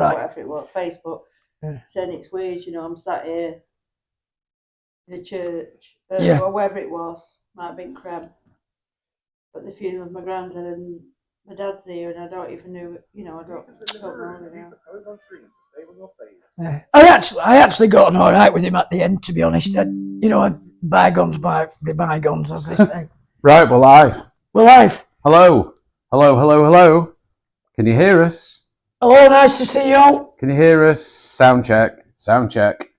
whatever it was, Facebook, saying it's weird, you know, I'm sat here in a church, or wherever it was, might have been Crem, but the funeral of my granddad and my dad's here, and I don't even know, you know, I don't know. Yeah. I actually got on all right with him at the end, to be honest. You know, bygones be bygones, as they say. Right, we're live. We're live. Hello. Hello, hello, hello. Can you hear us? Hello, nice to see you all. Can you hear us? Sound check. Sound check.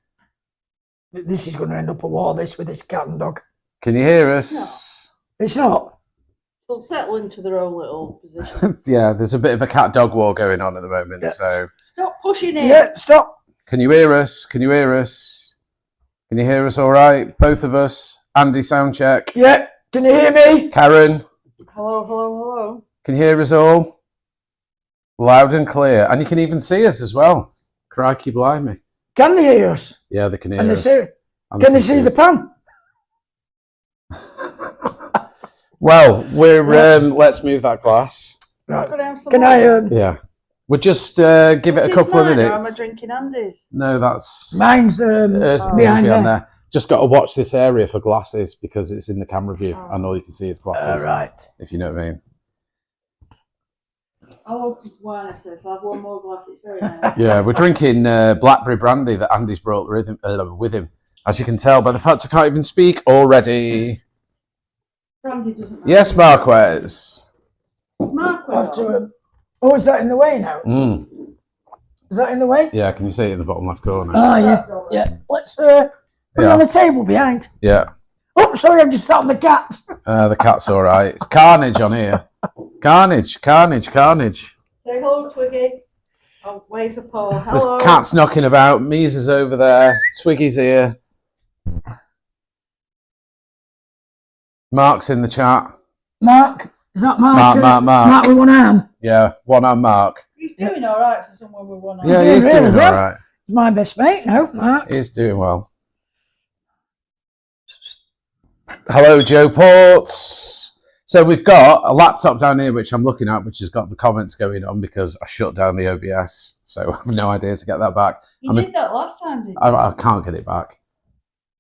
This is going to end up a war, this, with this cat and dog. Can you hear us? No. It's not. They'll settle into their own little position. Yeah, there's a bit of a cat-dog war going on at the moment, so... Stop pushing it. Yeah, stop. Can you hear us? Can you hear us? Can you hear us all right? Both of us? Andy, sound check. Yeah, can you hear me? Karen? Hello, hello, hello. Can you hear us all? Loud and clear. And you can even see us as well. Crikey blimey. Can they hear us? Yeah, they can hear and us. Can they see the pan? Well, we're let's move that glass. Right. Can I? Yeah, we'll just give it a couple of minutes. Am I drinking Andy's? No, that's mine's behind there. Just got to watch this area for glasses because it's in the camera view, and all you can see is glasses. Right. If you know what I mean. I'll open some wine after this. I'll have one more glass. It's very nice. Yeah, we're drinking blackberry brandy that Andy's brought with him. As you can tell by the fact I can't even speak already. Brandy doesn't matter. Yes, Marquez. It's Marquez. Oh, is that in the way now? Is that in the way? Yeah, can you see it in the bottom left corner? Oh, yeah. Yeah. Let's put it on the table behind. Yeah. Oh, sorry, I've just sat on the cats. The cat's all right. It's carnage on here. Carnage, carnage, carnage. Say hello, Twiggy. I'll wave for Paul. Hello. There's cats knocking about. Mies is over there. Twiggy's here. Mark's in the chat. Mark? Is that Mark? Mark. Mark with one arm? Yeah, one arm Mark. He's doing all right for someone with one arm. Yeah, he's doing all right. He's my best mate now, Mark. He's doing well. Hello, Joe Ports. So we've got a laptop down here, which I'm looking at, which has got the comments going on because I shut down the OBS. So I have no idea to get that back. You did that last time, didn't you? I can't get it back.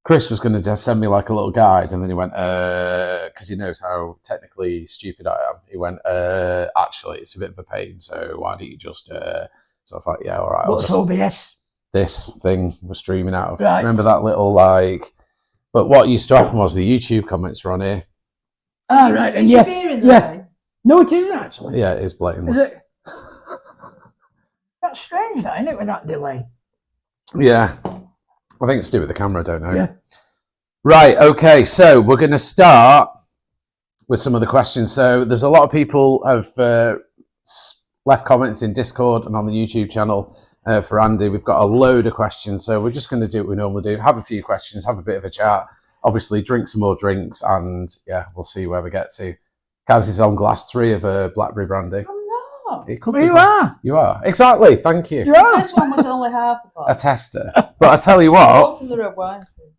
Chris was going to just send me like a little guide, and then he went, because he knows how technically stupid I am. He went, actually, it's a bit of a pain, so why don't you just, so I thought, yeah, all right. What's OBS? This thing we're streaming out of. Right. Remember that little, like, but what used to happen was the YouTube comments were on here. Oh, right, and yeah. No, it isn't actually. Yeah, it is blatantly. Is it? That's strange, that, isn't it, with that delay? Yeah. I think it's to do with the camera, I don't know. Yeah. Right, okay, so we're going to start with some of the questions. So there's a lot of people have left comments in Discord and on the YouTube channel for Andy. We've got a load of questions, so we're just going to do what we normally do. Have a few questions, have a bit of a chat. Obviously, drink some more drinks, and yeah, we'll see where we get to. Kaz is on glass 3 of a blackberry brandy. You are. You are. Exactly. Thank you. You are. This one was only half a glass. A tester. But I tell you what,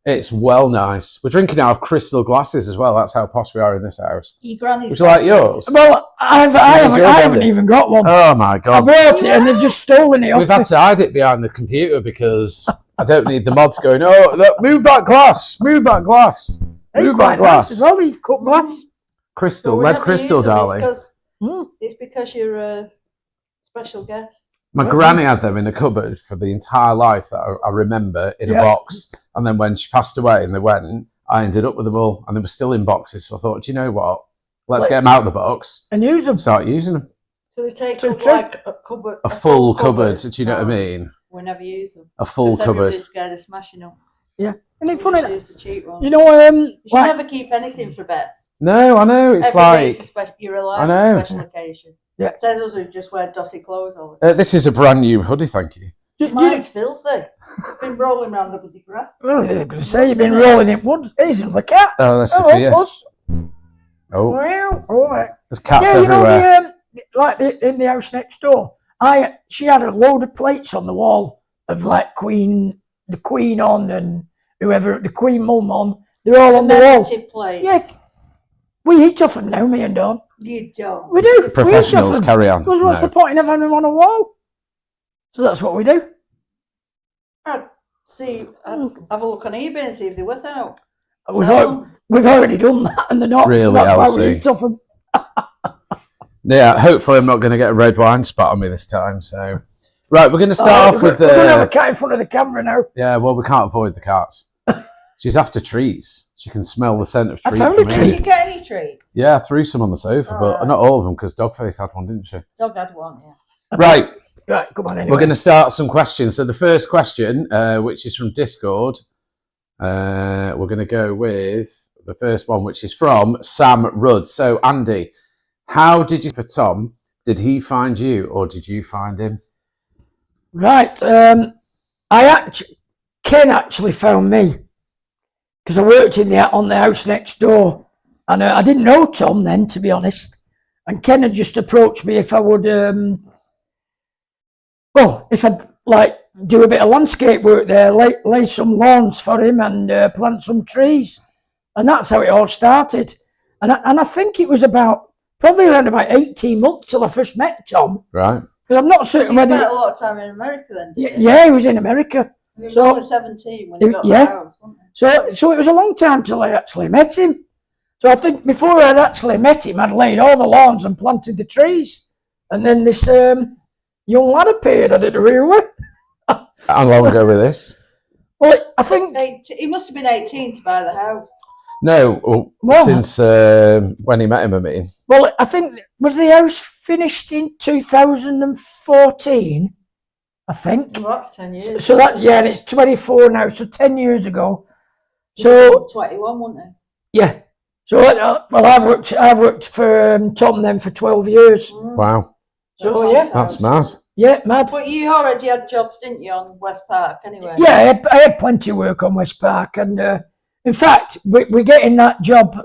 it's well nice. We're drinking out of crystal glasses as well. That's how posh we are in this house. Your granny's. Would you like yours? Well, I haven't even got one. Oh my God. I brought it and they've just stolen it off me. We've had to hide it behind the computer because I don't need the mods going, oh, look, move that glass. Move that glass. Move that glass. Nice as well, these cut glass. Crystal, lead crystal, darling. It's because you're a special guest. My granny had them in a cupboard for the entire life that I remember in a box. And then when she passed away and they went, I ended up with them all. And they were still in boxes. So I thought, do you know what? Let's get them out of the box. And use them. Start using them. So they take up like a cupboard. A full cupboard. Do you know what I mean? We never use them. A full cupboard. Everybody's scared of smashing them. Yeah. And it's funny that, you know, you should never keep anything for bets. No, I know. It's you're alive. It's a special occasion. Yeah. It says us who just wear dossy clothes all the time. This is a brand new hoodie, thank you. Mine's filthy. I've been rolling around the bloody grass. Oh, you're going to say you've been rolling in wood. Isn't the cat? Oh, that's Sophia. Oh. Well, all right. There's cats everywhere. You know, in the house next door, she had a load of plates on the wall of like the Queen on and whoever, the Queen Mum on. They're all on the wall. Plates. Yeah. We eat off them now, me and Dawn. You don't. We do. Professionals, carry on. Because what's the point in having them on a wall? So that's what we do. I'd have a look on eBay and see if they're worth out. We've already done that, and they're not. Really, so that's why we Elsie? eat off them. Yeah, hopefully I'm not going to get a red wine spot on me this time. So, right, we're going to start off with We're going to have a cat in front of the camera now. Yeah, well, we can't avoid the cats. She's after treats. She can smell the scent of treats. I found a treat. Did you get any treats? Yeah, I threw some on the sofa, but not all of them because Dogface had one, didn't she? Dog had one, yeah. Right. Right, come on anyway. We're going to start some questions. So the first question, which is from Discord, we're going to go with the first one, which is from Sam Rudd. So, Andy, how did you for Tom? Did he find you or did you find him? Right. Ken actually found me because I worked on the house next door, and I didn't know Tom then, to be honest. And Ken had just approached me if I would, if I'd like do a bit of landscape work there, lay some lawns for him and plant some trees, and that's how it all started. And I think it was probably around about 18 months till I first met Tom. Right. Because I'm not certain You whether. spent a lot of time in America then. Yeah, he was in America. He was only 17 when he got yeah. the house, wasn't he? So it was a long time till I actually met him. So I think before I'd actually met him, I'd laid all the lawns and planted the trees. And then this young lad appeared. I didn't really. How long ago was this? Well, I think he must have been 18 to buy the house. No, Well- since when he met him, I mean. Well, I think was the house finished in 2014. I think. Well, that's 10 years. So that and it's 24 now. So 10 years ago. So 21, wasn't it? yeah. So I've worked for Tom then for 12 years. Wow, So yeah, that's mad. yeah, mad. But you already had jobs, didn't you, on West Park anyway? Yeah, I had plenty of work on West Park, and in fact, we're getting that job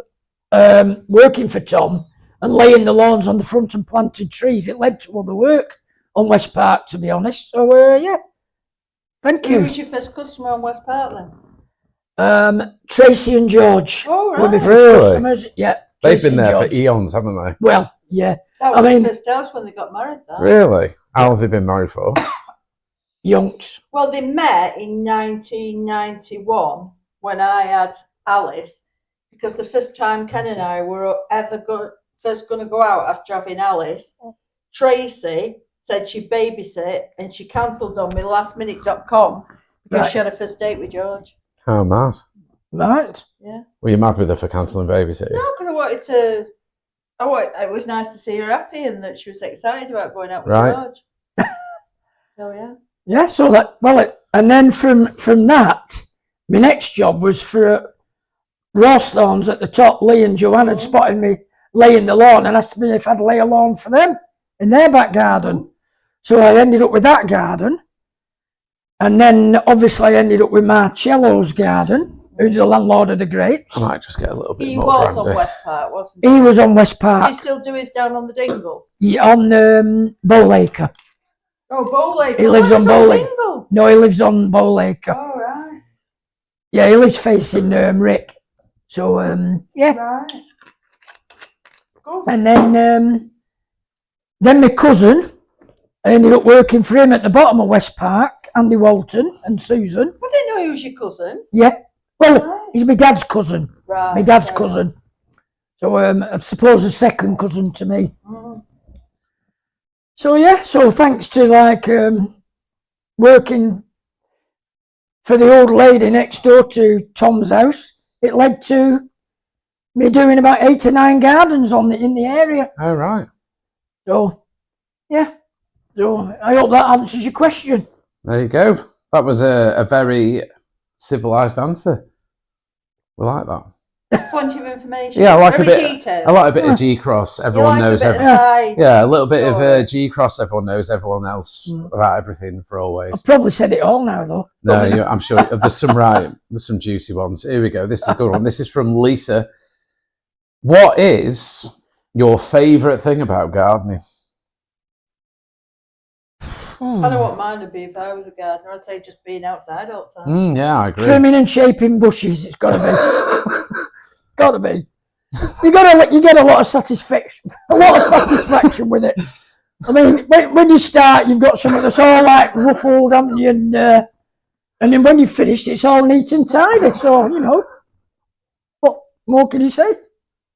working for Tom and laying the lawns on the front and planting trees. It led to other work on West Park, to be honest. So yeah, thank Who you. was your first customer on West Park then? Tracy and George Oh, were my right. first Really? customers. Yeah, They've Tracy been and there for George. eons, haven't they? Well, yeah, That was I mean- the first house when they got married, that. Really? How have they been married for? Yonks. Well, they met in 1991 when I had Alice, because the first time Ken and I were ever first going to go out after having Alice, Tracy said she'd babysit and she cancelled on me lastminute.com because Right. she had a first date with George. How mad. Right. Yeah. Were you mad with her for cancelling babysitting? No, because it was nice to see her happy and that she was excited about going out with Right. George. So yeah. Yeah, so and then from that, my next job was for Ross Lawns at the top. Lee and Joanne had spotted me laying the lawn and asked me if I'd lay a lawn for them in their back garden. So I ended up with that garden. And then obviously I ended up with Marcello's garden, who's the landlord of the Grapes. I might just get a little bit He more was brandy. on West Park, wasn't he? He was on West Does he Park, still do his down on the Dingle? on Bowlaker. Oh, Bowlake. He lives on Bowlake. Dingle. No, he lives on Bowlaker. Oh, right. Yeah, he lives facing Rick. So, yeah. Right. Good. And then my cousin, I ended up working for him at the bottom of West Park, Andy Walton and Susan. I didn't know he was your cousin. Yeah. Well, Right. he's my dad's cousin. Right. My dad's fair cousin. So, I suppose a second cousin to me. enough. So, yeah. So, thanks to working for the old lady next door to Tom's house, it led to me doing about 8 or 9 gardens in the area. Oh, right. So, yeah. So, I hope that answers your question. There you go. That was a very civilised answer. We like that. Plenty of information. Yeah, I like Very a bit. detailed. I like a bit of G-cross. You Everyone like knows a bit of everything. side Yeah, a little bit of story. G-cross. Everyone knows everyone else about everything for always. I've probably said it all now, though. No, I'm sure there's some juicy ones. Here we go. This is a good one. This is from Lisa. What is your favourite thing about gardening? I know what mine would be if I was a gardener. I'd say just being outside all the time. Yeah, I agree. Trimming and shaping bushes. It's got to be. Got to be. You get a lot of satisfaction. A lot of satisfaction with it. I mean, when you start, you've got something that's all like ruffled, haven't you? And then when you've finished, it's all neat and tidy. So, you know, what more can you say?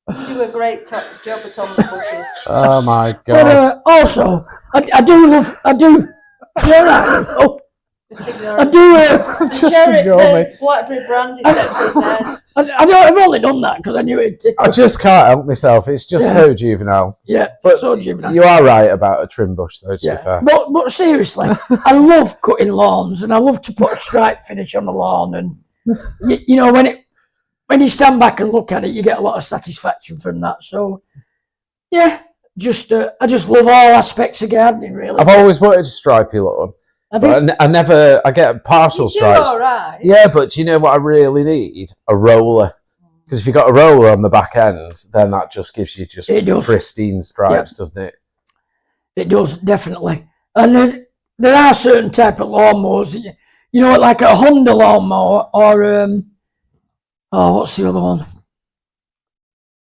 You do a great job at on the bushes. Oh my God. But also, I do love, you're right. Oh, I do. Just ignore me. Blackberry brandy stuck to his head. I've only done that because I knew it'd tickle. I just can't help myself. It's just so juvenile. Yeah, But so juvenile. you are right about a trim bush, though, to be fair. But seriously, I love cutting lawns, and I love to put a stripe finish on the lawn. And you know, when you stand back and look at it, you get a lot of satisfaction from that. So yeah, I just love all aspects of gardening. Really, I've always wanted a stripy lawn. But I get partial stripes. All right. Yeah, but do you know what I really need? A roller. Because if you've got a roller on the back end, then that just gives you just pristine stripes, doesn't it? It does, definitely. And there are certain type of lawnmowers, you know, like a Honda lawnmower or, what's the other one?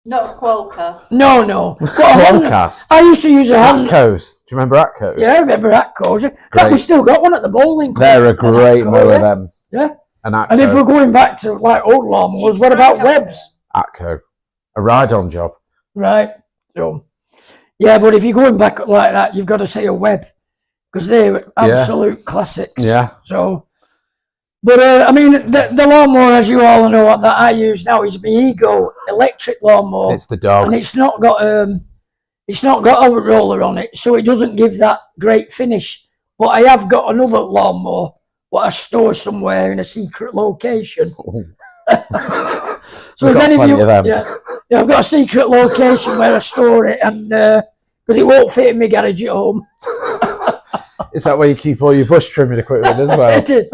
Not a Qualcast. No. Qualcast. I used to use a Honda. Atcos. Do you remember Atcos? Yeah, I remember Atcos. In fact, we still got one at the bowling club. They're a great mower, them. Yeah. And if we're going back to like old lawnmowers, what about Webb's? Atco. A ride-on job. Right. So, yeah, but if you're going back like that, you've got to say a Webb because they're absolute classics. Yeah. So, but I mean, the lawnmower, as you all know, that I use now is my Ego electric lawnmower. It's the dog, and it's not got a roller on it, so it doesn't give that great finish. But I have got another lawnmower what I store somewhere in a secret location. So if any of you, I've got a secret location where I store it, and because it won't fit in my garage at home. Is that where you keep all your bush trimming equipment as well? It is.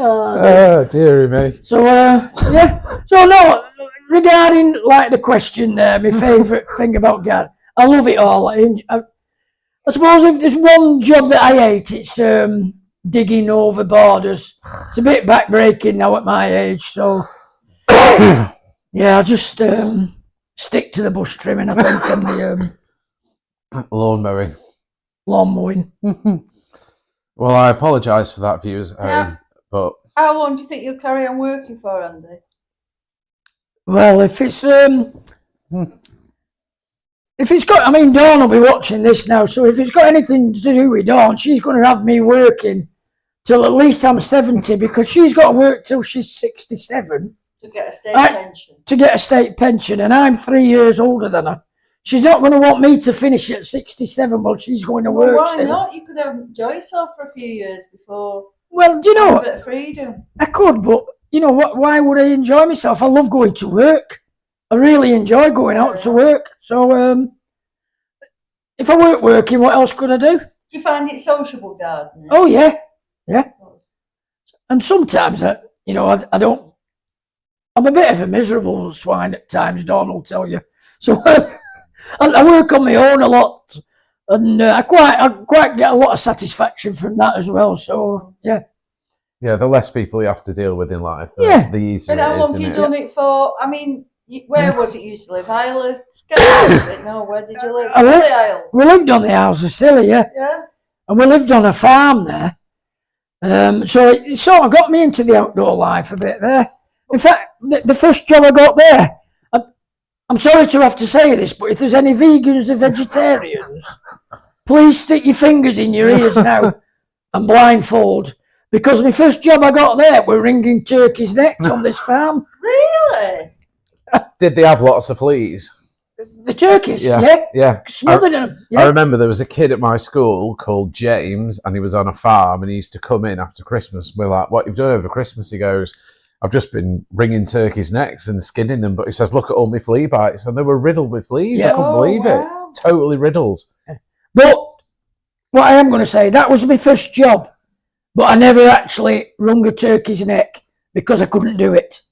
Oh, dearie me. So so no, regarding like the question there, my favourite thing about gardening, I love it all. I suppose if there's one job that I hate, it's digging over borders. It's a bit backbreaking now at my age, so yeah, I'll just stick to the bush trimming, I think, and the lawn mowing. Lawn mowing. Well, I apologise for that, viewers. But how long do you think you'll carry on working for, Andy? Well, if it's got, I mean, Dawn will be watching this now, so if it's got anything to do with Dawn, she's going to have me working till at least I'm 70, because she's got to work till she's 67 to get a state pension. To get a state pension, and I'm 3 years older than her. She's not going to want me to finish at 67 while she's going to work. Why not? You could enjoy yourself for a few years before. Well, do you know a bit of freedom? I could, but you know what? Why would I enjoy myself? I love going to work. I really enjoy going out to work. So, if I weren't working, what else could I do? Do you find it sociable gardening? Oh yeah. And sometimes I don't. I'm a bit of a miserable swine at times. Dawn will tell you. So I work on my own a lot, and I quite get a lot of satisfaction from that as well. So yeah. Yeah, the less people you have to deal with in life, the easier. And how long have you done it for? I mean, where was it you used to live? Isle of Scilly? No, where did you live? We lived on the Isles of Scilly, yeah. And we lived on a farm there. So it sort of got me into the outdoor life a bit there. In fact, the first job I got there, I'm sorry to have to say this, but if there's any vegans or vegetarians, please stick your fingers in your ears now and blindfold. Because my first job I got there were ringing turkeys' necks on this farm. Really? Did they have lots of fleas? The turkeys? Yeah. Smothered them. Yeah. I remember there was a kid at my school called James, and he was on a farm, and he used to come in after Christmas. We're like, what you've done over Christmas? He goes, I've just been ringing turkeys' necks and skinning them. But he says, look at all my flea bites. And they were riddled with fleas. I couldn't believe it. Totally riddled. But what I am going to say, that was my first job. But I never actually wrung a turkey's neck because I couldn't do it.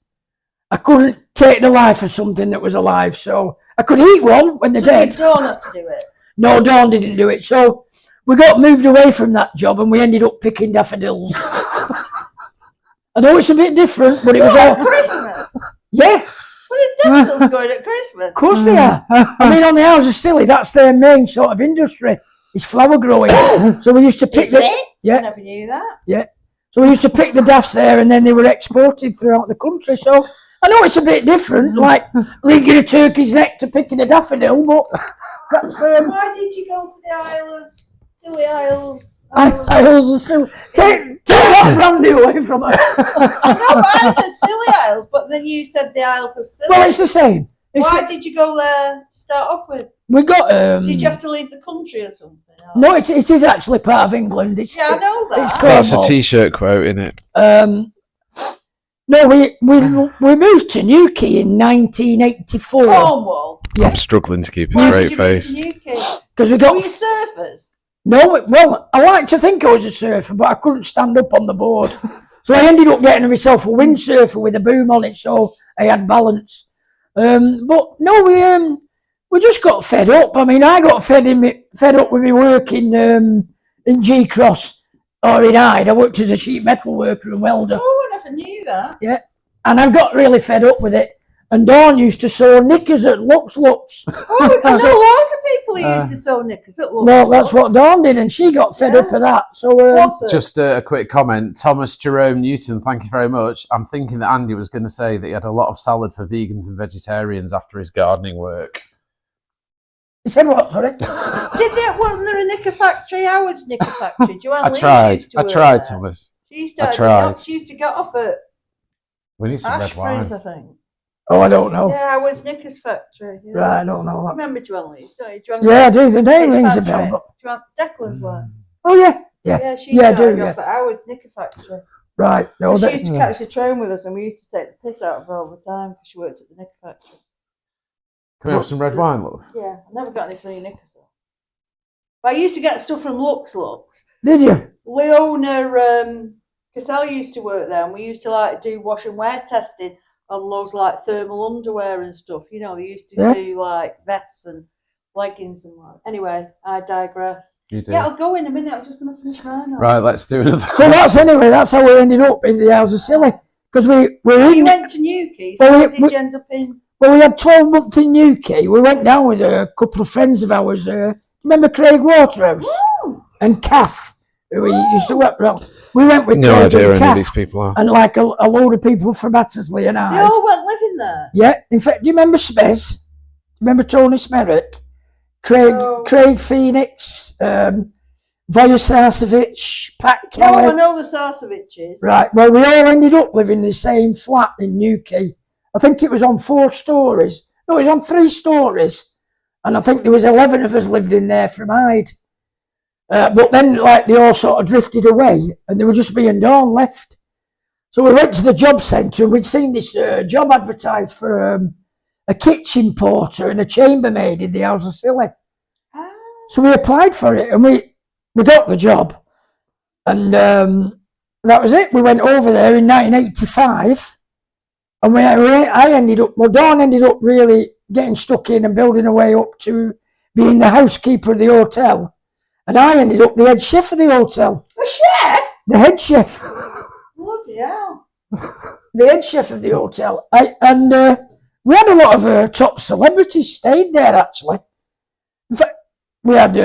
I couldn't take the life of something that was alive. So I could eat one when they're dead. Did Dawn have to do it? No, Dawn didn't do it. So we got moved away from that job and we ended up picking daffodils. I know it's a bit different, but it was all Christmas. Yeah. Well, the daffodils going at Christmas? Of course they are. I mean, on the House of Scilly, that's their main sort of industry. Is flower growing. So we used to pick I Yeah. never knew that. Yeah. So we used to pick the daffs there, and then they were exported throughout the country. So I know it's a bit different, like wringing a turkey's neck to picking a daffodil, but that's Why did you go to the Isle of Scilly Isles? Isles of Scilly. Take that brandy away from her. I know, but I said Scilly Isles, but then you said the Isles of Scilly. Well, it's the same. Why did you go there to start off with? We got. Did you have to leave the country or something? Or? No, it is actually part of England. I know that. It's That's a Cornwall. T-shirt quote, isn't it? No, we moved to Newquay in 1984. Cornwall. I'm struggling to keep a Why straight did you face. move to Newquay? Because we Were got. you surfers? No, well, I like to think I was a surfer, but I couldn't stand up on the board. So I ended up getting myself a windsurfer with a boom on it, so I had balance. But no, we just got fed up. I mean, I got fed up with me working in G-Cross or in HYDE. I worked as a sheet metal worker and welder. Oh, I never knew that. Yeah, and I got really fed up with it. And Dawn used to sew knickers at Lux. Oh, I know loads of people who used to sew knickers at Lux. Well, that's what Dawn did, and she got fed up of that. So, Just a quick comment. Thomas Jerome Newton, thank you very much. I'm thinking that Andy was going to say that he had a lot of salad for vegans and vegetarians after his gardening work. You said what, sorry? Wasn't there a knicker factory? Howard's knicker factory. Joanne I Lee tried. used to I work tried, there. Thomas. She used to get off at We need some red wine. Ashbury's, I think. Oh, I don't know. Yeah, Howard's Knickers factory. Yeah. Right, I don't know that. Remember Joanne Lee? Don't you? Yeah, I do. The name rings a bell. But... Joanne Declan's wife. Oh, yeah. Yeah, she I started do. off at Howard's Knicker factory. Right. No, She that... used to catch the train with us, and we used to take the piss out of her all the time because she worked at the knicker factory. Can we have some red wine, love? Yeah, I never got any free knickers though. But I used to get stuff from Lux. Did you? Leona Cassell used to work there, and we used to like do wash and wear testing on loads like thermal underwear and stuff. You know, they used to do like vests and leggings and what. Anyway, I digress. You do. Yeah, I'll go in a minute. I'm just going to finish mine. Right, let's do another. So that's how we ended up in the House of Scilly. Because we were You in... went to Newquay, so Well, how did you end up in? Well, we had 12 months in Newquay. We went down with a couple of friends of ours. Remember Craig Waterhouse? Ooh. And Kath, who we used to work with. We went with No Craig idea who and any of Kath, these people are. and like a load of people from Attersley and They Hyde. all went living there. Yeah, in fact, do you remember Spez? Remember Tony Smerrick? Craig Phoenix, Voya Sarcevic, Pat Oh, Kelly. I know the Sarceviches. Right, well, we all ended up living in the same flat in Newquay. I think it was on 4 stories. No, it was on 3 stories. And I think there was 11 of us lived in there from Hyde. But then, like, they all sort of drifted away, and there were just me and Dawn left. So we went to the job centre, and we'd seen this job advertised for a kitchen porter and a chambermaid in the House of Scilly. Ah. So we applied for it, and we got the job. And that was it. We went over there in 1985, and Dawn ended up really getting stuck in and building her way up to being the housekeeper of the hotel. And I ended up the head chef of the hotel. A chef? The head chef. Bloody hell. The head chef of the hotel. We had a lot of top celebrities stayed there, actually. In fact, we had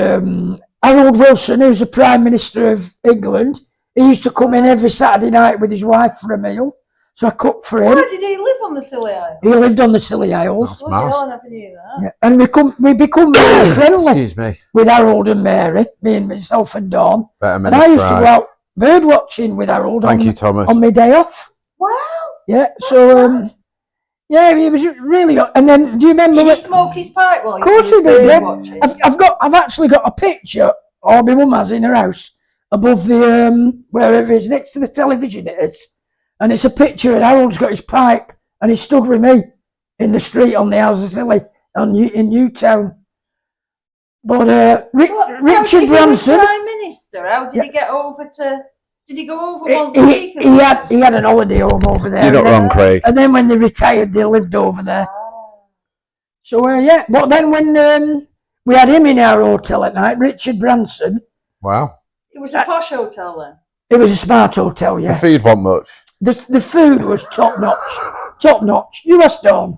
Harold Wilson, who's the Prime Minister of England. He used to come in every Saturday night with his wife for a meal. So I cooked for him. Where did he live on the Scilly Isles? He lived on the Scilly Isles. That's Bloody nice. hell, I never knew that. Yeah. And we become really friendly Excuse me. with Harold and Mary, me and myself and Dawn. Better And men I used to fried. go out bird watching with Harold Thank you, Thomas. on my day off. Wow. Yeah, That's so mad. yeah, it was really. And then, do you remember? Did he smoke his pipe while Of course he you were did. Yeah. watching? I've actually got a picture, or my mum has in her house, above the wherever it is, next to the television it is, and it's a picture. And Harold's got his pipe, and he stood with me in the street on the House of Scilly in Newtown. But Richard He was Branson. Prime Minister. How did he get over to? Did he go over once a He week? or had an holiday home over there. You're not and then- wrong, Craig. And then when they retired, they lived over there. something? So yeah, but then when we had him in our hotel at night, Richard Branson, Wow. It was a posh hotel then. it was a smart hotel, The yeah. food wasn't much. The food was top notch. You asked Dawn.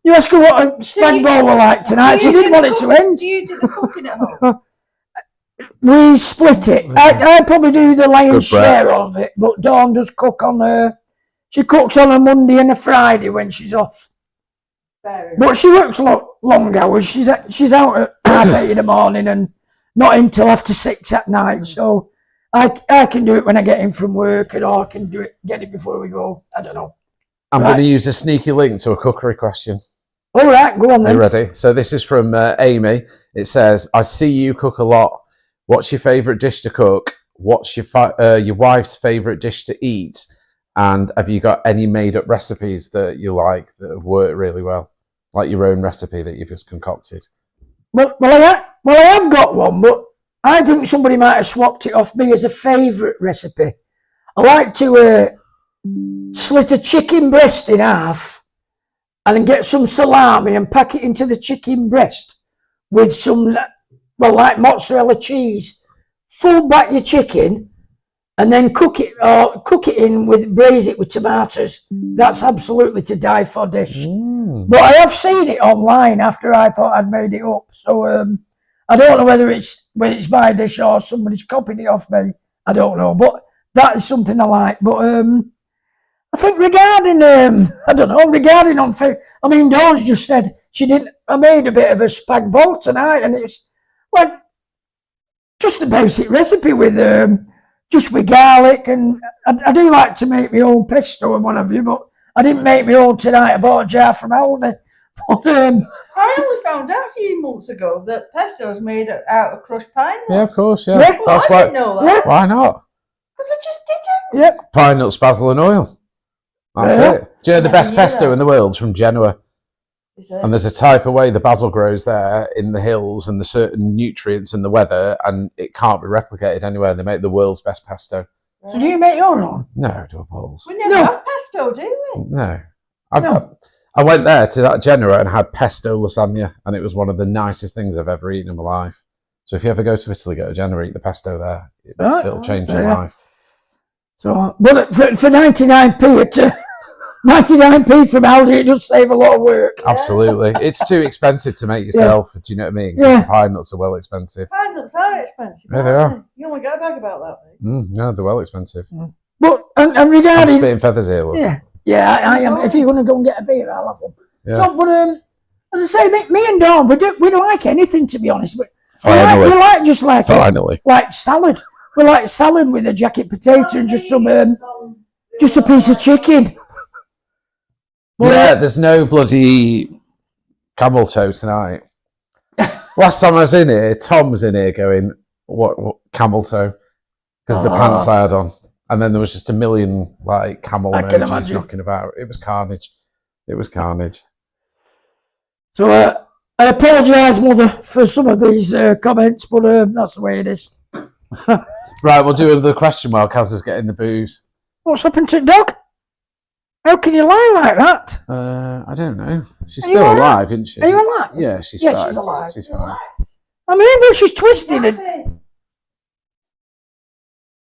You ask her what a spag bowl were like tonight. She didn't want it to end. Do you do the cooking at home? We split it. I probably do the lion's Good bread. share of it, but Dawn does cook on her. She cooks on a Monday and a Friday when she's off. Fair enough. But she works long hours. She's out at 8:30 in the morning and not until after 6 at night. So I can do it when I get in from work, and I can get it before we go. I don't know. I'm Right. going to use a sneaky link to a cookery question. All right, go on Are then. you ready? So this is from Amy. It says, I see you cook a lot. What's your favourite dish to cook? What's your wife's favourite dish to eat? And have you got any made-up recipes that you like that have worked really well? Like your own recipe that you've just concocted? Well, I have got one, but I think somebody might have swapped it off me as a favourite recipe. I like to slit a chicken breast in half and then get some salami and pack it into the chicken breast with some, like mozzarella cheese. Fold back your chicken and then cook it in with, braise it with tomatoes. That's absolutely to die for dish. But I have seen it online after I thought I'd made it up. So I don't know whether it's my dish or somebody's copied it off me. I don't know, but that is something I like. But I think regarding on Facebook, I mean, Dawn's just said I made a bit of a spag bowl tonight, and it's like just the basic recipe with just with garlic, and I do like to make my own pesto and what have you, but I didn't make my own tonight. I bought a jar from HYDE. But I only found out a few months ago that pesto is made out of crushed pine nuts. Yeah, of course, yeah. Yeah. Well, I didn't know that. Yeah. Why not? Because I just didn't. Yep. Pine nuts, basil and oil. That's Yeah. it. Do you know the Yeah, best I knew pesto that. in the world is from Genoa? Is it? And there's a type of way the basil grows there in the hills and the certain nutrients in the weather, and it can't be replicated anywhere. They make the world's best pesto. So do you make your own? No, do balls. We never No. have pesto, do we? No. No. I went there to that Genoa and had pesto lasagna, and it was one of the nicest things I've ever eaten in my life. So if you ever go to Italy, go to Genoa, eat the pesto there. Right. It'll change your Yeah. life. So, but for 99p, 99p from Aldi, it does save a lot of work. Absolutely. It's too expensive to make yourself. Do you know what I mean? 'Cause Yeah. the pine nuts are well expensive. Pine nuts are expensive. Yeah, they aren't are. You only get a bag about that, mate. No, they're well expensive. But and I'm regarding spitting feathers here, look. yeah, I am. If you're going to go and get a beer, I'll have one. Yeah. So, but as I say, me and Dawn, we don't like anything, to be honest. But Finally. we like just like Finally. like salad. We like salad with a jacket potato and just some just a piece of chicken. But, Yeah, there's no bloody camel toe tonight. Last time I was in here, Tom was in here going, what camel toe? Because the pants I had on. And then there was just a million like camel I can emojis imagine. knocking about. It was carnage. It was carnage. So I apologise, Mother, for some of these comments, but that's the way it is. Right, we'll do another question while Kaz is getting the booze. What's happened to Doug? How can you lie like that? I don't know. She's Are you still all right? alive, isn't she? Are you alive? Yeah, she's Yeah, fine. she's alive. She's fine. I mean, but she's twisted. And,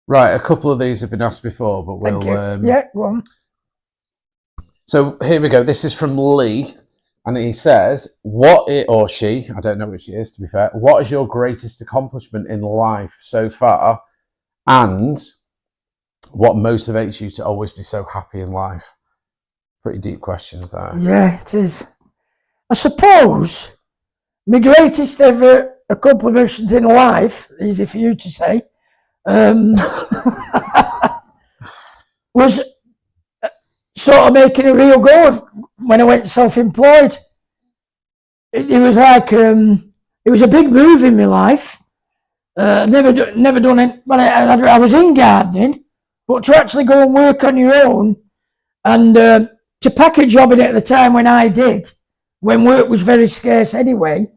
Right, a couple of these have been asked before, but thank we'll... you. Yeah, go on. So here we go. This is from Lee, and he says, or she, I don't know which she is, to be fair, what is your greatest accomplishment in life so far, and what motivates you to always be so happy in life? Pretty deep questions there. Yeah, it is. I suppose my greatest ever accomplishment in life, easy for you to say, was sort of making a real go of when I went self-employed. It was like it was a big move in my life. Never done it. Well, I was in gardening, but to actually go and work on your own and to pack a job in it at the time when I did, when work was very scarce anyway,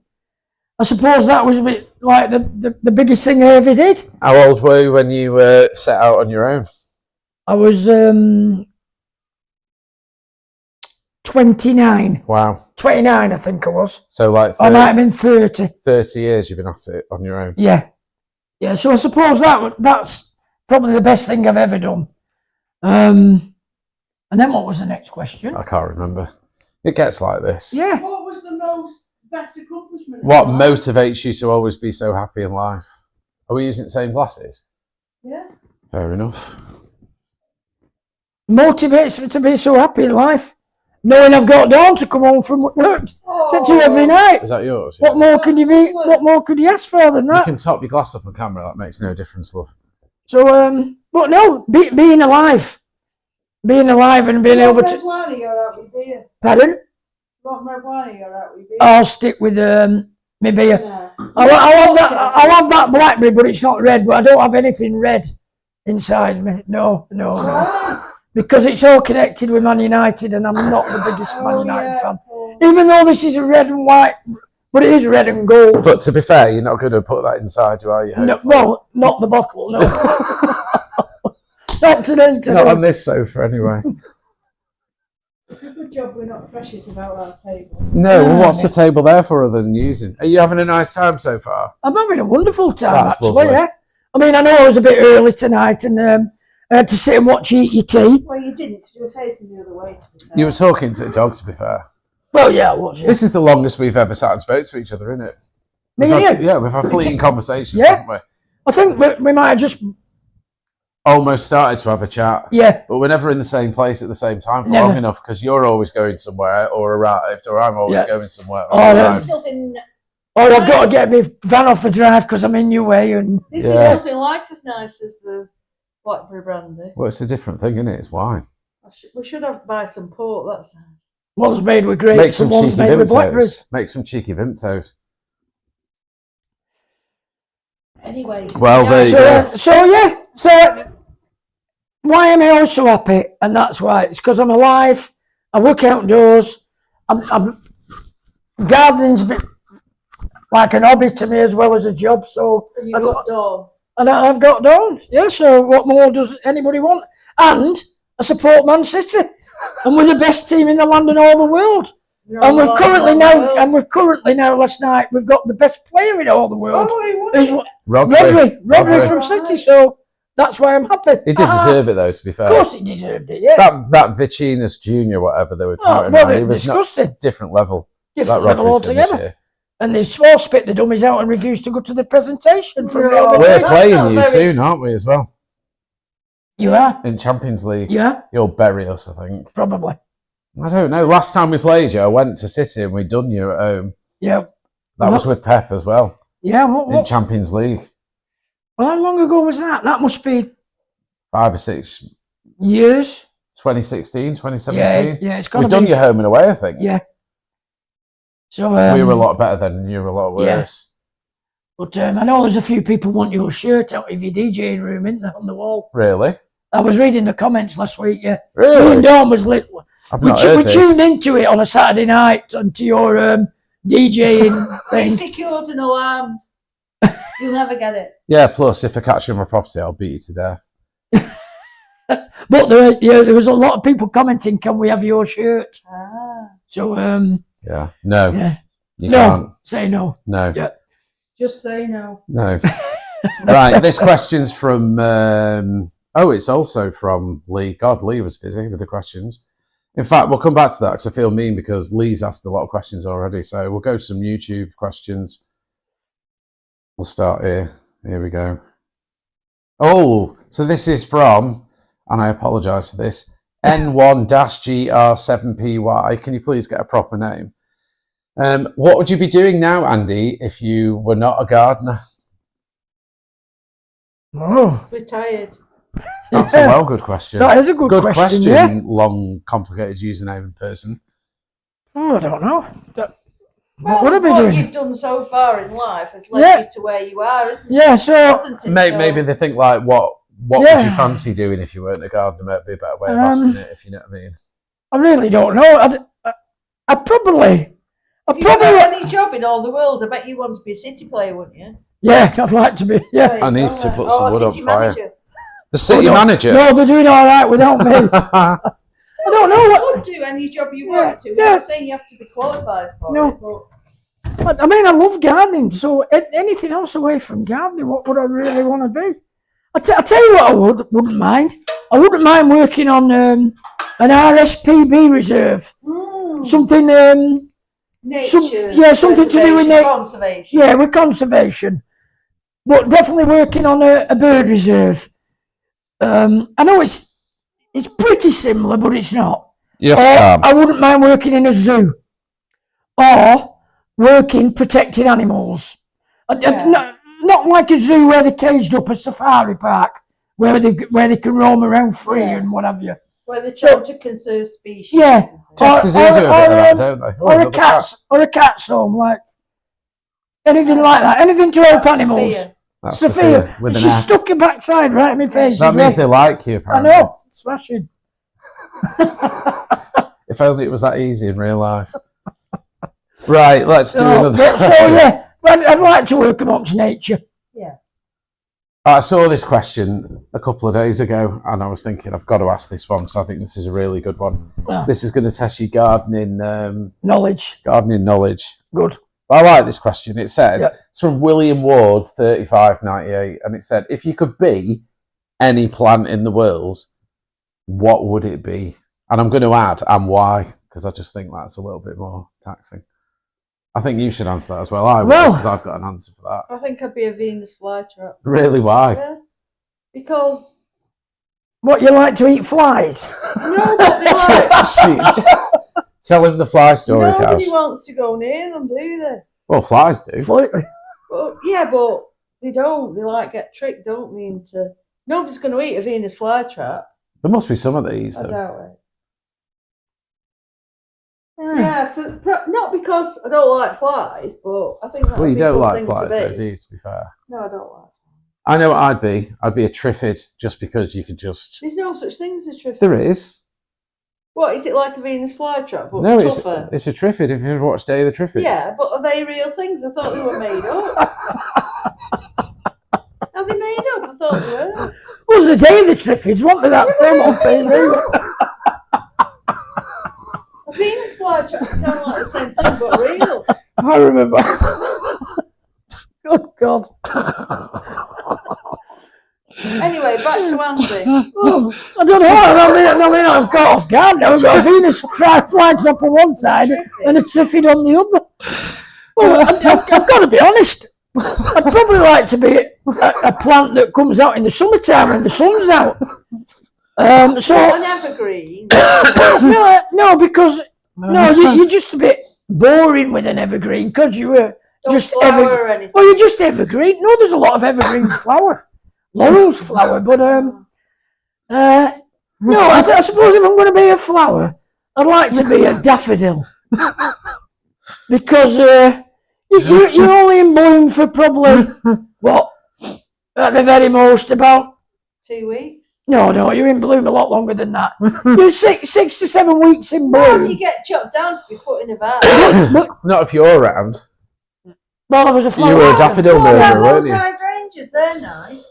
I suppose that was a bit like the biggest thing I ever did. How old were you when you set out on your own? I was 29. Wow. 29, I think I was. So like I might have been 30. 30 years you've been at it on your own. Yeah. Yeah, so I suppose that's probably the best thing I've ever done. And then what was the next question? I can't remember. It gets like this. Yeah. What was the best accomplishment? What motivates you to always be so happy in life? Are we using the same glasses? Yeah. Fair enough. Motivates me to be so happy in life. Knowing I've got Dawn to come home from work to every night. Is that yours? What more could you be? What more could you ask for than You that? can top your glass up on camera. That makes no difference, love. So, but no, being alive and being able to. Wine you're out with beer. Pardon? What red wine you're out with beer? I'll stick with my beer. No. I'll have that blackberry, but it's not red. But I don't have anything red inside me. No. Because it's all connected with Man United, and I'm not the biggest Man United fan. Even though this is a red and white, but it is red and gold. But to be fair, you're not going to put that inside you, are you? No, well, not the bottle, no. Not today. Not on this sofa, anyway. It's a good job we're not precious about our table. No, well, what's the table there for other than using? Are you having a nice time so far? I'm having a wonderful time, That's actually, lovely. yeah. I mean, I know I was a bit early tonight, and I had to sit and watch you eat your tea. Well, you didn't, because you were facing the other way, to be fair. You were talking to the dog, to be fair. Well, yeah, I was, yeah. This is the longest we've ever sat and spoke to each other, isn't it? Me and you? Yeah, we've had fleeting conversations, Yeah. haven't we? I think we might have just, Almost started to have a chat. yeah. But we're never in the same place at the same time for Never. long enough, because you're always going somewhere or arrived, or I'm always Yeah. going somewhere. Oh, all the yeah. time. There's nothing, Or I've got to get my van off the drive because I'm in your way. And this Yeah. is nothing like as nice as the blackberry brandy. Well, it's a different thing, isn't it? It's wine. We should buy some port, that's nice. one's made with Make grapes some and one's cheeky made with blackberries. Vimtos. Make some cheeky Vimtos. Anyways. Well, there you go. So why am I also happy? And that's why. It's because I'm alive. I work outdoors. Gardening's a bit like an hobby to me as well as a job. So And you've got Dawn. and I've got Dawn. Yeah. So what more does anybody want? And I support Man City, and we're the best team in the land and all the world. And we've currently now last night we've got the best player in all the world. Who's Rodri from City. So that's why I'm happy. He did deserve it, though, to be fair. Of course he deserved it, yeah. That Vicinas Junior, whatever they were touting well, around, he they're was not disgusting. different level. Different That level Rodri's been this altogether. year. And they all spit the dummies out and refused to go to the presentation from Real No. We're Madrid. That's playing not you very soon, aren't we, as well? You are? In Champions League. Yeah, You'll bury us, I think. probably. I don't know. Last time we played you, I went to City and we done you at home. Yeah. That was with Pep as well, Yeah, in what? Champions League. Well, how long ago was that? That must be 5 or 6, years. 2016, 2017. Yeah, it's got to We've done be. you home and away, I think. Yeah. So We were a lot better than you were a lot Yeah. worse. But I know there's a few people want your shirt out of your DJing room, isn't there, on the wall? Really? I was reading the comments last week. Yeah, you Really? and Dawn was lit. I've We not heard this. tuned into it on a Saturday night onto your DJing thing. It's secured and alarmed. You'll never get it. Yeah, plus if I catch you on my property, I'll beat you to death. But there was a lot of people commenting, "Can we have your shirt?" So Yeah. No. yeah, You no, can't. say no. No. Yeah. Just say no. No. Right, this question's from it's also from Lee. God, Lee was busy with the questions. In fact, we'll come back to that because I feel mean because Lee's asked a lot of questions already. So we'll go to some YouTube questions. We'll start here. Here we go. Oh, so this is from, and I apologise for this, N1-GR7PY. Can you please get a proper name? What would you be doing now, Andy, if you were not a gardener? Oh, Retired. That's a well good question. that is a good question. Yeah. Long, complicated username in person. Oh, I don't know. Well, what have I what doing? you've done so far in life has led Yeah. you to where you are, isn't it? Yeah. So Hasn't it? Maybe they think like, what would Yeah. you fancy doing if you weren't a gardener? Might be a better way of asking it, if you know what I mean. I really don't know. I probably. If you could have any job in all the world, I bet you want to be a city player, wouldn't you? Yeah, I'd like to be. Yeah. There you I need go, to then. put some wood on city fire. manager. The city no. manager. No, they're doing all right without me. I don't know You what. could do any job you Yeah, want to. yeah. I'm not saying you have to be qualified for No. it, but I mean, I love gardening. So anything else away from gardening, what would I really want to be? I tell you what, I wouldn't mind. I wouldn't mind working on an RSPB reserve. something, Nature. something to do with conservation. Yeah, with conservation. But definitely working on a bird reserve. I know it's pretty similar, but it's not. Yes, or I wouldn't mind working in a zoo. Or working protecting animals. Not like a zoo where they're caged up, a safari park where they can roam around free and what have you. Where they're trying to conserve species. Yeah. Chesters do a bit of that, don't they? Or a cat's home, like anything like that. Anything to help animals. That's Sophia. with an She's F. stuck her backside right in my face. That means they like you, apparently. I know. Smashing. If only it was that easy in real life. Right, let's do another. I'd like to work amongst nature. Yeah. I saw this question a couple of days ago, and I was thinking I've got to ask this one because I think this is a really good one. Yeah. This is going to test your gardening knowledge. Good. I like this question. It says it's from William Ward, 3598, and it said, "If you could be any plant in the world, what would it be?" And I'm going to add and why, because I just think that's a little bit more taxing. I think you should answer that as well. I will, because I've got an answer for that. I think I'd be a Venus flytrap. Really? Why? Yeah. Because... What, you like to eat flies? No, but they like... Tell him the fly story, Kaz. Nobody wants to go near them, do they? Well, flies do. Well, yeah, but they don't. They like get tricked, don't they, into... Nobody's going to eat a Venus flytrap. There must be some of these, though. I doubt it. Yeah, not because I don't like flies, but I think that's you don't like flies, though, do you, to be fair? No, I don't like flies. I know what I'd be. I'd be a triffid, just because you could just... There's no such thing as a triffid. There is. What, is it like a Venus flytrap, but no, tougher? It's a triffid if you ever watched Day of the Triffids. Yeah, but are they real things? I thought they were made up. Are they made up? I thought they were. Well, the Day of the Triffids, wasn't there, that film on TV? A Venus flytrap is kind of like the same thing, but real. I remember. Good God. Anyway, back to Andy. Oh, I don't know. I mean, I've got off guard now. I've got a Venus flytrap on one side and a triffid on the other. Well, I've got to be honest. I'd probably like to be a plant that comes out in the summertime when the sun's out. So an evergreen. No, because you're just a bit boring with an evergreen because you were just evergreen. Well, you're just evergreen. No, there's a lot of evergreen flower. Laurel's flower, but no, I suppose if I'm going to be a flower, I'd like to be a daffodil because you're only in bloom for probably what at the very most about 2 weeks. No, you're in bloom a lot longer than that. You're 6 to 7 weeks in bloom. No, you get chopped down to be put in a vase. Not if you're around. Well, I was a flower. You were a daffodil murderer, weren't you? Hydrangeas, they're nice.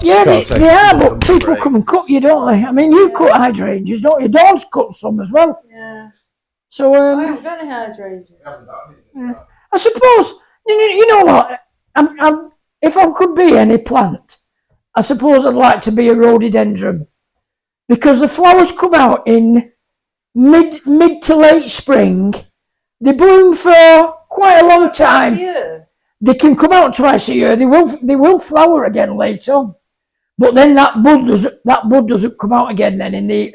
Yeah, they are, but people come and cut you, don't they? I mean, you cut hydrangeas, don't you? Dawn's cut some as well. Yeah. So, I haven't got any hydrangeas. I suppose, you know what? If I could be any plant, I suppose I'd like to be a rhododendron. Because the flowers come out in mid to late spring. They bloom for quite a long time. Twice a year. They can come out twice a year. They will flower again later on. But then that bud doesn't come out again then in the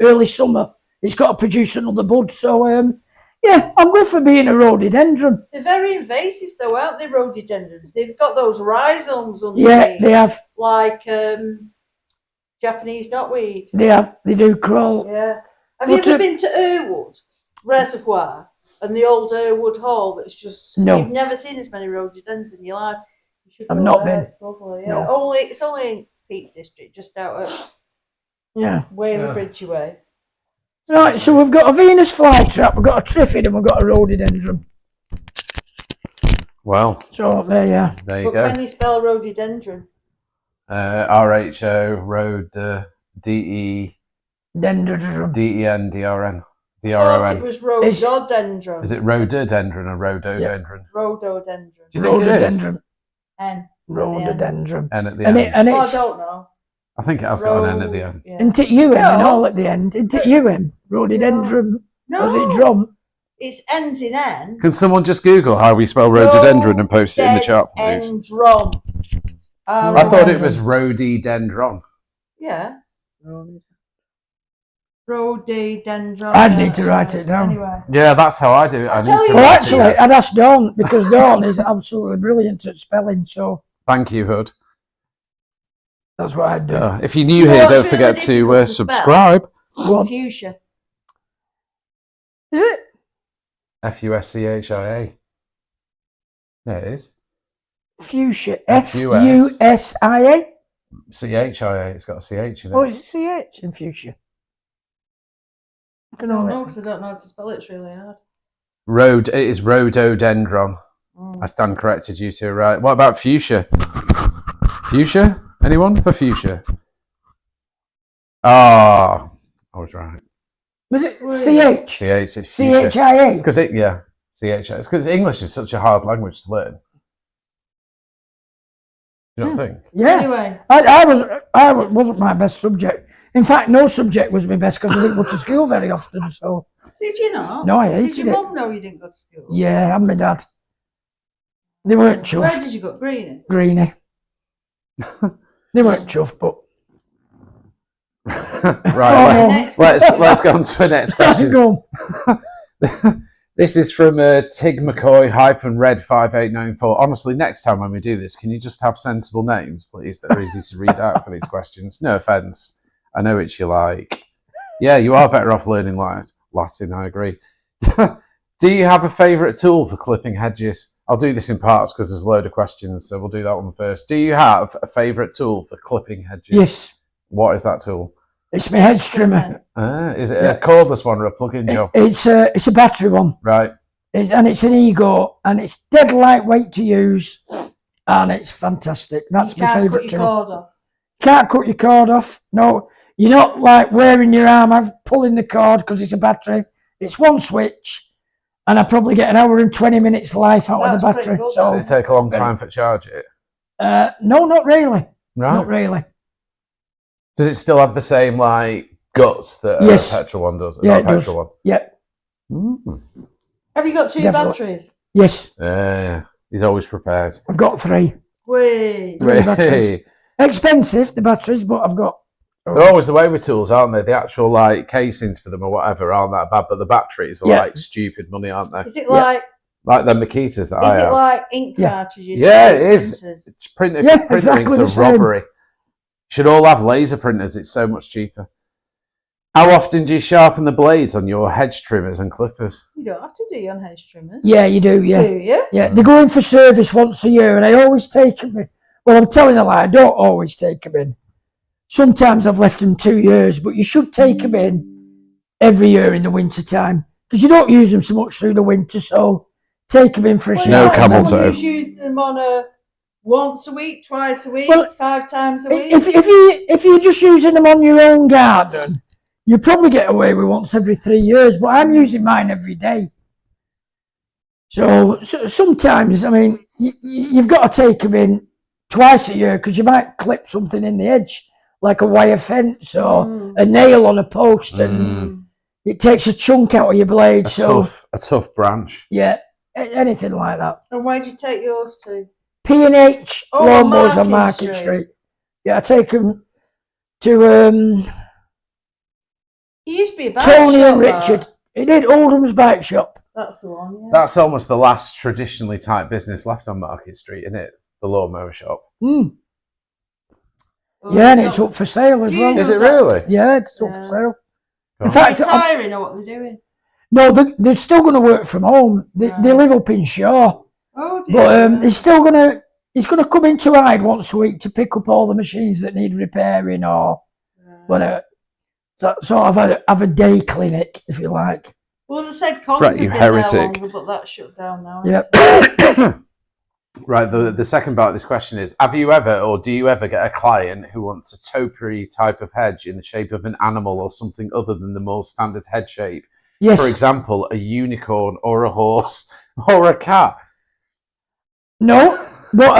early summer. It's got to produce another bud. So yeah, I'm good for being a rhododendron. They're very invasive though, aren't they, rhododendrons? They've got those rhizomes underneath. Yeah, they have. Like Japanese knotweed. They have. They do crawl. Yeah. Have you ever been to Irwood Reservoir and the old Irwood Hall? That's just you've never seen as many rhododendrons in your life. You should I've not been. It's lovely. Yeah. No. It's only in Peak District, just out at Whaley Bridge away. Right, so we've got a Venus flytrap, we've got a triffid, and we've got a rhododendron. Well, so there you go. Can you spell rhododendron? RHO road DE dendron. DENDRN. It was rhododendron. Is it rhododendron or rhododendron? Rhododendron. Do you think it is? N. Rhododendron. N at the end. I don't know. I think it has got an N at the end. Yeah. Isn't it UM and No. all at the end? Isn't it UM? Rhododendron. No. Or is it drum? It's ends in N. Can someone just Google how we spell rhododendron and post it in the chat, please? Rhododendron. I thought it was rhododendron. Yeah. Rhododendron. I'd need to write it down. Anyway. Yeah, that's how I do it. Well, actually, I'd ask Dawn because Dawn is absolutely brilliant at spelling. So Thank you, Hood. that's what I'd do. If you're new here, don't forget to subscribe. Fuchsia. Is it? Fuschia. Yeah, it is. Fuchsia. Fusia. CHIA. It's got a CH in it. Oh, it's CH in fuchsia. I don't know because I don't know how to spell it. It's really hard. It is rhododendron. I stand corrected, you two, right. What about fuchsia? Fuchsia? Anyone for fuchsia? Ah, I was right. Was it CH? CH. It's fuchsia. CHIA. It's because CHIA. It's because English is such a hard language to learn. You don't think? Yeah. Anyway. I wasn't my best subject. In fact, no subject was my best because I didn't go to school very often. So. Did you not? No, I hated it. Did your mum know you didn't go to school? Yeah, and my dad. They weren't chuffed. Where did you go? Greenie? Greenie. They weren't chuffed, but. Right, let's go on to the next question. Go. This is from Tig McCoy -Red 5894. Honestly, next time when we do this, can you just have sensible names, please, that are easy to read out for these questions? No offence. I know it's you like. Yeah, you are better off learning Latin, I agree. Do you have a favourite tool for clipping hedges? I'll do this in parts because there's a load of questions, so we'll do that one first. Do you have a favourite tool for clipping hedges? Yes. What is that tool? It's my hedge trimmer. Is it a cordless one or a plug-in job? It's a battery one. Right. And it's an Ego, and it's dead lightweight to use, and it's fantastic. That's my favourite tool. Can't cut your cord off. No, you're not like wearing your arm out pulling the cord because it's a battery. It's one switch, and I probably get an hour and 20 minutes life out of the battery. Good, so does it take a long time for charge it? No, not really. Right. Not really. Does it still have the same guts that a petrol one does? Yeah, it does. One? Yeah. Have you got two batteries? Yes. He's always prepared. I've got three. Three batteries. Expensive, the batteries, but I've got. They're always the way with tools, aren't they? The actual casings for them or whatever aren't that bad, but the batteries are stupid money, aren't they? Is it like the Makitas that I have? Is it like ink cartridges? Yeah, it is. It's printer exactly inks are robbery. Should all have laser printers. It's so much cheaper. How often do you sharpen the blades on your hedge trimmers and clippers? You don't have to do on hedge trimmers. Yeah, you do. Yeah. Do you? Yeah, they go in for service once a year, and I always take them in. Well, I'm telling a lie. I don't always take them in. Sometimes I've left them 2 years, but you should take them in every year in the winter time because you don't use them so much through the winter. So take them in for a shower. No camel toe. You use them on once a week, twice a week, 5 times a week. If you're just using them on your own garden, you probably get away with once every 3 years. But I'm using mine every day. So sometimes, I mean, you've got to take them in twice a year because you might clip something in the edge, like a wire fence or a nail on a post, and it takes a chunk out of your blade. A tough branch. Yeah, anything like that. And where do you take yours to? P&H Lawnmowers on Market Street. Yeah, I take them to It used to be a bike Tony shop, and Richard. It did Oldham's Bike Shop. That's the one. Yeah. That's almost the last traditionally type business left on Market Street, isn't it? The lawnmower shop. Yeah, and it's up for sale as well. Is it really? Yeah, it's up for sale. Cool. In fact, retiring or what they're doing? No, they're still going to work from home. They live up in Shaw. Oh dear. But he's gonna come into HYDE once a week to pick up all the machines that need repairing or whatever. So I've a day clinic, if you like. Well, they said Conn's Right, you heretic. longer, but that's shut down now. Yep. Right, the second part of this question is, have you ever or do you ever get a client who wants a topiary type of hedge in the shape of an animal or something other than the more standard head shape? Yes. For example, a unicorn or a horse or a cat? No, but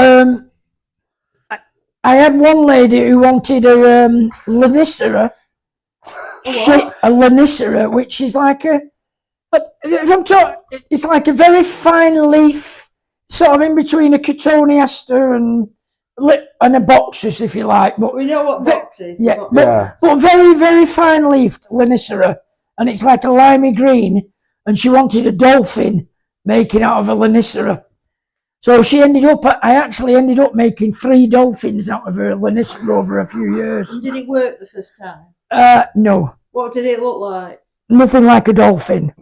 I had one lady who wanted a lanicera, a lanicera, which is like if I'm talking, it's like a very fine leaf, sort of in between a cotoneaster and a boxus, if you like. But we know what box is. Yeah, but very, very fine leafed lanicera, and it's like a limey green. And she wanted a dolphin making out of a lanicera. So I actually ended up making 3 dolphins out of her lanicera over a few years. And did it work the first time? No. What did it look like? Nothing like a dolphin.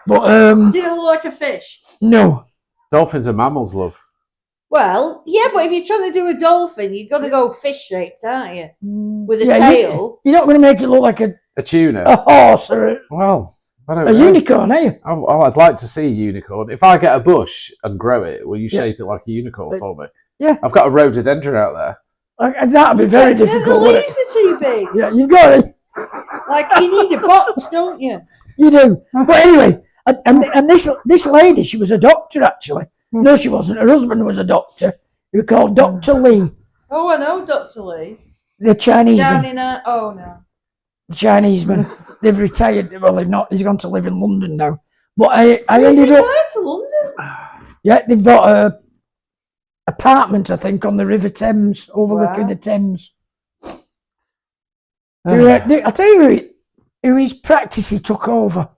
But did it look like a fish? No. Dolphins are mammals, love. Well, yeah, but if you're trying to do a dolphin, you've got to go fish shaped, aren't you? With a tail. You're not going to make it look like a tuna, a horse, or a unicorn, are you? Well, I'd like to see a unicorn. If I get a bush and grow it, will you shape it like a unicorn for me? Yeah. I've got a rhododendron out there. That'd be very difficult. The leaves are too big. Yeah, you've got it. Like, you need a box, don't you? You do. But anyway, and this lady, she was a doctor, actually. No, she wasn't. Her husband was a doctor. He was called Dr. Lee. Oh, I know Dr. Lee. The Chinese man. No. The Chinese man. They've retired. Well, they've not. He's gone to live in London now. But I ended up. To London? Yeah, they've got a apartment, I think, on the River Thames, overlooking the Thames. I tell you who his practice he took over.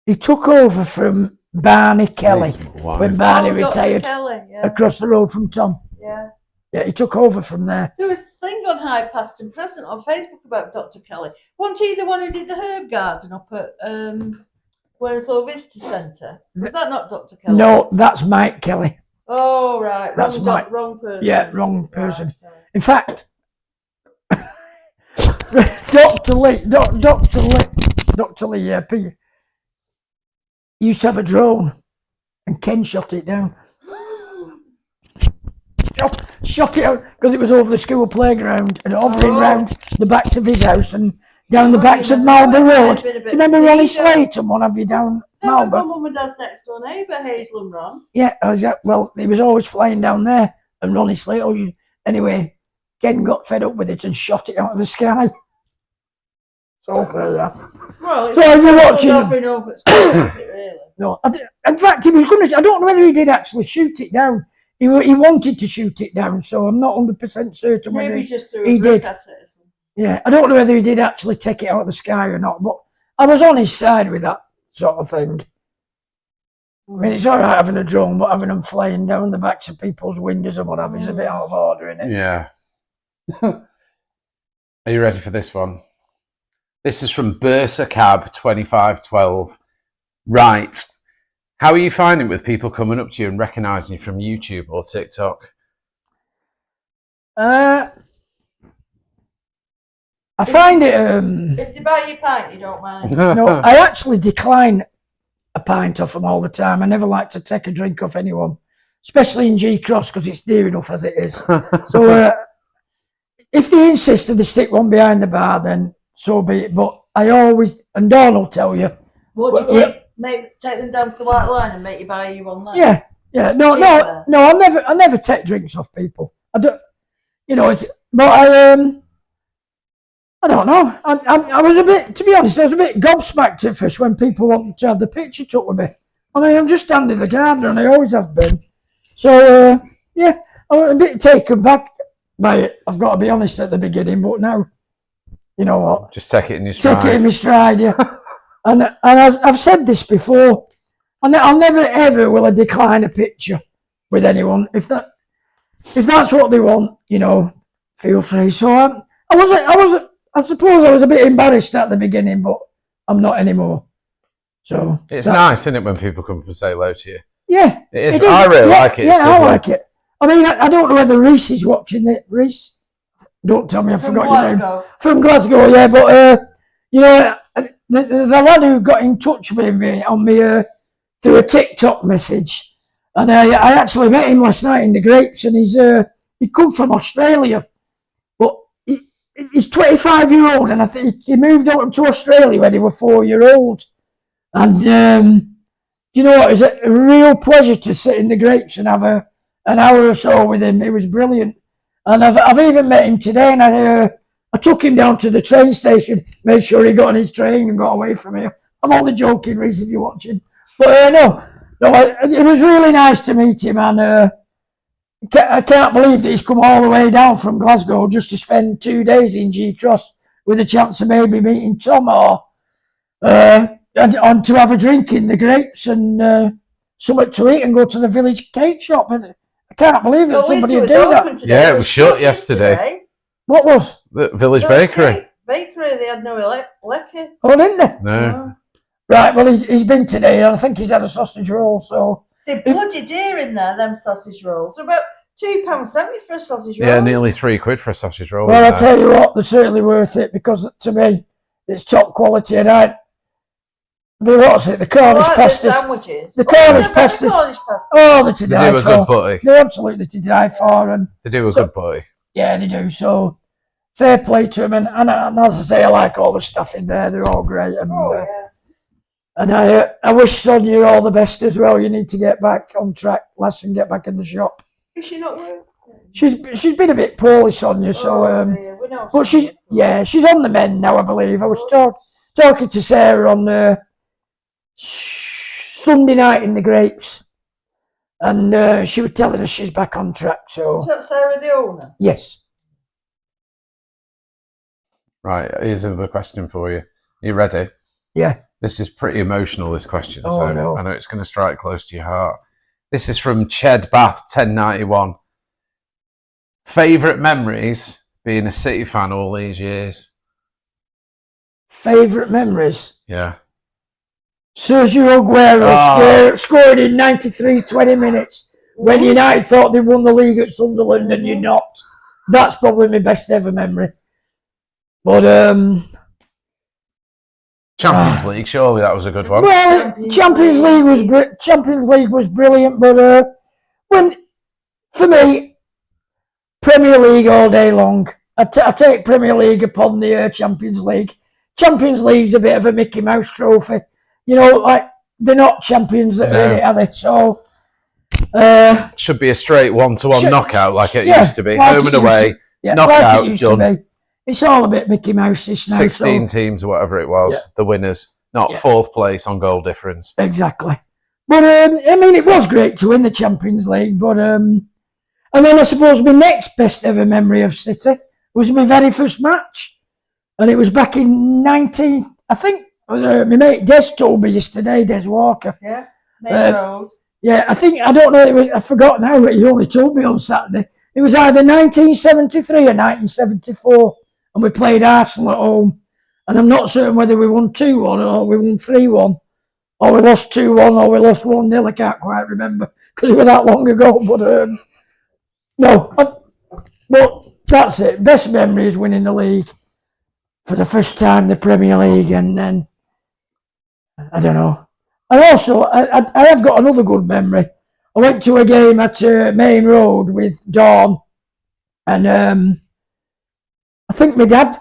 He took over from Barney Kelly when Barney retired across the road from Tom. Yeah. Yeah, he took over from there. There was a thing on High Past and Present on Facebook about Dr. Kelly. Wasn't he the one who did the herb garden up at Worthall Visitor Centre? Was that not Dr. Kelly? No, that's Mike Kelly. Oh, right. That's wrong person. Yeah, wrong person. Right, in fact, Dr. Lee, he used to have a drone, and Ken shot it down. Shot it out because it was over the school playground and hovering round the backs of his house and down the backs of Marlborough Road. Remember Ronnie Slate and what have you down Marlborough? My mum and dad's next door neighbour, Hazel and Ron. Yeah, well, he was always flying down there, and Ronnie Slate. Anyway, Ken got fed up with it and shot it out of the sky. So there you are. Well, so if you're watching, over at school, is it really? No, in fact, he was going to. I don't know whether he did actually shoot it down. He wanted to shoot it down, so I'm not 100% certain whether he did. Yeah, I don't know whether he did actually take it out of the sky or not, but I was on his side with that sort of thing. I mean, it's all right having a drone, but having them flying down the backs of people's windows and what have you is a bit out of order, isn't it? Yeah. Are you ready for this one? This is from Bursa Cab 2512. Right. How are you finding with people coming up to you and recognising you from YouTube or TikTok? I find it. If they buy you a pint, you don't mind. No, I actually decline a pint off them all the time. I never like to take a drink off anyone, especially in G Cross because it's dear enough as it is. So if they insist that they stick one behind the bar, then so be it. But I always, and Dawn will tell you. What do you take? Take them down to the White Line and make you buy you one there. Yeah. No. I never take drinks off people. I don't. You know, it's. But I don't know. I was a bit, to be honest, I was a bit gobsmacked at first when people wanted to have the picture took with me. I mean, I'm just Andy the gardener, and I always have been. So yeah, I was a bit taken back by it. I've got to be honest at the beginning, but now, you know what? Just take it in your stride. Take it in my stride, yeah. And I've said this before, and I'll never ever will I decline a picture with anyone. If that's what they want, you know, feel free. So I suppose I was a bit embarrassed at the beginning, but I'm not anymore. So it's nice, isn't it, when people come and say hello to you? Yeah, it is. I really like it. Yeah, I like it. I mean, I don't know whether Reese is watching it. Reese, don't tell me I forgot your name. From Glasgow, yeah, but you know. There's a lad who got in touch with me on me through a TikTok message, and I actually met him last night in the Grapes, and he come from Australia, but he's 25-year-old, and I think he moved out to Australia when he was 4-year-old, and you know what? It's a real pleasure to sit in the Grapes and have an hour or so with him. It was brilliant, And I've even met him today, and I took him down to the train station, made sure he got on his train and got away from here. I'm only joking, Reese, if you're watching. But it was really nice to meet him, and I can't believe that he's come all the way down from Glasgow just to spend 2 days in G-Cross with a chance of maybe meeting Tom or and to have a drink in the Grapes and something to eat and go to the village cake shop. I can't believe that somebody would do that. Today. Yeah, it was shut yesterday. What was? The village bakery. Bakery, they had no lecky. Oh, didn't they? No. Right, well, he's been today, and I think he's had a sausage roll, so... They're bloody dear in there, them sausage rolls. They're about £2.70 for a sausage roll. Yeah, nearly £3 for a sausage roll. Well, I'll tell you what, they're certainly worth it, because to me, it's top quality, and what's it, the Cornish pasties. The Cornish pasties. Oh, they're to die for. They do a good butty. They're absolutely to die for. And they do a good butty. Yeah, they do. So, fair play to them. And as I say, I like all the stuff in there. They're all great. And, and I wish Sonia all the best as well. You need to get back on track, lass, and get back in the shop. Is she not working? She's been a bit poorly, Sonia. So, but she's on the mend now, I believe. I was talking to Sarah on Sunday night in the Grapes, and she was telling us she's back on track. So is that Sarah the owner? Yes. Right, here's another question for you. Are you ready? Yeah. This is pretty emotional, this question. Oh, so no. I know it's going to strike close to your heart. This is from Ched Bath 1091. Favourite memories being a City fan all these years? Favourite memories? Yeah. Sergio Aguero scored in 93 20 minutes when United thought they won the league at Sunderland and you're not. That's probably my best ever memory. But Champions League, surely that was a good one. Well, Champions League was brilliant, but for me, Premier League all day long. I take Premier League upon the Champions League. Champions League's a bit of a Mickey Mouse trophy. You know, like, they're not champions that are in it, are they? So, should be a straight 1-1 knockout like it used to be. Like home and away, knockout, like it used done. To be. It's all a bit Mickey Mouse-ish now. 16 teams or whatever it was, the winners, not fourth place on goal difference. Exactly. But, I mean, it was great to win the Champions League, but, and then I suppose my next best ever memory of City was my very first match. And it was back in I think, my mate Des told me yesterday, Des Walker. Yeah, Main Road. Yeah, I don't know, I forgot now, but he only told me on Saturday. It was either 1973 or 1974, and we played Arsenal at home. And I'm not certain whether we won 2-1 or we won 3-1, or we lost 2-1 or we lost 1-0. I can't quite remember because it was that long ago. But but that's it. Best memory is winning the league for the first time, the Premier League, and then I don't know. And also, I have got another good memory. I went to a game at Main Road with Dawn, and I think my dad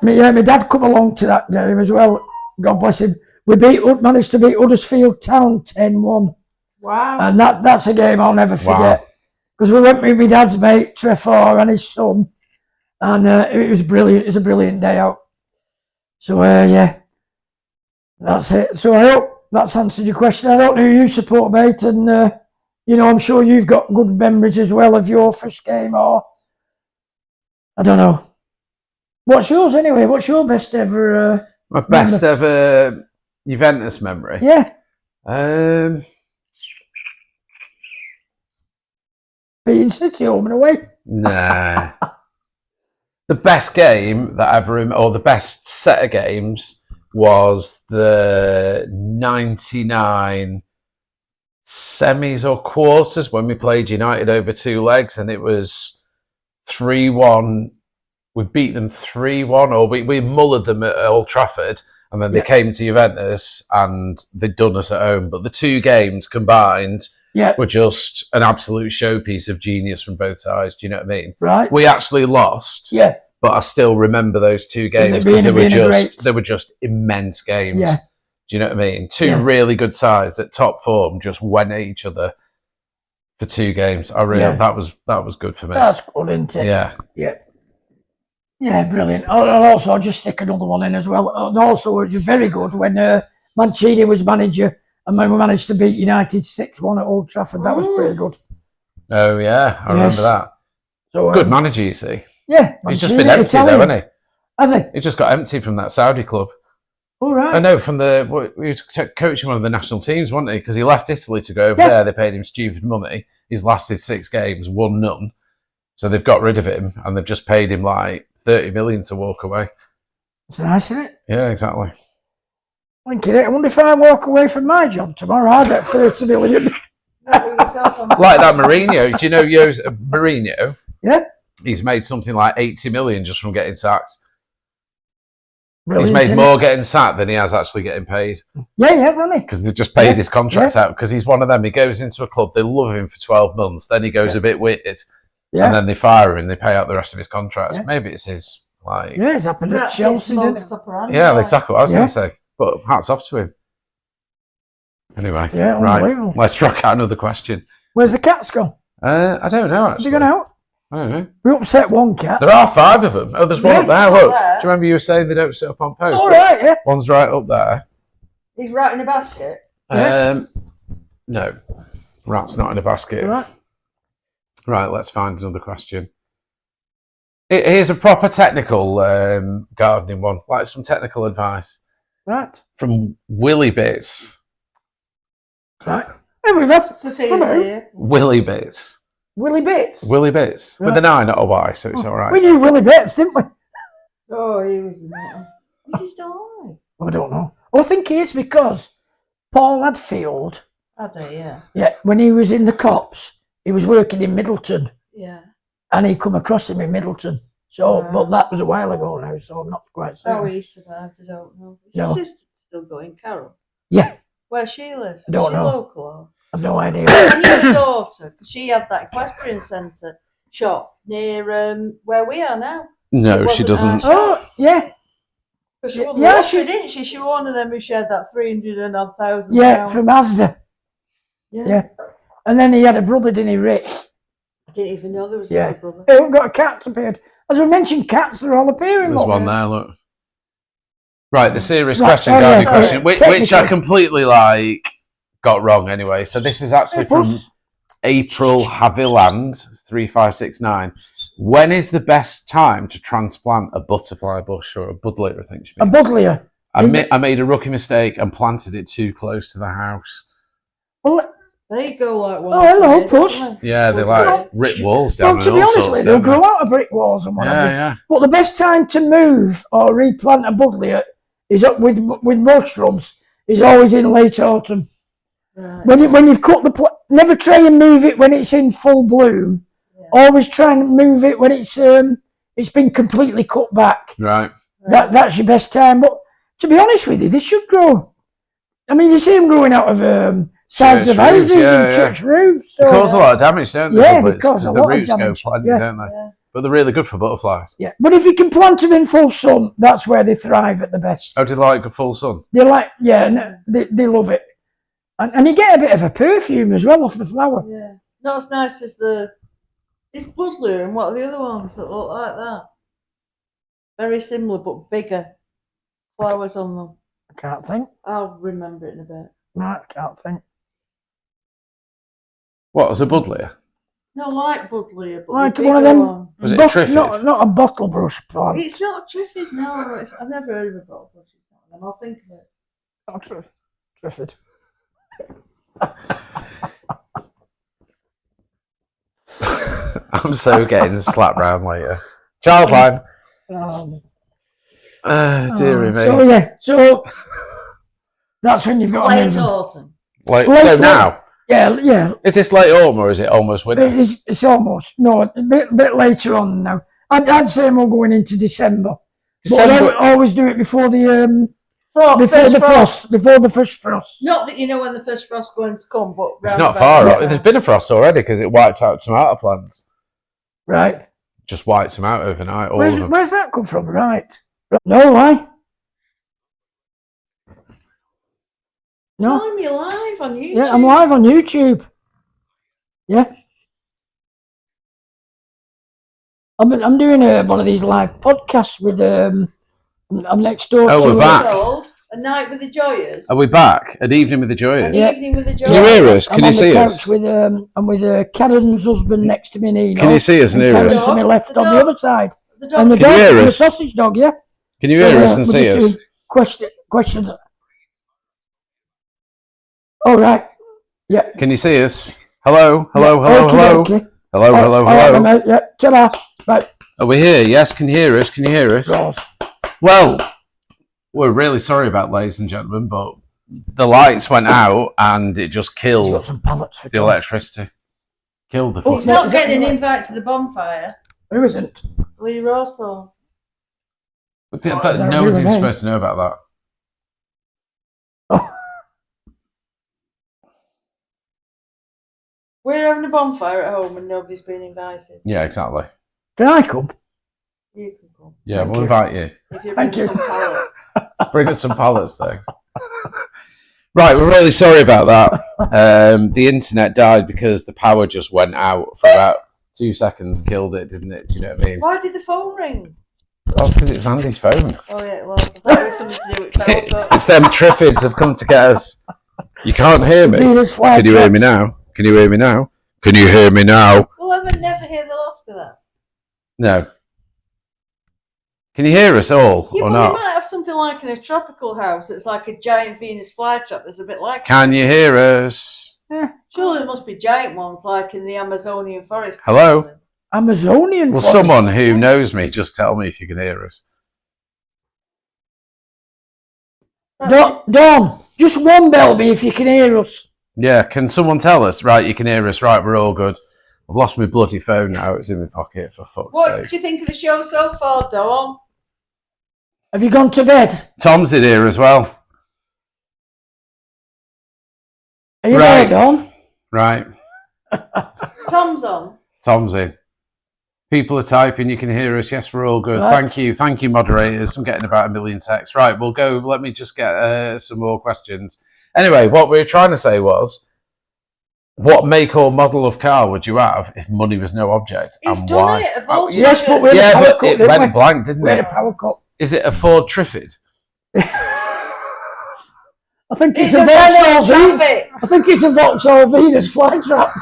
come along to that game as well. God bless him. We managed to beat Huddersfield Town 10-1. Wow! And that's a game I'll never forget because we went with my dad's mate Trefor and his son, and it was brilliant. It was a brilliant day out. So yeah, that's it. So I hope that's answered your question. I don't know who you support, mate, and I'm sure you've got good memories as well of your first game, or I don't know. What's yours anyway? What's your best ever? My best ever Juventus memory. Yeah. Beating City home and away. Nah. The best game that I ever or the best set of games was the 99 semis or quarters when we played United over 2 legs, and it was 3-1. We beat them 3-1, or we mullered them at Old Trafford, and then they came to Juventus and they'd done us at home. But the 2 games combined were just an absolute showpiece of genius from both sides. Do you know what I mean? Right. We actually lost. Yeah. But I still remember those 2 games because they were just immense games. Yeah. Do you know what I mean? 2 really good sides at top form just went at each other For 2 games. Oh, really? Yeah. That was good for me. That's good, isn't it? Yeah. Yeah. Yeah, brilliant. And also, I'll just stick another one in as well. And also, it was very good when Mancini was manager and when we managed to beat United 6-1 at Old Trafford. That was pretty good. Oh, yeah. I remember that. So, Good manager, you see. Yeah. He's just Mancini, been empty, Italian. though, hasn't he? Has he? He just got empty from that Saudi club. All right. I know, he was coaching one of the national teams, wasn't he? Because he left Italy to go over there. They paid him stupid money. He's lasted 6 games, won none. So they've got rid of him and they've just paid him like 30 million to walk away. It's nice, isn't it? Yeah, exactly. Thinking it. I wonder if I walk away from my job tomorrow, I'll get 30 million. Like that Mourinho. Do you know Mourinho? Yeah. He's made something like 80 million just from getting sacked. Brilliant, He's made more getting sacked than he has actually getting paid. Yeah, he has, hasn't he? Because they've just paid his contracts out. Because he's one of them. He goes into a club, they love him for 12 months, then he goes a bit weird, and then they fire him, they pay out the rest of his contracts. Maybe it's his, like... Yeah, it's happened at Chelsea, didn't it? Yeah, exactly what I was going to say. But hats off to him. Anyway, right, let's rock out another question. Where's the cats gone? I don't know, actually. Have they gone out? I don't know. We upset one cat. There are 5 of them. Oh, there's one up there. Look, do you remember you were saying they don't sit up on posts? All right, yeah. One's right up there. He's right in a basket. No, rat's not in a basket. Right. Right, let's find another question. Here's a proper technical gardening one, like some technical advice. Right. From Willy Bits. Right. Hey, we've had Sophia's here. Willy Bits. Willy Bits. Willy Bits. Right. With an I, not a Y, so it's all right. We knew Willy Bits, didn't we? Oh, he was in that. Is he still alive? I don't know. I think he is because Paul Hadfield, Yeah. when he was in the cops, he was working in Middleton. Yeah. And he come across him in Middleton. So, but that was a while ago now, so I'm not quite certain. How he survived, I don't know. Is his sister still going, Carol? Yeah. Where she live? I don't know. Local or? I've no idea. I knew the daughter, because she had that equestrian centre shop near where we are now. No, she doesn't. Oh, yeah. But she didn't she? She was one of them who shared that 300,000. Yeah, from Asda. Yeah. And then he had a brother, didn't he, Rick? I didn't even know there was a brother. He got a cat appeared. As we mentioned, cats, they're all appearing. There's one there, look. Right, the serious question, question, which I completely got wrong anyway. So this is actually from April Haviland 3569. When is the best time to transplant a butterfly bush or a buddleia? I think she means. A buddleia. I made a rookie mistake and planted it too close to the house. Well, they go like one. Oh, hello, push. Yeah, they like rip walls down. Well, to be honest with you, they'll grow out of brick walls and whatever. Yeah. But the best time to move or replant a buddleia is up with most shrubs is always in late autumn. Right. When you've cut the never try and move it when it's in full bloom. Yeah. Always try and move it when it's been completely cut back. Right. That's your best time. But to be honest with you, they should grow. I mean, you see them growing out of sides of houses and church roofs. So, they cause a lot of damage, don't they? Yeah, they cause a lot the roots of damage. go planting, don't they? Yeah. But they're really good for butterflies. Yeah, but if you can plant them in full sun, that's where they thrive at the best. Oh, do they like a full sun? They like, they love it. And you get a bit of a perfume as well off the flower. Yeah. Not as nice as it's buddleia and what are the other ones that look like that? Very similar but bigger flowers on them. I can't think. I'll remember it in a bit. No, I can't think. What, as a buddleia? No, like buddleia, but like one of them. Was it a triffid? Not a bottle brush plant. It's not a triffid, no. I've never heard of a bottle brush. I'll think of it. Not triffid. I'm so getting slapped round later. Childline. Dear me. So that's when you've got late autumn. So now. Yeah. Is this late autumn or is it almost winter? It's almost a bit later on now. I'd say more going into December. But I always do it before the before the first frost. Not that you know when the first frost's going to come, but it's not far off. There's been a frost already because it wiped out tomato plants. Right. Just wiped them out overnight. Where's that come from? Right. No, why? No. Time you're live on YouTube. Yeah, I'm live on YouTube. Yeah. I'm doing one of these live podcasts with I'm next door Oh, to we're back. Called A Night with the Gioias. Are we back? An Evening with the Gioias? An Yeah. Evening with the Gioias. Can you hear us? I'm Can you on see the us? couch with I'm with Karen's husband next to me, Nino. Can you see us and hear Karen's us? to my left The on the dog. other side. The dog. And the Can you dog, hear and the us? sausage dog, yeah. Can you So, hear us and we're see just us? doing questions. All right. Yeah. Can you see us? Hello? Yeah, Hello? Hello? okie Hello? dokie. Hello? Hello? All right, Hello? then, mate. Yeah. Ta-da. Right. Are we here? Yes, can you hear us? Can you hear us? Ross. Well, we're really sorry about, ladies and gentlemen, but the lights went out and it just He's got killed some pallets for the Tom. electricity. Killed the Oh, He's fucking... not Is that getting an right? invite to the bonfire. Who isn't? Lee Rosethorn. But is that no one's really even name? supposed to know about that. Oh, We're having a bonfire at home and nobody's been invited. Yeah, exactly. can I come? You can come. Yeah, Thank we'll you. invite you. If you Thank bring you. some pallet. Bring us some pallets, though. Right, we're really sorry about that. The internet died because the power just went out for about 2 seconds, killed it, didn't it? Do you know what I mean? Why did the phone ring? That's because it was Andy's phone. Oh yeah, it was. I thought it was something to do with Falco. It's them Triffids have come to get us. You can't hear me. Venus fly Can you hear me traps. now? Can you hear me now? Can you hear me now? We'll ever never hear the last of that. No. Can you hear us all Yeah, or but not? we might have something like in a tropical house. It's like a giant Venus flytrap. There's a bit like. Can you hear us? Surely there must be giant ones like in the Amazonian forest. or Hello? something. Amazonian Will forest. someone who knows me just tell me if you can hear us? That's Dawn, just one Belby if you can hear us. Yeah, can someone tell us? Right, you can hear us. Right, we're all good. I've lost my bloody phone now. It's in my pocket, for fuck's What sake. do you think of the show so far, Dawn? Have you gone to bed? Tom's in here as well. Are you Right. there, Dawn? Right, Tom's on. Tom's in. People are typing, you can hear us. Yes, we're all good. Right. Thank you, moderators. I'm getting about 1 million texts. Right, we'll go. Let me just get some more questions. Anyway, what we were trying to say was, what make or model of car would you have if money was no object? He's and done why? it. A Oh, Volkswagen. Yes, but we had a yeah, power but cut, it didn't went we? blank, didn't We had it? a power cut. Is it a Ford Triffiid? I think it's, It's a a Renault Vauxhall V. Traffic. I think it's a Vauxhall Venus flytrap.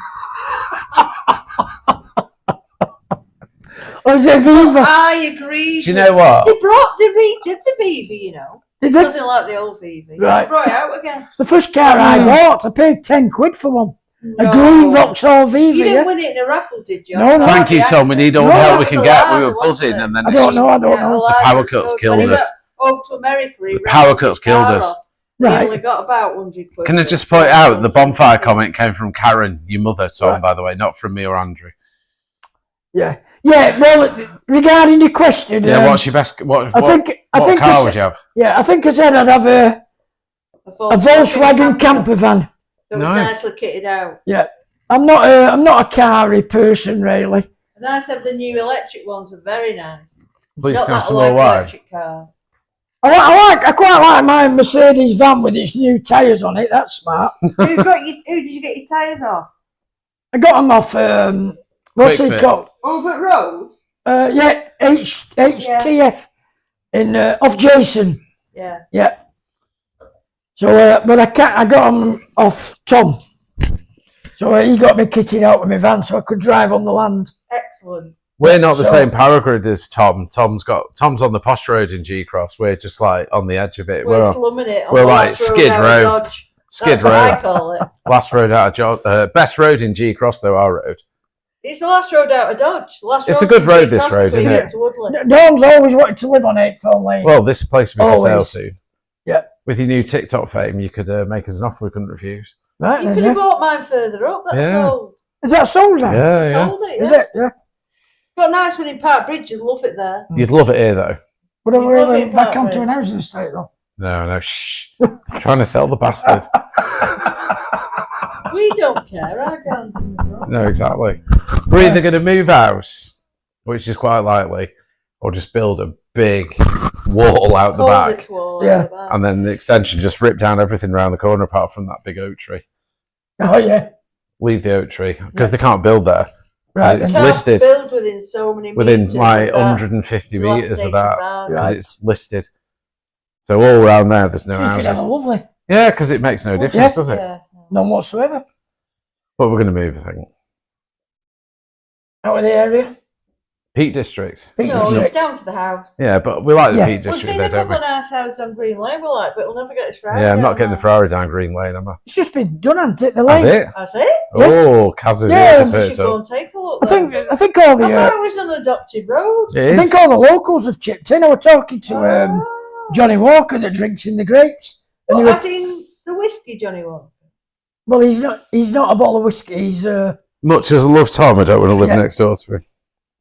Or is it Viva? I agree. Do you know what? They redid the Viva, you know. Did It's they? nothing like the old Viva. Right. They brought it out again. It's the first car I bought. I paid 10 quid for one. A No. green Vauxhall Viva, You didn't yeah? win it in a raffle, did you? No, no. Thank you, Tom. We need all the No, help we that's can a get. We larger were one, buzzing, isn't it? and then I it's don't just know, I don't know. the power cuts killed us. Over to America. The power cuts killed us. They Right. only got about 100 quid. Can I for just it. point out the bonfire comment came from Karen, your mother, Tom, Right. by the way, not from me or Andrew. Yeah. Yeah, well, regarding your question, Yeah, what's your best? What I think car would you have? Yeah, I think I said I'd have a Volkswagen camper van. That was Nice. nicely kitted out. Yeah, I'm not a carry person really. And I said the new electric ones are very nice. Please Not can I have that some like more wine? electric cars. I quite like my Mercedes van with its new tyres on it. That's smart. Who did you get your tyres off? I got them off. What's Quick it Fit. called? Over at Road? Yeah, HTF in off Jason. Yeah. Yeah. So, but I got them off Tom. So he got me kitted out with my van so I could drive on the land. Excellent. We're not the So- same power grid as Tom. Tom's on the posh road in G-Cross. We're just like on the edge of it. We're slumming it. On we're the like last Skid out of Row. Dodge. Skid That's what I Row. call it. Last road out of Dodge. Best road in G-Cross though, our road. It's the last road out of Dodge. The last It's a road good in road, G-Cross this road, before isn't you it? get to Woodley. Dawn's always wanted to live on 8th Lane. Well, this place will be for sale Always. soon. Yeah. With your new TikTok fame, you could make us an offer we couldn't refuse. Right You then, could yeah. have bought mine further up. That's Yeah. sold. Is that sold now? Yeah, yeah. Sold it, yeah. Is it? Yeah. Got a nice one in Park Bridge. You'd love it there. You'd love it here though. Would I You'd love really it, back Park onto an Bridge. housing estate though? No, shh. Trying to sell the bastard. We don't care. Our guns in the front. No, exactly. We're either going to move house, which is quite likely, or just build a big wall out the back, Colditz wall Yeah. out the back. and then the extension just rip down everything around the corner apart from that big oak tree. Oh yeah. leave the oak tree because they can't build there. Right. It's Can't listed build within so many within meters like of that 150 meters of dilapidated that barn. because Right. it's listed. So all around there, there's no So you could have a houses. lovely. Yeah, because it makes no difference, does it? Yeah. None whatsoever. But we're going to move, I think. Out of the area. Peak districts. Peak No, it's District. down to the house. Yeah, but we like the Yeah. Peak We've district seen there, a don't we? couple of nice houses on Green Lane, we're like, but we'll never get this Ferrari. Yeah, I'm not down getting the there. Ferrari down Green Lane, am I? It's just been done, hasn't it? The Has lane. it? That's it. Oh, Kaz is Yeah. here to We put should it go up. and take a look. I think then. all the I thought it was an adopted road. It I is. think all the locals have chipped in. I was talking to Oh. Johnny Walker that drinks in the grapes, and What, he as was, in the whiskey, Johnny Walker? well, he's not a bottle of whiskey. He's Much as I love Tom, I don't want to live Yeah. next door to him.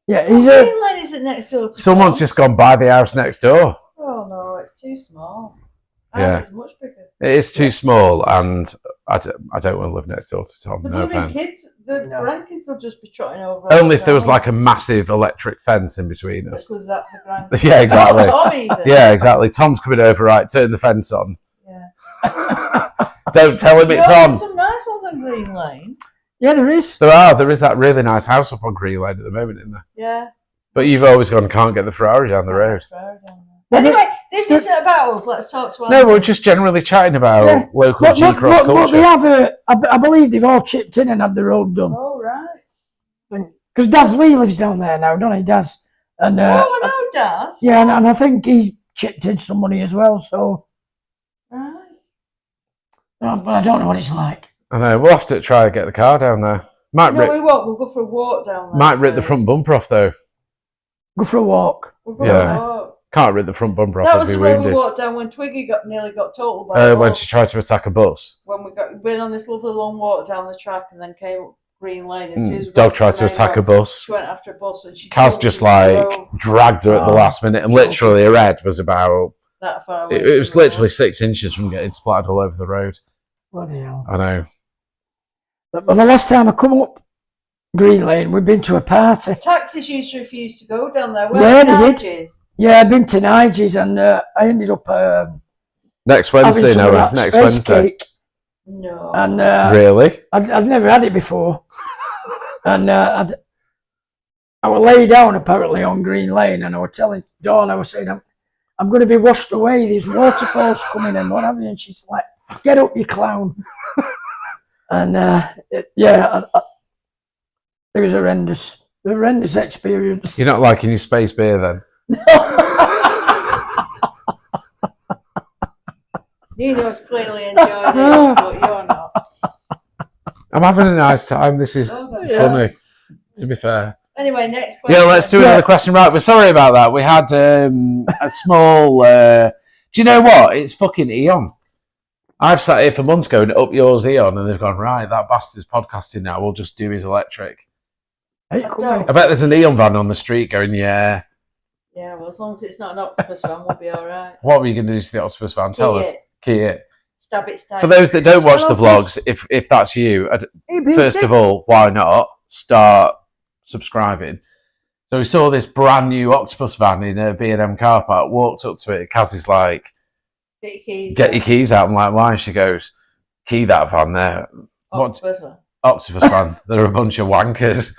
he's Green Lane isn't next door to Someone's Tom. just gone by the house next door. Oh no, it's too small. Yeah. Ours is much bigger. It is too small, and I don't want to live next door to Tom. The No bloody offense. kids, the No. grandkids will just be trotting over. Only if there was like a massive electric fence in between us. Because that's the grandkids. Yeah, exactly. Oh, Tom even. Yeah, exactly. Tom's coming over, right? Turn the fence on. Yeah. Don't tell him it's No, on. there's some nice ones on Green Lane. yeah, there is. There is that really nice house up on Green Lane at the moment, isn't there? Yeah. But you've always gone, can't get the Ferrari down the road. Well, Anyway, this isn't about us. Let's talk to our No, we're just generally chatting about Yeah. local G-Cross But they culture. have I believe they've all chipped in and had the road done. Oh, right. Because Daz Lee lives down there now, don't he, Daz? And Oh, I know Daz. yeah, and I think he's chipped in some money as well. So Right. but I don't know what it's like. I know, we'll have to try and get the car down there. Might No, rip, we won't. We'll go for a walk down there. might rip the first. front bumper off, though. Go for a walk. We'll go Yeah. for a walk. Can't rip the front bumper off, That I'd was be the road we wounded. walked down when Twiggy nearly got totaled by a When horse. she tried to attack a bus. When we been on this lovely long walk down the track and then came up Green Lane. And as soon as we Dog got tried the to main attack a road, bus. She went after a bus and she Kaz told just me to like go dragged her at the Oh. last minute, and literally her head was about. that far away. It was from the literally road. 6 inches from getting splattered all over the road. Bloody hell. I know. But the last time I come up Green Lane, we've been to a party. Taxis used to refuse to go down there. Yeah, they did. did. Yeah, I've been to Nigel's and I ended up Next having Wednesday, some of Noah. that Next space Wednesday. cake. No. And Really? I've never had it before. And I was laid down apparently on Green Lane, and I was telling Dawn, I was saying, I'm going to be washed away. There's waterfalls coming and what have you. And she's like, get up, you clown. And it was horrendous experience. You're not liking your space beer then? Nino's clearly enjoying it, but you're not. I'm having a nice time. This is Oh, funny, to be fair. Anyway, next question. Yeah, let's do another question. Right, we're sorry about that. We had a small. Do you know what? It's fucking Eon. I've sat here for months going up yours, Eon, and they've gone right. That bastard's podcasting now. We'll just do his electric. Hey, I come don't. on. I bet there's an Eon van on the street going, yeah. Yeah, well, as long as it's not an octopus van, we'll be all right. What were you going to do to the octopus van? Tell Key us. it. Key it. Stab it, stab For it. those that don't watch the Hello, vlogs, if that's you, Hey, baby. first of all, why not start subscribing? So we saw this brand new octopus van in a B&M car park, walked up to it, Kaz is like, Get your keys. get your keys out. I'm like, why? And she goes, key that van there. What? Octopus van. Octopus van. They're a bunch of wankers.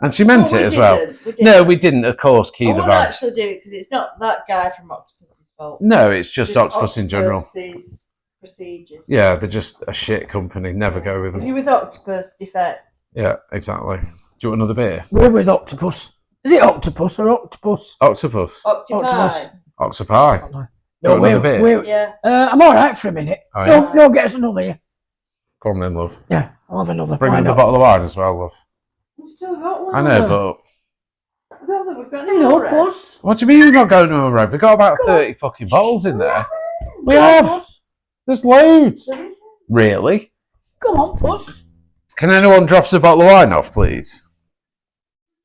And she meant No, it we as well. didn't. We didn't. No, we didn't, of course, key I the won't van. actually do it because it's not that guy from Octopus's fault. No, it's just octopus in general. Octopus's procedures. Yeah, they're just a shit company. Never go with If them. you're with Octopus, defect. Yeah, exactly. Do you want another beer? We're with Octopus. Is it Octopus or Octopus? Octopus. Octopi. Octopus. Octopi. No, want another beer? we're, Yeah. I'm all right for a minute. Oh, yeah? No, get us another. Yeah, Go on then, love. yeah, I'll have another. Bring Why another not? bottle of wine as well, love. We've still got one. I know, but I don't think we've got any No, more. Puss. what do you mean you're not going to a road? We've got about 30 fucking bottles in there. We Come on, have. Puss. There's loads. There isn't. Really? Come on, Puss. Can anyone drop us a bottle of wine off, please?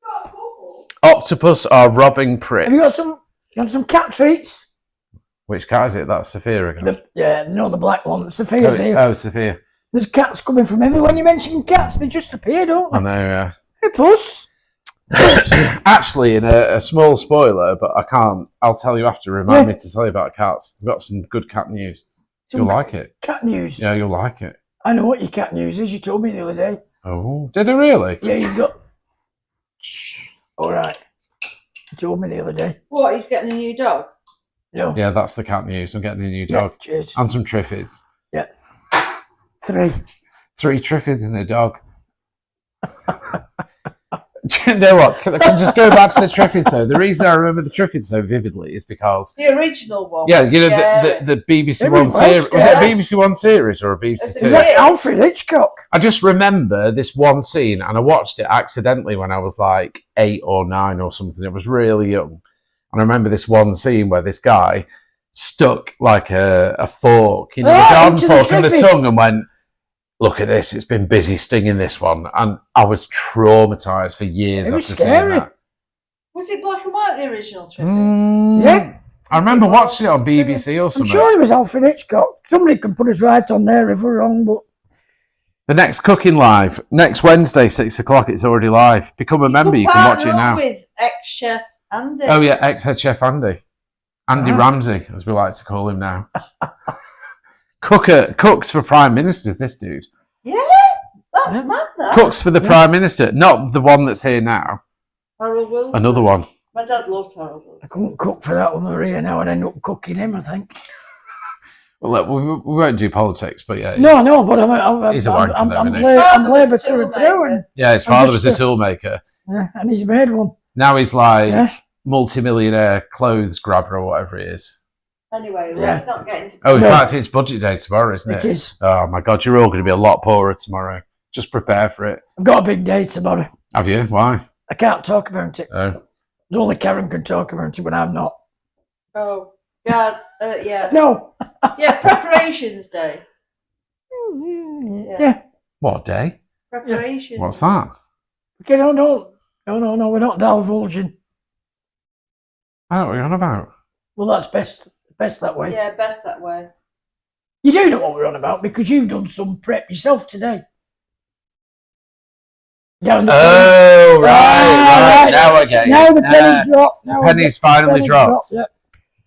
Got a couple. Octopus are robbing pricks. Have you got some cat treats? Which cat is it? That's Sophia again. The black one. Sophia's here. Oh, Sophia. There's cats coming from everywhere. When you mention cats, they just appear, don't I they? know, yeah. Hey, Puss. Actually, in a small spoiler, but I can't. I'll tell you after. Remind me to tell you about cats. We've got some good cat news. You'll like it. Cat news. Yeah, you'll like it. I know what your cat uses. You told me the other day. Oh, did I really? Yeah, you've got. All right. You told me the other day. What? He's getting a new dog. No. Yeah, that's the cat news. I'm getting a new Yeah, dog. cheers. And some Triffids. Yeah. 3. 3 Triffids and a dog. Do you know what? Can I just go back to the Triffids though? The reason I remember the Triffids so vividly is because The original one. yeah, was you know scary. the BBC It was One well series. Was it a scary. BBC One series or a BBC It's Two? Is a- that Alfred Hitchcock? I just remember this one scene, and I watched it accidentally when I was like 8 or 9 or something. It was really young, and I remember this one scene where this guy stuck like a fork, you know, the garden into the fork in the Triffid. tongue, and went, "Look at this! It's been busy stinging this one," and I was traumatized for years It was after scary. seeing that. Was it black and white, the original Triffids? Yeah. I remember watching it on BBC or I'm something. sure it was Alfred Hitchcock. Somebody can put us right on there if we're wrong, but The next cooking live next Wednesday, 6 o'clock. It's already live. Become a member. You can watch it partner up now. with ex-chef Andy. Oh yeah, ex-head chef Andy Ah. Ramsey, as we like to call him now. Cooks for Prime Minister. This dude Yeah, that's mad. That. cooks for the Prime Minister, not the one that's here now. Harold Wilson. Another one. My dad loved Harold I Wilson. couldn't cook for that one, Maria. Now I'd end up cooking him, I think. Well, look, we won't do politics, but yeah, No, but I'm He's a wanker though, isn't he? Father Labour was a through and through, and, yeah. His I'm father just was a toolmaker. yeah, and he's made one. Now he's like Yeah. multi-millionaire clothes grabber or whatever he is. Anyway, Yeah. let's not get into. Oh, in No. fact, it's budget day tomorrow, isn't it? It is. Oh my God, you're all going to be a lot poorer tomorrow. Just prepare for it. I've got a big day tomorrow. Have you? Why? I can't talk about it. Oh. Only Karen can talk about it, but I'm not. Oh God, yeah, No. yeah. Preparations day. Yeah. What day? Preparations. What's that? Okay, no, we're not divulging. I don't know what you're on about. Well, that's best that way. Yeah, best that way. You do know what we're on about because you've done some prep yourself today. Down the Oh, right. Now I get it. Now the penny's dropped. Now penny's finally dropped. Yeah.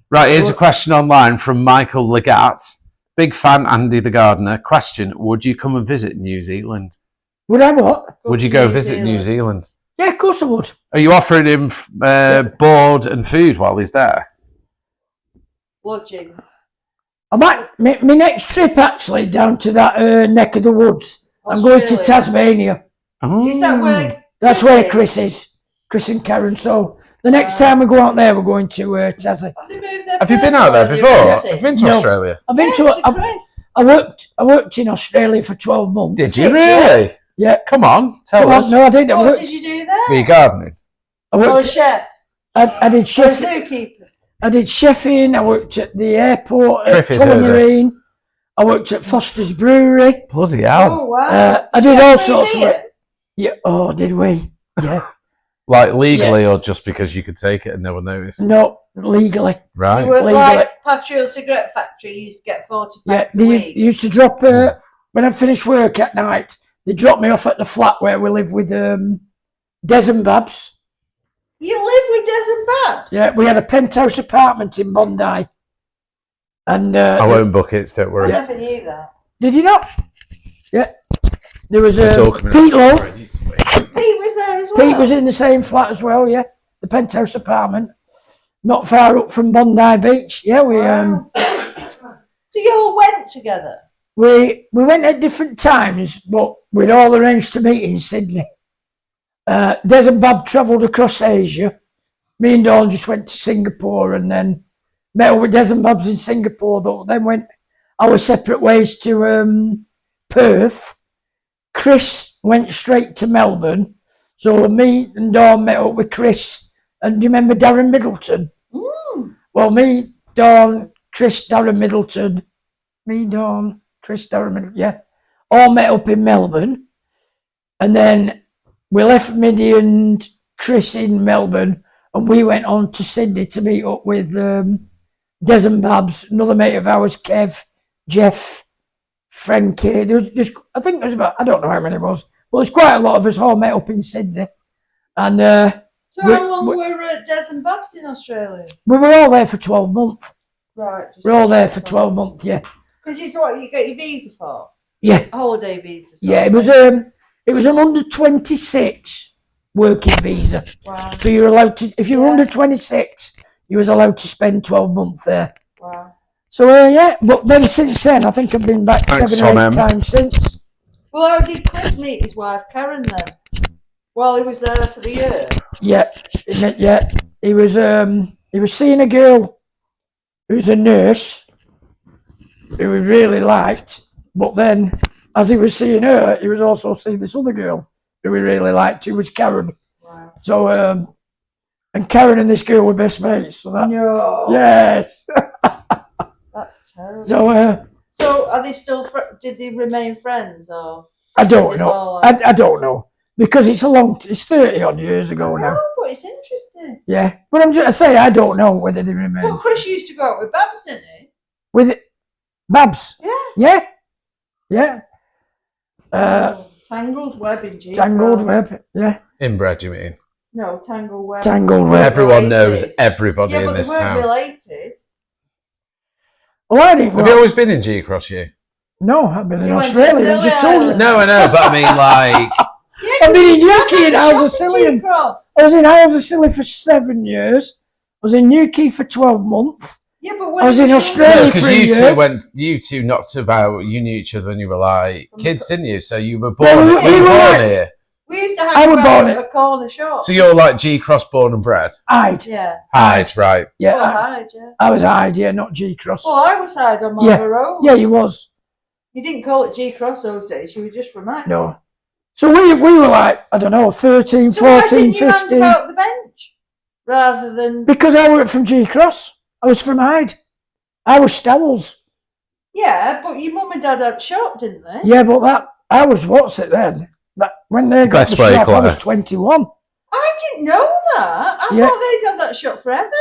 Right, here's a question online from Michael Legat. Big fan, Andy the Gardener. Question, would you come and visit New Zealand? Would I what? Would you go visit New Zealand? Yeah, of course I would. Are you offering him board and food while he's there? Lodging. I might. My next trip actually down to that neck of the woods. I'm going to Australia. Tasmania. Oh. Is that where? That's where Chris is. Chris and Karen. So the next time we go out there, we're going to Tassie. Have they moved their Have you been out there purple before? or Have you been to No. Australia? I've been Chris. I worked in Australia for 12 months. Did you Did you? really? Yeah. Come on, tell Come on, us. no, I didn't. I What worked. did you do Were you there? gardening? I Oh, worked. chef. I did Oh, chef. zookeeper. I did chefing. I worked at the airport at Griffith, heard it. Tullamarine. I worked at Foster's Brewery. Bloody hell. Oh wow. I did you all have sorts of beer? work. Yeah. Oh, did we? Yeah. Like legally or just because you could take it and no one noticed? No, legally. Right. You were Legally. like Patriot Cigarette Factory. You used to get 40 Yeah. packs a They week. used to drop when I finished work at night. They dropped me off at the flat where we live with Des and Babs. You live with Des and Babs? Yeah, we had a penthouse apartment in Bondi. And I won't book it, don't I worry. never knew that. did you not? Yeah. There was It's all coming Pete out. Lowe. Pete was there as well. Pete was in the same flat as well, yeah. The penthouse apartment. Not far up from Bondi Beach. Yeah, Wow. So you all went together? we went at different times, but we'd all arranged to meet in Sydney. Des and Bob travelled across Asia. Me and Dawn just went to Singapore and then met up with Des and Bob's in Singapore, though. Then went our separate ways to Perth. Chris went straight to Melbourne. So me and Dawn met up with Chris. And do you remember Darren Middleton? Mm. Well, me, Dawn, Chris, Darren Middleton, me, Dawn, Chris, Darren Middleton, yeah, all met up in Melbourne. And then we left Minnie and Chris in Melbourne and we went on to Sydney to meet up with Des and Babs, another mate of ours, Kev, Jeff, Frankie. There's, I think there's about, I don't know how many it was, but there's quite a lot of us all met up in Sydney. And So how long were Des and Babs in Australia? we were all there for 12 months. Right. We're all there for 12 months, yeah. Because it's what you get your visa for? Yeah, Holiday visa. yeah. It was an under 26 working visa. Wow. So you're allowed to, if you were under 26, you was allowed to spend 12 months there. Wow. So yeah, but then since then, I think I've been back Thanks, 7 or 8 Tom M. times since. Well, how did Chris meet his wife Karen then? While he was there for the year. Yeah, yeah. He was seeing a girl who's a nurse who he really liked, but then as he was seeing her, he was also seeing this other girl who he really liked, who was Karen. Wow. So and Karen and this girl were best mates. So that yes. That's terrible. So are they still? Did they remain friends or? I don't know. I don't know because it's 30 odd years ago now. But it's interesting. Yeah, but I say I don't know whether they remain. Well, Chris used to go out with Babs, didn't he? With Babs. Yeah. Yeah. Tangled web in G. Tangled web. Yeah. Inbred, you mean? No, tangled web. Tangled web. Everyone knows everybody in this town. Yeah, but they weren't town. related. Well, I didn't. Have you always been in G-Cross, you? No, I've been in You went to Australia. I Scilly just told you. No, I know, but I mean, like, Yeah, I've been in he's Newquay and done Isles of that Scilly. shop in G-Cross. I was in Isles of Scilly for 7 years. I was in Newquay for 12 months. Yeah, but when I was in Australia because for a you year. you two knocked about, you knew each other when you were like kids, didn't you? So you were born, No, you we were were born like- here. we used to I hang was around born at a corner shop. So you're like G-Cross born and bred? Hyde. Yeah. Hyde, right. Yeah. Well, Hyde, yeah. I was Hyde, yeah, not G-Cross. Well, I was Hyde on Marlborough Road. Yeah, you was. You didn't call it G-Cross those days. You were just from Hyde. No. So we were like, I don't know, 13, So why 14, didn't you hang 15. about the bench rather than? Because I weren't from G-Cross. I was from Hyde. I was Stowells. Yeah, but your mum and dad had shop, didn't they? Yeah, but I was what's it then? That when they got Best the way, shop, I Claire. was 21. I didn't know that. I Yeah. thought they'd had that shop forever.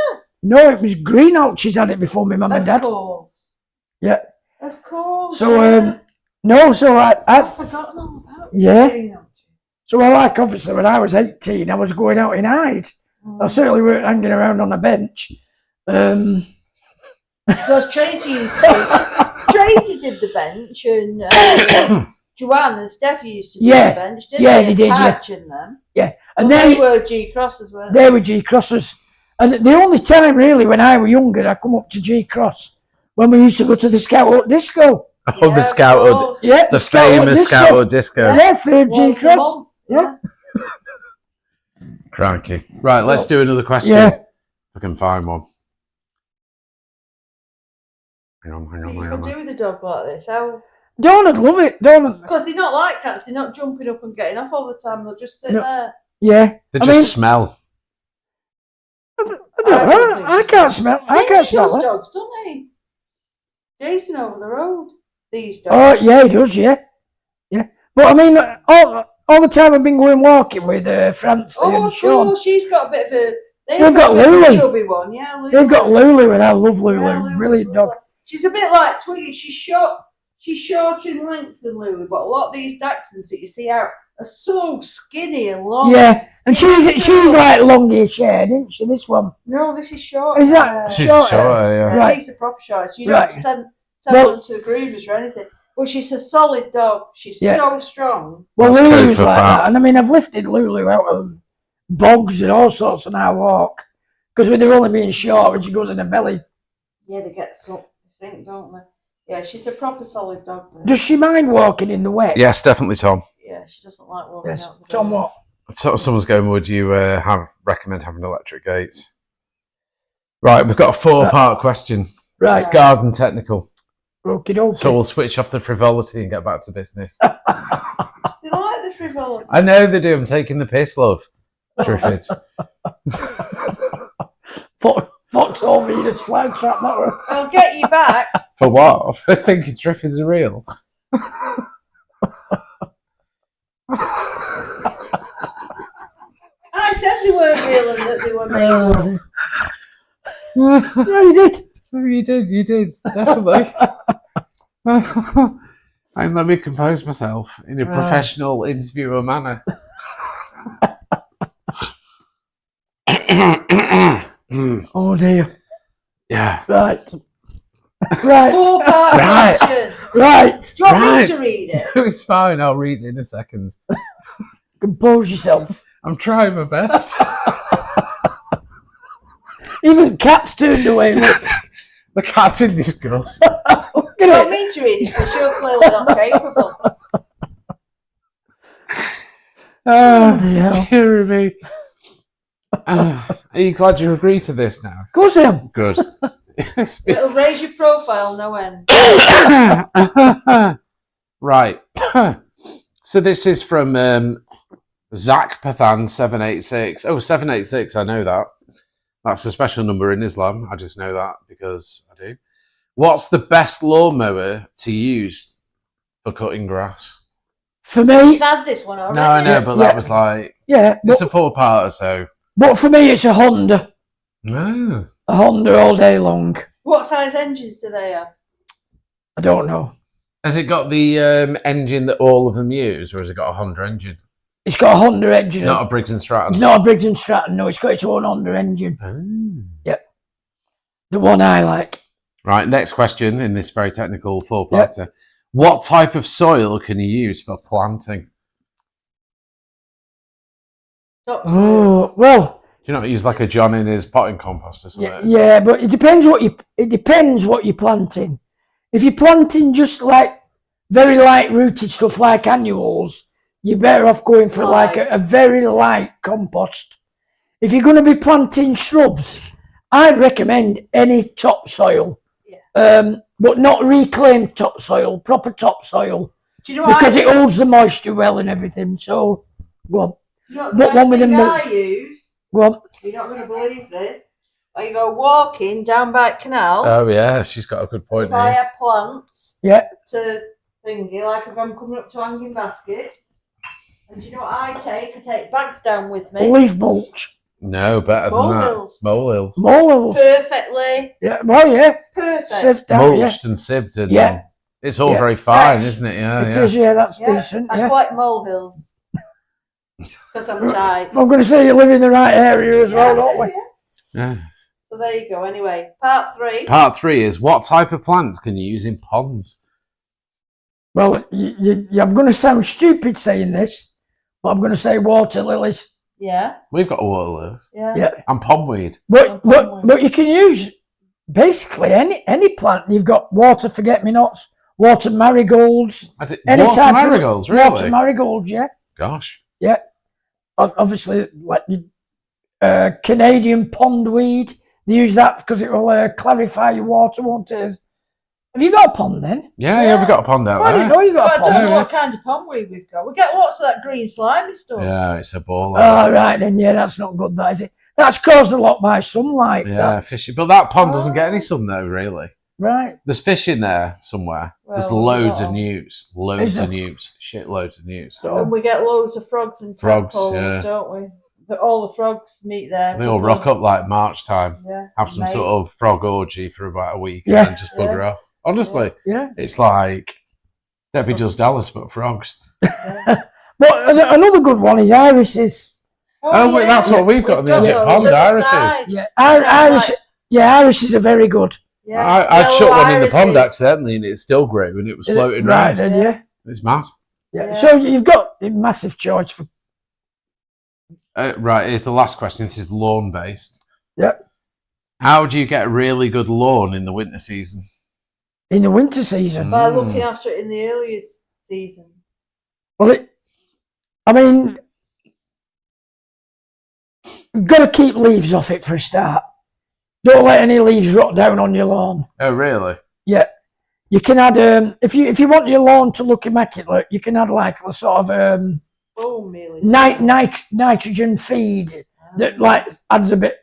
No, it was Greenock. She's had it before my mum and dad. Of course. Yeah. Of course. So yeah. no, so I've I forgotten all about Yeah. Greenock. so I like obviously when I was 18, I was going out in Hyde. I certainly weren't hanging around on a bench. Because Tracy used to do, Tracy did the bench and Joanne and Steffi used to do Yeah. the bench, didn't Yeah, they? they did, yeah. Patch in them. Yeah, And and they they were G-Cross as well. they were G-Crossers. And the only time really when I was younger, I come up to G-Cross when we used to go to the Scout Hut Disco. Oh, the of Scout Hut, course. Yeah, the Scout Hut famous Disco. Scout Hut disco. Yeah, third Once a G-Cross. month. Yeah. Crikey. Right, let's do another question. Yeah. If I can find one. Hang on. You can do with a dog like this. How? Donald, love it. Donald. Because they're not like cats. They're not jumping up and getting off all the time. They'll just sit No. there. Yeah. They I just mean, smell. I don't know. I can't smell. I can't smell Those it. dogs, don't they? Jason over the road. These Oh, dogs. yeah, he does, yeah. Yeah. But I mean, all the time I've been going walking with Francie Oh, and Sean. she's got a bit of a. They've got a bit of a Lulu. chubby one, yeah. Lulu. They've got Lulu, and I love Lulu. Yeah, Lulu's Brilliant dog. lovely. She's a bit like Twiggy. She's short. She's shorter in length than Lulu, but a lot of these Dachshunds that you see out are so skinny and long. Yeah, and Yeah, she's like longish haired, isn't she? This one. No, this is short. Is that She's short? short, yeah. Right. These are proper shorts. You Right. don't send Well- them to the groomers or anything. Well, she's a solid dog. She's Yeah. so strong. Well, That's Lulu's good for like fat. that, and I mean, I've lifted Lulu out of bogs and all sorts, and I walk because with her only being short, when she goes in the belly, Yeah, they get sink, don't they? Yeah, she's a proper solid dog. Though. does she mind walking in the wet? Yes, definitely, Tom. Yeah, she doesn't like walking Yes. out the Tom, door. what? So someone's going, would you recommend having electric gates? Right, we've got a 4-part question. Right. It's garden technical. Okie dokie. So we'll switch off the frivolity and get back to business. They like the frivolity. I know they do. I'm taking the piss, love. Triffids. Fox or Venus flytrap, that one. I'll get you back. For what? I think Triffids are real. I said they weren't real and that they were made up. Yeah, you did. You did, definitely. And let me compose myself in a Right. professional interviewer manner. Oh dear. Yeah. Right. Right. 4-part Right. question. Right. Do you want me Right. to read it? It's fine. I'll read it in a second. Compose yourself. I'm trying my best. Even cats turned away. Look. The cat's in disgust. Look Do you at want it. me to read it? Because you're clearly not capable. Oh, Bloody hell. dear me. Are you glad you agree to this now? Of course I am. Good. It's been- It'll raise your profile no end. Right. So this is from Zach Pathan 786. Oh, 786, I know that. That's a special number in Islam. I just know that because I do. What's the best lawnmower to use for cutting grass? For me, You've had this one already. No, I know, but Yeah. that was like, yeah. it's a 4-parter, so. But for me, it's a Honda. No. A Honda all day long. What size engines do they have? I don't know. Has it got the engine that all of them use, or has it got a Honda engine? It's got a Honda engine. Not a Briggs and Stratton. It's not a Briggs and Stratton. No, it's got its own Honda engine. Oh. The one I like. Right, next question in this very technical 4-parter. What type of soil can you use for planting? Topsoil. Oh well. Do you not use like a John in his potting compost or something? Yeah, but it depends what you're planting. If you're planting just like very light rooted stuff like annuals, you're better off going for like a very light compost. If you're going to be planting shrubs, I'd recommend any topsoil, but not reclaimed topsoil, proper topsoil, Do you know what because I it holds the moisture well and everything. So, go on, You know what the But best one with thing the milk- I use? go on. You're not going to believe this. I go walking down by Canal. Oh, yeah, she's got a good point if I here. have plants Yeah, to thingy, like if I'm coming up to hanging baskets. And do you know what I take? I take bags down with me. leaf mulch, No, better than Molehills. that. Molehills. molehills. Perfectly. Yeah, well, yeah, Perfect. sift out. Yeah, Mulched and sieved. And Yeah. It's all Yeah. very fine, Fresh. isn't it? Yeah, it yeah. is. Yeah, that's Yeah, decent. I Yeah, collect molehills. Because I'm tired. I'm going to say you live in the right area as well, don't we? Yeah. So there you go. Anyway, part 3. Part 3 is what type of plants can you use in ponds? Well, I'm going to sound stupid saying this, but I'm going to say water lilies. Yeah. We've got water lilies Yeah. Yeah, and pondweed. but you can use basically any plant. You've got water forget-me-nots, water marigolds, any Water type marigolds, of really? water marigolds. Yeah, Gosh. yeah. Obviously, like Canadian pondweed. They use that because it will clarify your water, won't it? Have you got a pond then? Yeah, we've got a pond out I didn't know there. you got But a I don't pond. know what kind of pondweed we've got. We get lots of that green slimy stuff. Yeah, it's a ball. Oh, right then. Yeah, that's not good, that is it? That's caused a lot by sunlight. Yeah, that. fishing. But that pond doesn't get any sun though, really. Right. There's fish in there somewhere. There's Well, loads not of all. newts. Loads Is of there? newts. Shit loads of newts. And we get loads of frogs and Frogs, tadpoles, yeah. don't we? All the frogs meet there. They all rock up like March time. Yeah. Have some mate. sort of frog orgy for about a week Yeah. and then just bugger off. Honestly, Yeah. it's like Debbie Does Dallas but frogs. Yeah. But another good one is irises. Oh, wait, that's what we've got in the got Egypt those pond, at the irises. side. Yeah. Yeah, Iris. Yeah, irises are very good. Yeah. I Yellow shut one in the pond irises. accidentally and it still grew and it was Is it? floating Right around. then, yeah. It's mad. Yeah. Yeah. So you've got a massive choice for. Right, here's the last question. This is lawn based. Yep. How do you get a really good lawn in the winter season? In the winter season. By looking after it in the earliest seasons. Well, I mean, you've got to keep leaves off it for a start. Don't let any leaves rot down on your lawn. Oh, really? Yeah. You can add, if you want your lawn to look immaculate, you can add like a sort of Bone meal is nitrogen feed that like adds a bit,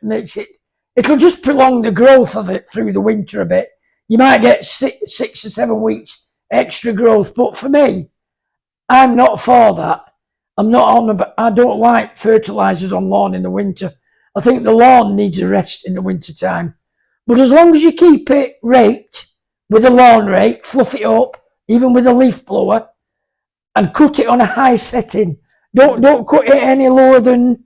it'll just prolong the growth of it through the winter a bit. You might get 6 or 7 weeks extra growth, but for me, I'm not for that. I don't like fertilizers on lawn in the winter. I think the lawn needs a rest in the winter time. But as long as you keep it raked with a lawn rake, fluff it up, even with a leaf blower, and cut it on a high setting. Don't cut it any lower than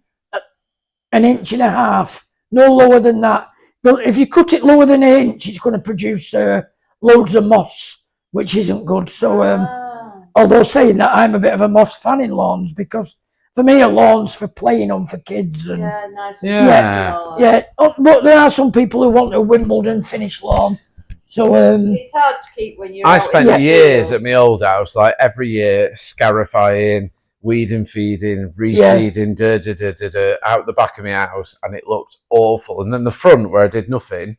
1.5 inches. No lower than that. But if you cut it lower than 1 inch, it's going to produce loads of moss, which isn't good. So, although saying that, I'm a bit of a moss fan in lawns, because for me, a lawn's for playing on for kids. And nice. And yeah. But there are some people who want a Wimbledon finish lawn. So it's hard to keep when you're. I spent years at my old house, like every year, scarifying, weed and feeding, reseeding, out the back of my house, and it looked awful. And then the front, where I did nothing,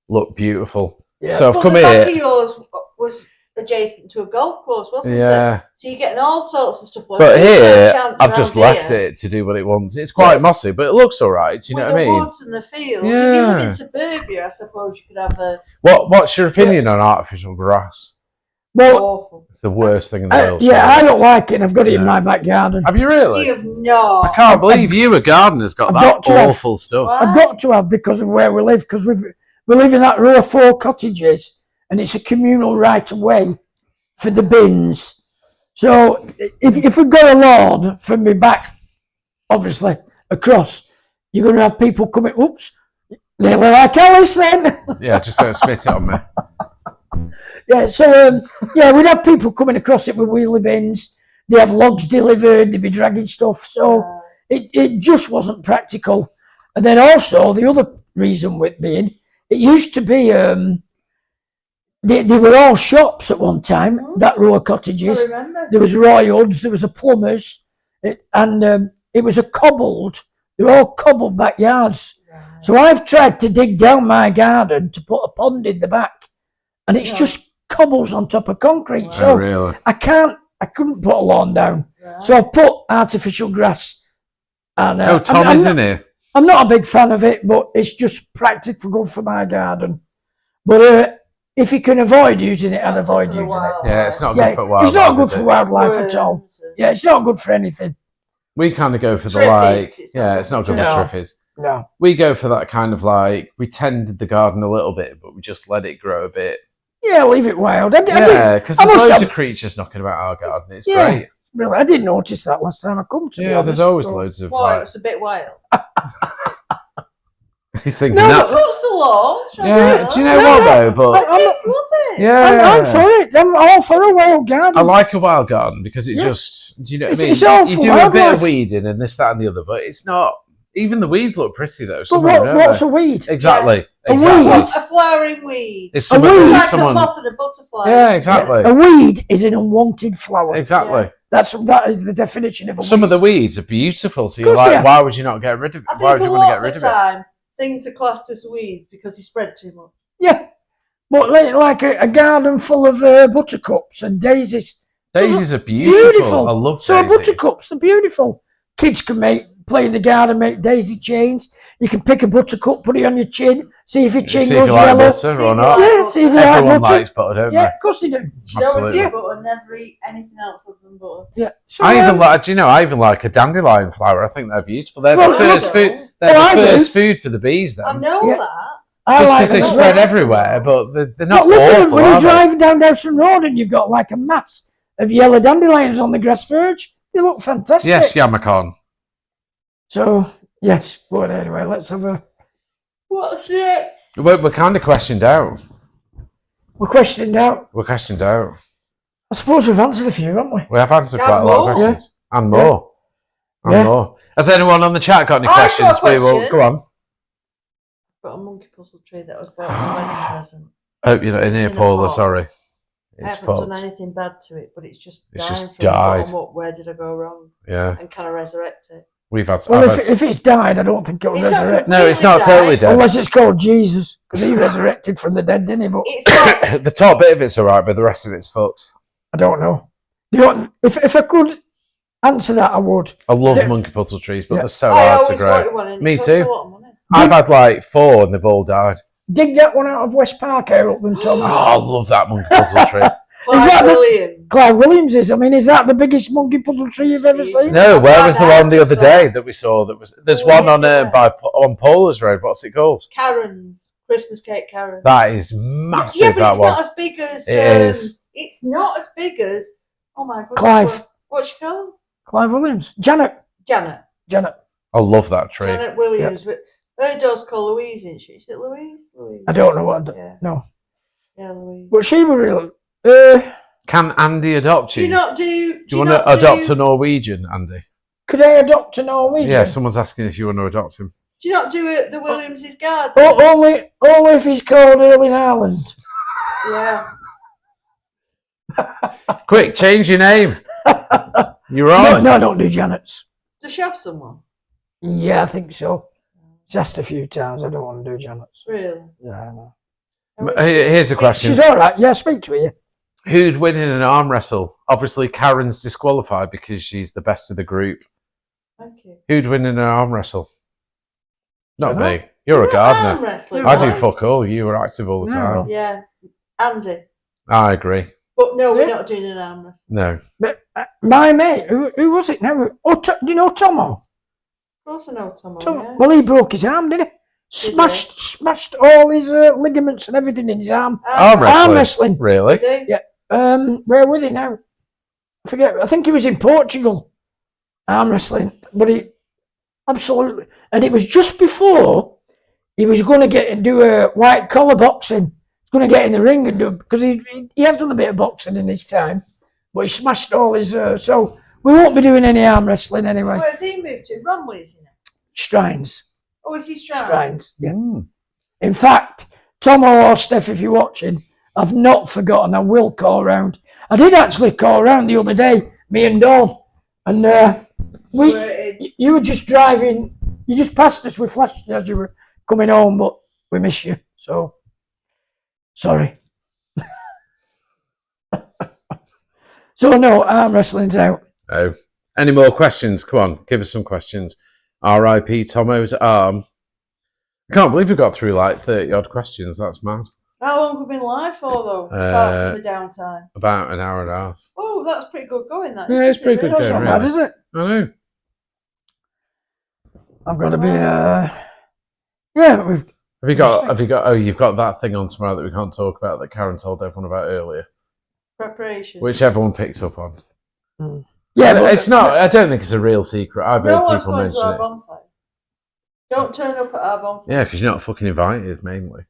looked beautiful. Yeah. So I've come here. The back of yours was adjacent to a golf course, wasn't it? So you're getting all sorts of stuff. But here, I've just left it to do what it wants. It's quite mossy, but it looks all right. Do you know what I mean? The woods and the fields. If you live in suburbia, I suppose you could have a. What's your opinion on artificial grass? Well, it's the worst thing in the world. I don't like it. I've got it in my back garden. Have you really? You have not. I can't believe you, a gardener's got that awful stuff. I've got to have, because of where we live, because we live in that row of 4 cottages, and it's a communal right of way for the bins. So if we've got a lawn from me back, obviously, across, you're going to have people coming, oops, nearly like Alice then. Yeah, just don't spit it on me. Yeah, so, we'd have people coming across it with wheelie bins. They have logs delivered, they'd be dragging stuff. So it just wasn't practical. And then also, the other reason with being, it used to be, they were all shops at one time, that row of cottages. I remember. There was Roy Hood's, there was a plumber's, and it was they were all cobbled backyards. Right. So I've tried to dig down my garden to put a pond in the back, and it's just cobbles on top of concrete. Wow. So really? I couldn't put a lawn down. Right. So I've put artificial grass. And, Tom is in here. I'm not a big fan of it, but it's just practical for my garden. But if you can avoid using it, I'd avoid using it. Yeah, it's not good for wildlife. It's not good for wildlife at all. Yeah, it's not good for anything. We kind of go for the it's not good for triffids. No. We go for that kind of we tended the garden a little bit, but we just let it grow a bit. Yeah, leave it wild. Because there's loads of creatures knocking about our garden. It's great. Really, I didn't notice that last time I come to. Yeah, there's always loads of. Well, it's a bit wild. He's thinking. No, what's the law? Yeah, do you know what though? But it's lovely. Yeah, I'm for it. I'm all for a wild garden. I like a wild garden because it just. Do you know what I mean? It's all you do a bit of weeding and this, that, and the other, but it's not. Even the weeds look pretty though. But what's a weed? Exactly. Yeah. Exactly. A flowering weed. It's a weed. Like a moth and a butterfly. Yeah, exactly. Yeah. A weed is an unwanted flower. Exactly. Yeah. That is the definition of a weed. Some of the weeds are beautiful, so you're like, why would you not get rid of it? Why would you want to get rid of it? Things are classed as weeds because they spread too much. Yeah, but like a garden full of buttercups and daisies. Daisies are beautiful. I love daisies. So buttercups are beautiful. Kids can play in the garden, make daisy chains. You can pick a buttercup, put it on your chin, see if your chin goes yellow. Butter or not. Yeah, see if everyone likes butter, don't they? Yeah, of course they do. Absolutely. Butter, never eat anything else other than butter. Yeah. So, I even like a dandelion flower. I think they're beautiful. They're the first food. They're the first food for the bees. Then I know that. Just because they spread everywhere, but they're not awful. Look at them when you drive down Dowson Road and you've got like a mass of yellow dandelions on the grass verge. They look fantastic. Yes, Yamacon. So, yes, but anyway, let's have a... What's it? We're kind of questioned out. We're questioned out. I suppose we've answered a few, haven't we? We have answered quite a lot of questions. Yeah. And more. Yeah. And more. Has anyone on the chat got any questions? We will go on. I've got a monkey puzzle tree that was bought as a wedding present. Hope you're not in here, Paula, sorry. I haven't done anything bad to it, but it's just died. Where did I go wrong? Yeah. And can I resurrect it? If it's died, I don't think it'll resurrect. No, it's not totally dead. Unless it's called Jesus, because he resurrected from the dead, didn't he? But the top bit of it's alright, but the rest of it's fucked. I don't know. If I could answer that, I would. I love monkey puzzle trees, but they're so hard to grow. Me too. I've had like 4 and they've all died. Dig that one out of West Park here up in Thomas. I love that monkey puzzle tree. Clive Williams is. I mean, is that the biggest monkey puzzle tree you've ever seen? No, where was the one the other day that we saw? There's one on Paula's Road. What's it called? Karen's Christmas cake. Karen. That is massive. Yeah, but that it's one. Not as big as. It is. It's not as big as. Oh my God. Clive. What's she called? Clive Williams. Janet. I love that tree. Janet Williams. Yep. Her daughter's called Louise, isn't she? Is it Louise? I don't know what. No. Yeah, Louise. But she was real. Can Andy adopt Do you? you not do? Do you want to adopt a Norwegian, Andy? Could I adopt a Norwegian? Yeah, someone's asking if you want to adopt him. Do you not do it? The Williams' garden. Only if he's called Erling Haaland. Yeah. Quick, change your name. You're on. No, don't do Janet's. Does she have someone? Yeah, I think so. She's asked a few times. I don't want to do Janet's. Really? Yeah, I know. Here's a question. She's all right. Yeah, speak to her. Who'd win in an arm wrestle? Obviously, Karen's disqualified because she's the best of the group. Thank you. Who'd win in an arm wrestle? Not Dunno. me. You're a gardener. Arm wrestling, I do right? fuck all. You were active all the No. time. Yeah, Andy. I agree. But no, we're not doing an arm wrestle. No. But my mate, who was it now? Oh, do you know Tomo? Of course I know Tomo. Tomo. Yeah. Well, he broke his arm, didn't he? Smashed all his ligaments and everything in his arm. Arm Arm wrestling. wrestling. Really? Yeah. Where was he now? I forget. I think he was in Portugal. Arm wrestling, but he absolutely, and it was just before he was going to do a white collar boxing. He's going to get in the ring and do, because he has done a bit of boxing in his time, but he smashed all his. So we won't be doing any arm wrestling anyway. Where's he moved to? Bromley, is he now? Strines. Oh, is he Stroud? Strines. Yeah. In fact, Tomo or Steph, if you're watching, I've not forgotten. I will call round. I did actually call round the other day, me and Dawn, and you were just driving. You just passed us. We flashed as you were coming home, but we miss you. So sorry. So no, arm wrestling's out. Oh. Any more questions? Come on, give us some questions. R.I.P. Tomo's arm. I can't believe we got through like 30 odd questions. That's mad. How long have we been live for though? Apart from the downtime. About an hour and a half. Oh, that's pretty good going. That. Yeah, it's pretty good That's going, not bad, really. is it? I know. I've got to be. Yeah, we've. Have you got? Oh, you've got that thing on tomorrow that we can't talk about that Karen told everyone about earlier, Preparation. which everyone picked up on. Yeah, But but it's not. I don't think it's a real secret. I've no heard one's people going mention to our it. bonfire. Don't turn up at our bonfire. Yeah, because you're not fucking invited, mainly.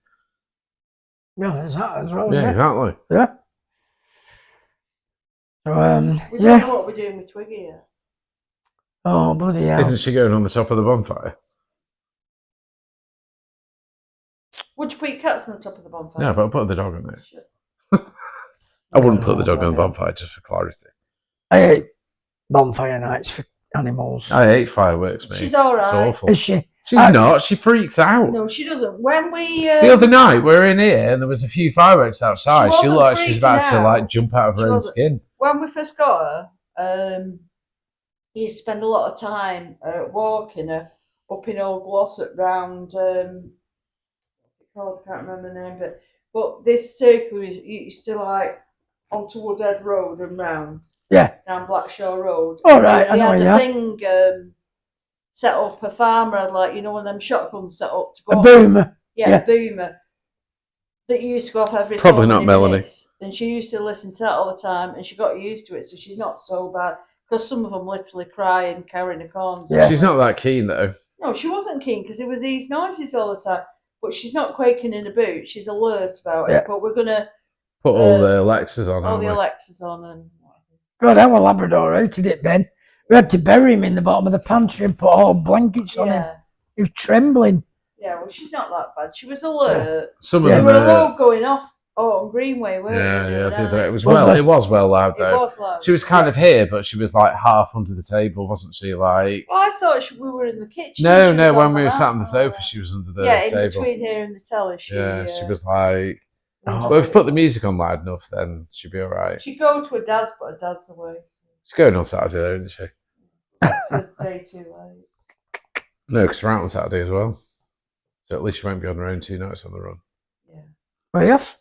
yeah, there's that as well. Yeah, exactly. Yeah. So We yeah. don't know what we're doing with Twiggy yet. Oh bloody hell! Isn't she going on the top of the bonfire? Would you put your cats on the top of the bonfire? No, but I'll put the dog on it. Sure. I wouldn't put the dog on the bonfire, just for clarity. I hate bonfire nights for animals. I hate fireworks, mate. She's all It's right. awful. Is she? She's not. She freaks out. No, she doesn't. When we The other night, we were in here and there was a few fireworks outside. She wasn't looked like she was about freaking to out. like jump out of her She own wasn't. skin. when we first got her, he used to spend a lot of time walking her up in Old Glossop round. What's it called? I can't remember the name, but this circle is used to like onto Woodhead Road and round. Yeah. Down Blackshaw Road. All right, I We know, had yeah. a thing set up. A farmer had like one of them shotguns set up to go A off. boomer. Yeah, Yeah. a boomer. That used to go off every Probably so not many Melanie. minutes. And she used to listen to that all the time, and she got used to it, so she's not so bad. Because some of them literally cry and carrying a corn. Yeah. She's not that keen though. No, she wasn't keen because there were these noises all the time. But she's not quaking in her boot. She's alert about Yeah. it. But we're gonna Put all the Alexas on. all aren't the we? Alexas on and God, our Labrador hated it, Ben. We had to bury him in the bottom of the pantry and put all blankets on him. yeah, He was trembling. yeah. Well, she's not that bad. She was alert. Some of Yeah. There them. were a load going off. Oh, on Greenway, weren't Yeah, there? yeah. the other the other- night? It was Was well. it? It was well loud It though. was loud. She was kind of here, but she was like half under the table, wasn't she? Like Well, I thought we were in the kitchen. no, She no. was When on we were the sat on the mat. sofa, she was under the Yeah, in table. between here and the telly. She Was like. Oh. Well, if we put the music on loud enough, then she'd be all right. She'd go to her dad's, but her dad's away. She's going on Saturday, though, isn't she? That's a day too late. No, because we're out on Saturday as well. So at least she won't be on her own 2 nights on the run. Yeah. Were you off?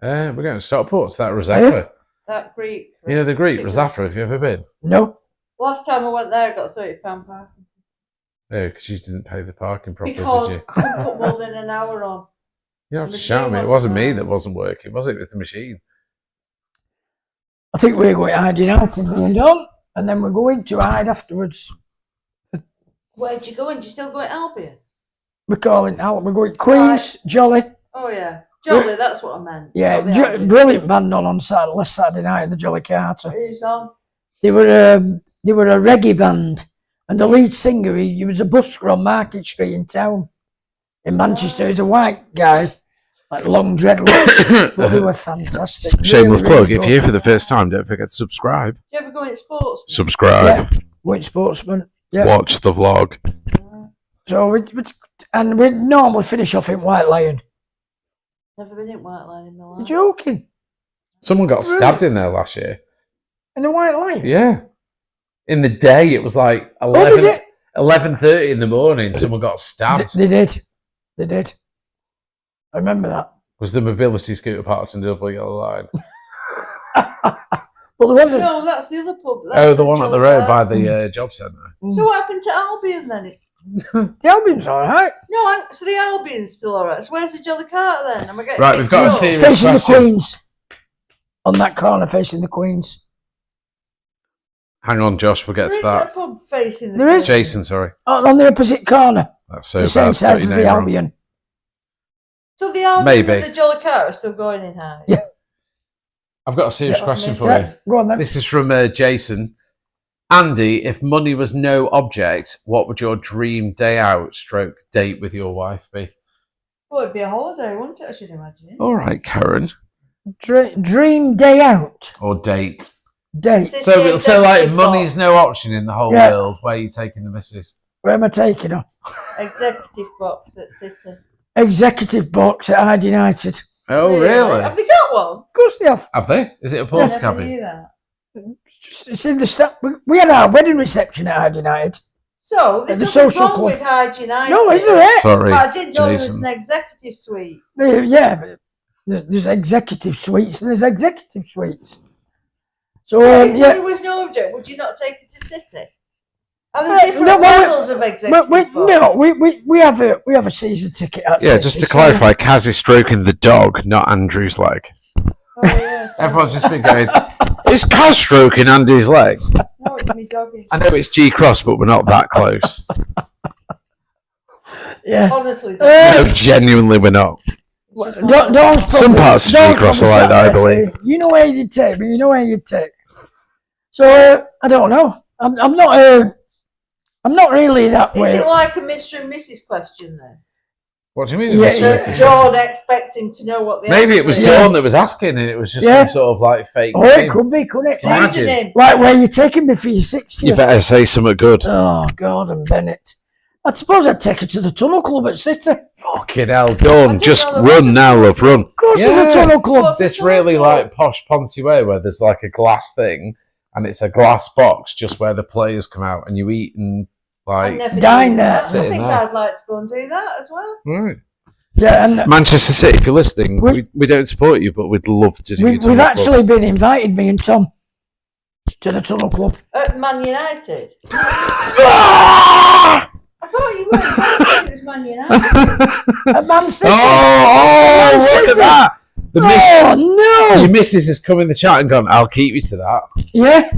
We're going to Stockport to that Rosaffa. That Greek. You know the Greek chicken. Rosaffa. Have you ever been? No. Last time I went there, I got £30 parking. No, because you didn't pay the parking properly, Because did you? I couldn't put more than an hour on. You have the to shout machine me. It wasn't wasn't me on. that wasn't working, was it? It was the machine. I think we're going to hide out in the end, and then we're going to hide afterwards. Where'd you go? And you still go at Albion? We're calling out. We're going Queens, Jolly, Oh, yeah. Jolly, that's what I meant. Yeah, not the Albion. brilliant band on Saturday, last Saturday night in the Jolly Carter. Who's on? They were a reggae band, and the lead singer, he was a busker on Market Street in town, in Manchester. He's a white guy, like long dreadlocks, but they were fantastic. Shameless Really, plug. really If you're here for the first time, don't forget to subscribe. Do you ever go into sports? Subscribe. Yeah, White Sportsman. Yeah. Watch the vlog. So we normally finish off in White Lion. Never been in White Line in my life. You're joking? Someone got stabbed in there last year. In the White Lion? Yeah. In the day, it was like 11:30 in the morning. Someone got stabbed. They did. They did. I remember that. Was the mobility scooter parked in the double yellow line? Well, there was No, that's the other pub. Oh, the one up the road by the job centre. So what happened to Albion then? the Albion's all right. No, so the Albion's still alright. So where's the Jolly Carter then? Am I getting Right, we've got a mixed up? serious Facing the question. Queens. On that corner, facing the Queens. Hang on, Josh, we'll get There to is that. a pub facing the There is. Queen. Jason, sorry. Oh, on the opposite corner. That's so The same bad. size Got as your the name wrong. Albion. So the Albion Maybe. and the Jolly Carter are still going in high. Yeah. I've got a serious Yeah, question I've for missed you. Go on then. This is from Jason. Andy, if money was no object, what would your dream day out stroke date with your wife be? Well, it'd be a holiday, wouldn't it? I should imagine. All right, Karen. Dream day out. Or date. Date. City So like executive money's box. no option in the whole Yeah. world. Where are you taking the missus? Where am I taking her? Executive box at City. Executive box at HYDE United. Oh, really? Have they got one? Of course they have. Have they? Is it a I porter never cabin? knew that. It's in the staff. We had our wedding reception at HYDE United. So there's The nothing social wrong club. with HYDE United. No, is there? Sorry, But I didn't know there was Jason. an executive suite. Yeah, but there's executive suites and there's executive suites. So If yeah, there was no object, would you not take it to City? Are there different no, well, levels of executive box? no, we have a season ticket. At Yeah, City, just to so- clarify, Kaz is stroking the dog, not Andrew's leg. Oh, yeah, sorry. Everyone's just been going, is Kaz stroking Andy's leg? No, it's me doggy. I know it's G Cross, but we're not that close. Yeah. Honestly, No, genuinely, we're not. Some parts of G-Cross are like that, I believe. You know where you'd take me. You know where you'd take. So I don't know. I'm not really that is way. it like a Mr. and Mrs. question then? What do you mean? Yeah, Mr. So Mrs.? Dawn expects him to know what the Maybe it answer was is. Dawn that was asking, and it was just Yeah. some sort of like fake. Oh, it name. could be, couldn't it? Imagine. Him. Like where you're taking me for your 60th. You better say something good. Oh, Gordon Bennett. I suppose I'd take her to the Tunnel Club at City. Of Fucking hell, I Dawn, didn't just know there was run a- now, love, run. course there's a Yeah. Tunnel Club. What's This the really Tunnel like posh poncy way where there's like a glass thing, and it's a glass box just where the players come out, and you eat and I like. never Dine did there. that. I Sitting think there. I'd like to go and do that as well. Right. Yeah, and Manchester City, if you're listening, We- we don't support you, but we'd love to do we've your Tunnel Club. actually been invited, me and Tom, to the Tunnel Club. At Man United. Ah! I thought you were. It was Man United. At Man City. Oh, Man look City. at that! The miss, Oh, your no. missus has come in the chat and gone, I'll keep you to that. Yeah.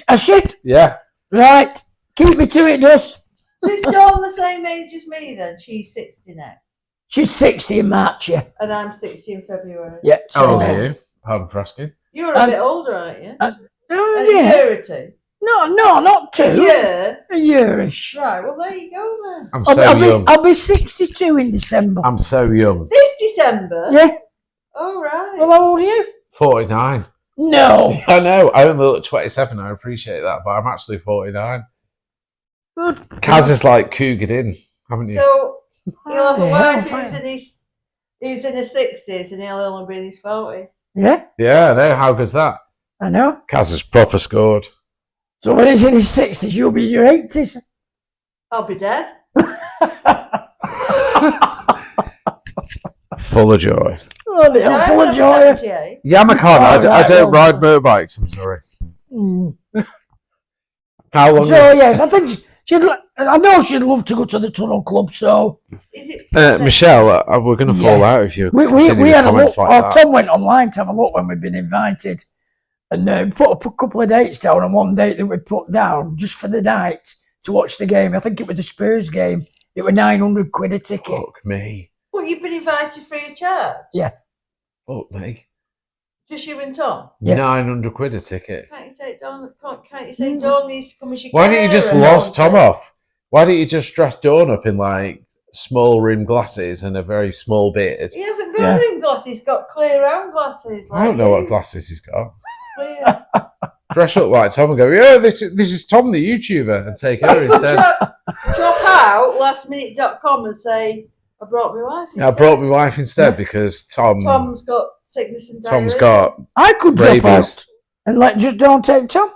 A shit. Yeah. Right. Keep me to it, does. So is Dawn the same age as me then? She's 60 next. She's 60 in March, yeah. And I'm 60 in February. Yeah. How old same are age. you? Pardon for asking. You're a bit older, aren't you? Oh, A yeah. year or two. No, not two. A year. A yearish. Right, well there you go then. I'm so young. I'll be 62 in December. I'm so young. This December? Yeah. Oh, right. Well, how old are you? 49. No. I know. I only look 27. I appreciate that, but I'm actually 49. Good. Kaz is like cougared in, haven't you? So he'll have a Yeah, wife fine. who's in his 60s and he'll only be in his 40s. Yeah, Yeah, I know. How good's that? I know. Kaz has proper scored. So when he's in his 60s, you'll be in your 80s. I'll be dead. Full of joy. Oh, the hell, full of joy. 78. Yeah, I can't. I Right, don't well- ride motorbikes. I'm sorry. Mm. How long? So yes, I think I know she'd love to go to the Tunnel Club. So Is it? Michelle, we're going to fall Yeah. out if you we continue had a look. comments like that. Tom went online to have a look when we'd been invited, and put up a couple of dates down. And one date that we put down just for the night to watch the game. I think it was the Spurs game. It was £900 a ticket. Fuck me. Well, you've been invited free of charge? Yeah. Fuck me. Just you and Tom? Yeah. 900 quid a ticket. Can't you take Dawn? Can't you say Dawn needs to come as your Why don't you just carer? lost Tom off? Why don't you just dress Dawn up in like small rim glasses and a very small beard? He hasn't got rim glasses. He's got clear round glasses. I don't know what glasses he's got. Clear. Dress up like Tom and go, yeah, this is Tom the YouTuber, and take her instead. Drop out lastminute.com and say, I brought my wife instead. I brought my wife instead because Tom's got sickness and diarrhea. Tom's got I could drop rabies. out and just don't take Tom.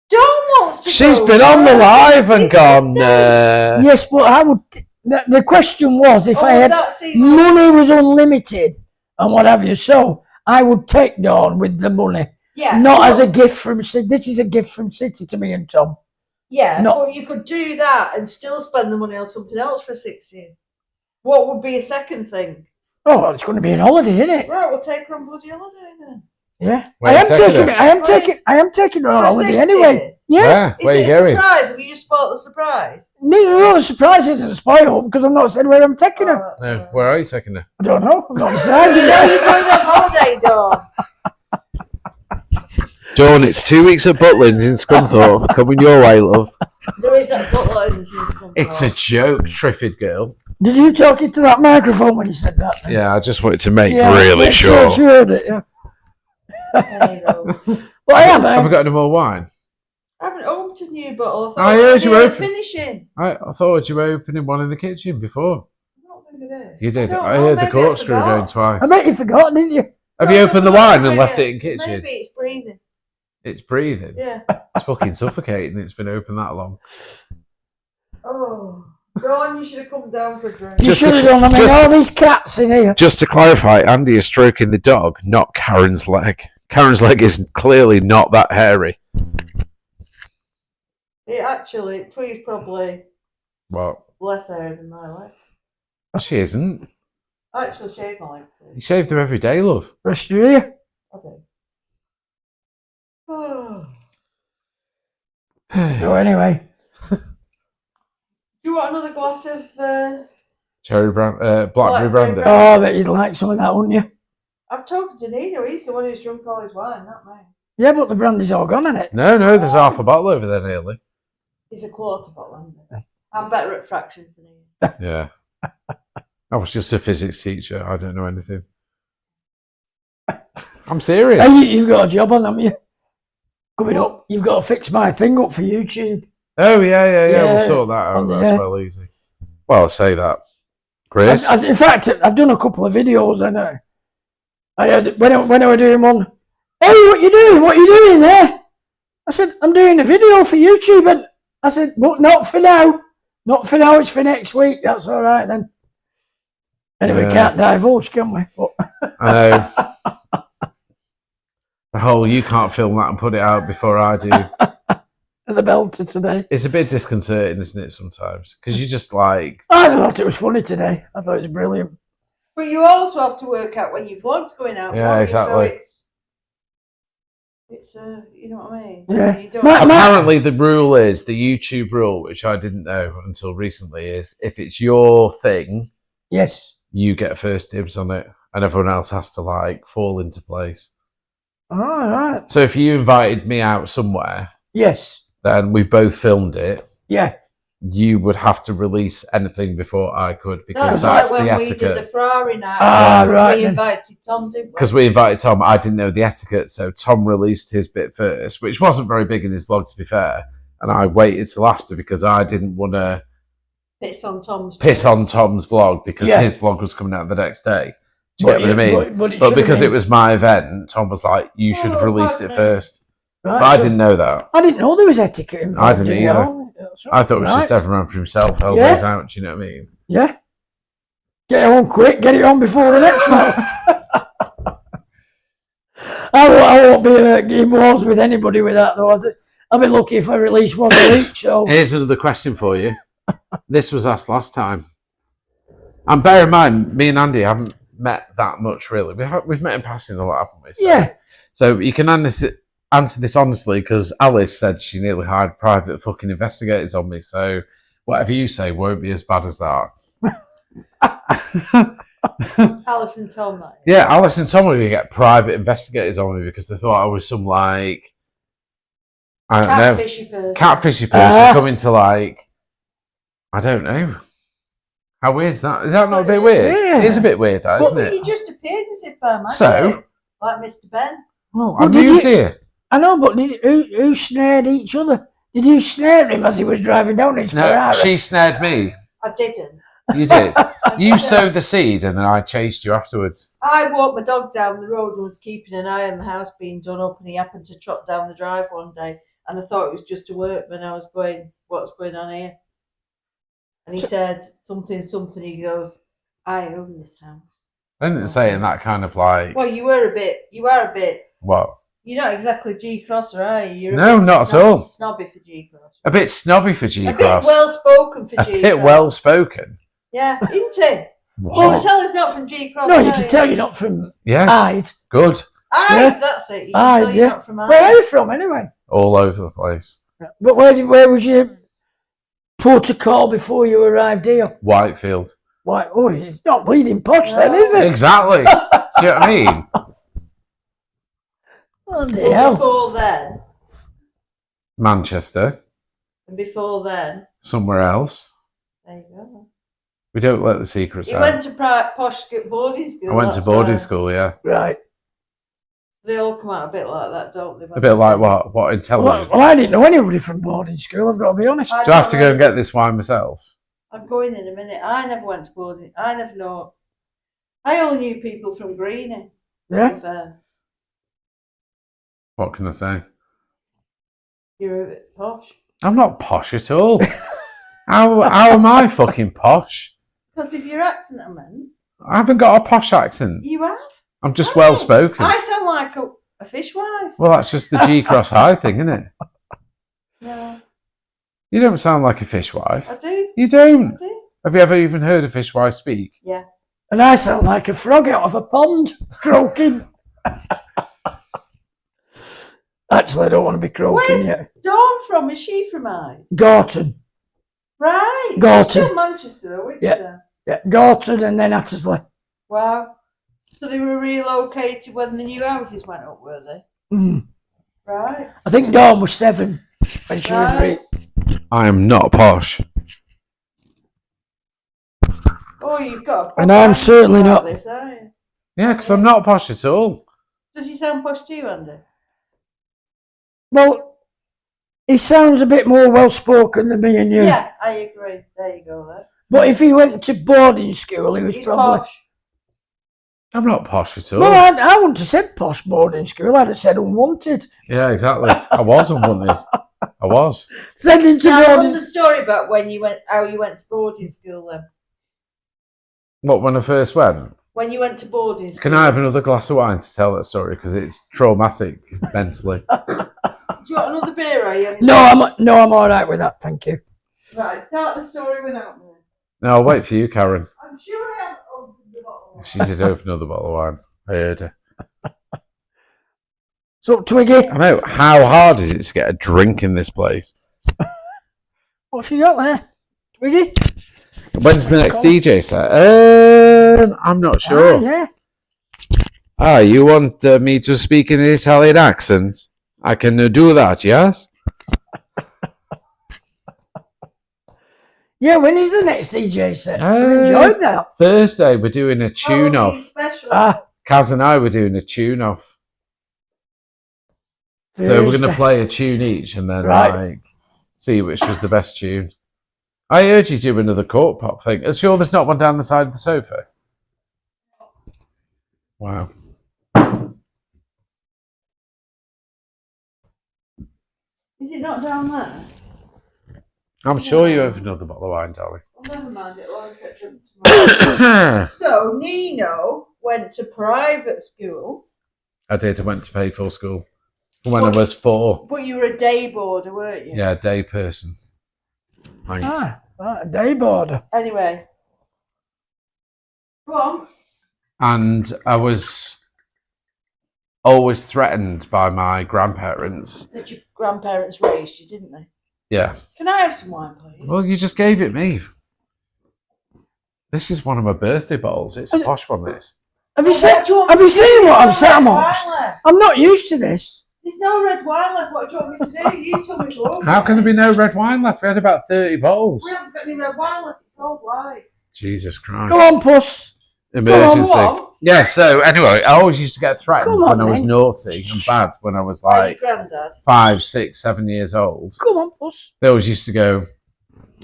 Dawn wants to She's go. been on the live and gone. Yes, but I would. The question was if I had money was unlimited and what have you. So I would take Dawn with the money, not as a gift from City. This is a gift from City to me and Tom. Yeah, but you could do that and still spend the money on something else for 16. What would be a second thing? Oh, well, it's going to be an holiday, isn't it? Right, we'll take her on bloody holiday then. Yeah, Where I you taking her? am taking her on For holiday 16? anyway. Yeah. Where Is you it a going? surprise? Have you just spoiled the surprise? No, the surprise isn't spoiled because I'm not saying where I'm taking her. Oh, No, where are you taking her? I don't know. I'm not You decided know yet. you're going on holiday, Dawn. Dawn, it's 2 weeks at Butlins in Scunthorpe. Coming your way, love. There is that butler in the It's a joke, Triffid girl. Did you talk into that microphone when you said that? Then? Yeah, I just wanted to make Yeah, really sure. She heard it, yeah. Well, I Have am. we got any more wine? I haven't opened a new bottle. I heard you open. Finishing. I thought you were opening one in the kitchen before. I'm not going to do. You did. don't I know, heard the maybe I corkscrew forgot. going twice. I bet you forgot, didn't you? Have you opened the wine and left it in Maybe kitchen? it's breathing. It's breathing. Yeah. It's fucking suffocating. It's been open that long. Oh. Dawn, you should have come down for a drink. You Just should have to- done. I mean, just- all these cats in here. Just to clarify, Andy is stroking the dog, not Karen's leg. Karen's leg is clearly not that hairy. Twee's probably What? less hair than my leg. She isn't. I actually shave my legs. You shave them every day, love. Rest of you. Okay. Oh. So anyway, Do you want another glass of Cherry brand, blackberry brandy. oh, I bet you'd like some of that, wouldn't you? I'm talking to Nino. He's the one who's drunk all his wine, not me. Yeah, but the brandy's all gone, isn't it? No, there's half a bottle over there nearly. He's a quarter bottle, isn't he? I'm better at fractions than he is. Yeah. I was just a physics teacher. I don't know anything. I'm serious. Hey, you've got a job on, haven't you? Coming up, you've got to fix my thing up for YouTube. Oh, yeah. Yeah. We'll sort that out. Yeah. That's well easy. Well, I'll say that. Chris? In fact, I've done a couple of videos, and I had when I was doing one. Hey, what you doing? What you doing there? I said, I'm doing a video for YouTube, and I said, but not for now. Not for now. It's for next week. That's all right then. Anyway, we can't divulge, can we? But I know. The whole you can't film that and put it out before I do. there's a belter today. It's a bit disconcerting, isn't it, sometimes? Because you just like... I thought it was funny today. I thought it was brilliant. But you also have to work out when your vlog's going out. Yeah, don't you? exactly. So it's you know what I mean? Yeah. You don't Apparently the rule is, the YouTube rule, which I didn't know until recently, is if it's your thing, Yes. you get first dibs on it, and everyone else has to like fall into place. All right. So if you invited me out somewhere, Yes. then we both filmed it, Yeah. you would have to release anything before I could, because That's that's like the when we did the etiquette. Ferrari night. Ah, because right We then. invited Tom, didn't we? Because we invited Tom, I didn't know the etiquette, so Tom released his bit first, which wasn't very big in his vlog, to be fair. And I waited till after because I didn't want to Piss on Tom's vlog because Yeah. his vlog was coming out the next day. Do you get what I mean? But But because it was my event, Tom was like, you should have released it first. right, But I so didn't know that. I didn't know there was etiquette involved. I didn't in it either. all. That's I thought it was right. just everyone for himself, held Yeah. those out, do you know what I mean? Yeah. Get it on quick. Get it on before the next one. I won't be in wars with anybody with that, though. I'll be lucky if I release one a week. So Here's another question for you. This was asked last time. And bear in mind, me and Andy haven't met that much, really. We've met in passing a lot, haven't we? So, yeah, So you can answer this honestly, because Alice said she nearly hired private fucking investigators on me. So whatever you say won't be as bad as that. Alice and Tom, that is. Yeah, Alice and Tom were going to get private investigators on me because they thought I was some like, I don't know, Catfishy person. catfishy person coming to like, I don't know. How weird is that? Is that not a bit weird? Yeah. It is a bit weird, that, isn't But it? you just appeared as if by magic. So? Like Mr. Ben. Well, Well, I did moved you- here. I know, but who snared each other? Did you snare him as he was driving down his No, Ferrari? she snared me. I didn't. You did. You sowed the seed and then I chased you afterwards. I walked my dog down the road and was keeping an eye on the house being done up, and he happened to trot down the drive one day, and I thought it was just a workman. I was going, what's going on here? And he said something. He goes, I own this house. I didn't say it in that kind of like, Well, you are a bit. what? You're not exactly G crosser, are you? You're a No, bit not at all. Snobby for G cross. A bit snobby for A G-Cross. bit well spoken for A G cross. bit well spoken. Yeah, isn't it? You What? can tell he's not from G cross. No, you can tell you're not from Yeah, Hyde. good. Hyde, that's it. You can Hyde, tell you're yeah. not from Hyde. Where are you from, anyway? All over the place. But where was your port of call before you arrived here? Whitefield. Why? Oh, it's not bleeding posh then, is it? Exactly. Do you know what I mean? Bloody Well, hell. before then, Manchester. and before then, Somewhere else. there you go. We don't let the secrets He out. went to posh boarding school. I went to that's boarding why. school, yeah. Right. They all come out a bit like that, don't they? A bit like what? What, intelligent? Well, I didn't know anybody from boarding school, I've got to be honest. Do I have to go and get this wine myself? I'm going in a minute. I never went to boarding. I never know. I only knew people from Greenie. Yeah. To be fair. What can I say? You're a bit posh. I'm not posh at all. How am I fucking posh? Because of your accent, I meant. I haven't got a posh accent. You have. I'm just Oh, well spoken. I sound like a fishwife. Well, that's just the G-Cross High thing, isn't it? Yeah, You don't sound like a fishwife. I do. You I don't. do. Have you ever even heard a fishwife speak? Yeah. And I sound like a frog out of a pond, croaking. Actually, I don't want to be croaking Where's yet. Dawn from? Is she from Hyde? Gorton. Right. Gorton. Still Manchester, though, isn't Yeah. she? Yeah, Gorton and then Attersley. Wow. So they were relocated when the new houses went up, were they? Mm. Right. I think Dawn was 7 when she was Right. I am not posh. Oh, you've got. A And I'm proper certainly about not. This, are you? Yeah, because I'm not posh at all. Does he sound posh to you, Andy? Well, he sounds a bit more well spoken than me and you. Yeah, I agree. There you go. Then. But if he went to boarding school, he was He's probably. posh. I'm not posh at all. Well, I wouldn't have said posh boarding school, I'd have said unwanted. Yeah, exactly. I was unwanted. I was. Send him to Now, boarding what's the story about when you went? How you went to boarding school then? What, when I first went? When you went to boarding school. Can I have another glass of wine to tell that story? Because it's traumatic mentally. Do you want another beer? Are you? No, I'm all right with that, thank you. Right, start the story without me. No, I'll wait for you, Karen. I'm sure I have opened the bottle. She did open another bottle of wine. I heard her. So, Twiggy, I know. How hard is it to get a drink in this place? what have you got there? Twiggy? When's the next DJ set? I'm not sure. Yeah. You want me to speak in an Italian accent? I can do that, yes? Yeah, when is the next DJ set? I've enjoyed that. Thursday, we're doing a tune-off. Halloween special. Kaz and I were doing a tune-off. So we're going to Thursday. play a tune each and then Right. like see which was the best tune. I urge you to do another court pop thing. Are you sure there's not one down the side of the sofa? Wow. Is it not down there? I'm sure you opened another bottle of wine, darling. Well, never mind. It'll always get drunk tomorrow. So Nino went to private school, I did. I went to pay for school when I was 4. but you were a day boarder, weren't you? Yeah, day person. Thanks. A day boarder. Anyway, go on. And I was always threatened by my grandparents. That your grandparents raised you, didn't they? Yeah. Can I have some wine, please? Well, you just gave it me. This is one of my birthday bottles. It's a posh one, this. Have you seen what I'm sat amongst? I'm not used to this. There's no red wine left. What do you want me to do? You told me to open How can there it. be no red wine left? We had about 30 bottles. We haven't got any red wine left. It's all white. Jesus Christ. Go on, puss. Emergency. Go on, what? Yeah, so anyway, I always used to get threatened Come on, when I was then. naughty and bad when I was Like like your granddad. 5, 6, 7 years old. Come on, puss. They always used to go,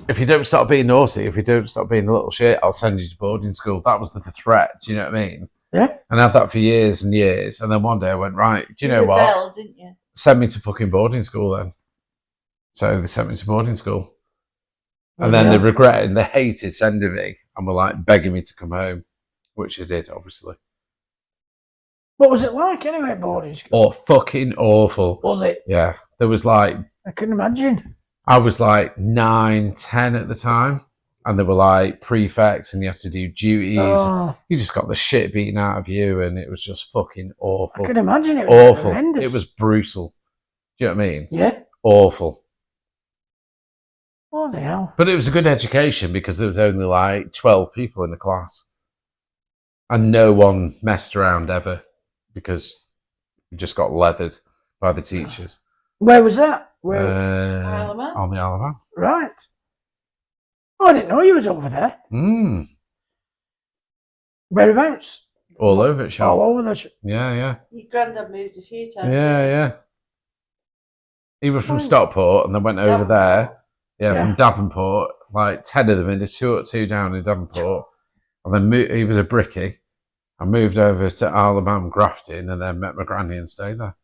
if you don't stop being naughty, if you don't stop being a little shit, I'll send you to boarding school. That was the threat, do you know what I mean? Yeah. And I had that for years and years. And then one day I went, right, do you know what? Rebelled, didn't you? Send me to fucking boarding school then. So they sent me to boarding school. And then they regretted and they hated sending me and were like begging me to come home, which I did, obviously. What was it like anyway, boarding school? Oh, fucking awful. Was it? Yeah. There was like, I can imagine. I was like 9, 10 at the time. And they were like prefects and you had to do duties. Oh, You just got the shit beaten out of you and it was just fucking awful. I can imagine it was Awful. horrendous. It was brutal. Do you know what I mean? Yeah. Awful. What the hell? But it was a good education because there was only like 12 people in the class. And no one messed around ever because we just got leathered by the teachers. Where was that? Where? Isle of Man. On the Isle of Man. Right. Oh, I didn't know you was over there. Whereabouts? All over it, Sean. All over the... Yeah. Your granddad moved a few times. Yeah. He was from Stockport and then went over there. Yeah, from Davenport. Like 10 of them in the two down in Davenport. And then he was a brickie. I moved over to Isle of Man, Grafton, and then met my granny and stayed there.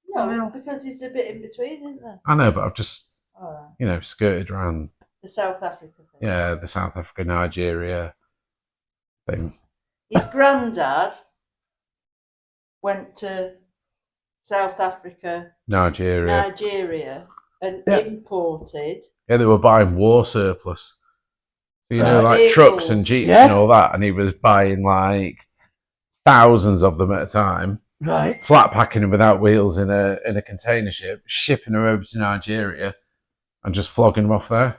No, because it's a bit in between, isn't there? I know, but I've just, Alright. skirted around. The South Africa thing. Yeah, the South Africa, Nigeria thing. His granddad went to South Africa, Nigeria. and imported. Yeah, they were buying war surplus. So, like vehicles. trucks and jeeps and all that. And he was buying like thousands of them at a time. Right. Flat packing them without wheels in a container ship, shipping them over to Nigeria and just flogging them off there.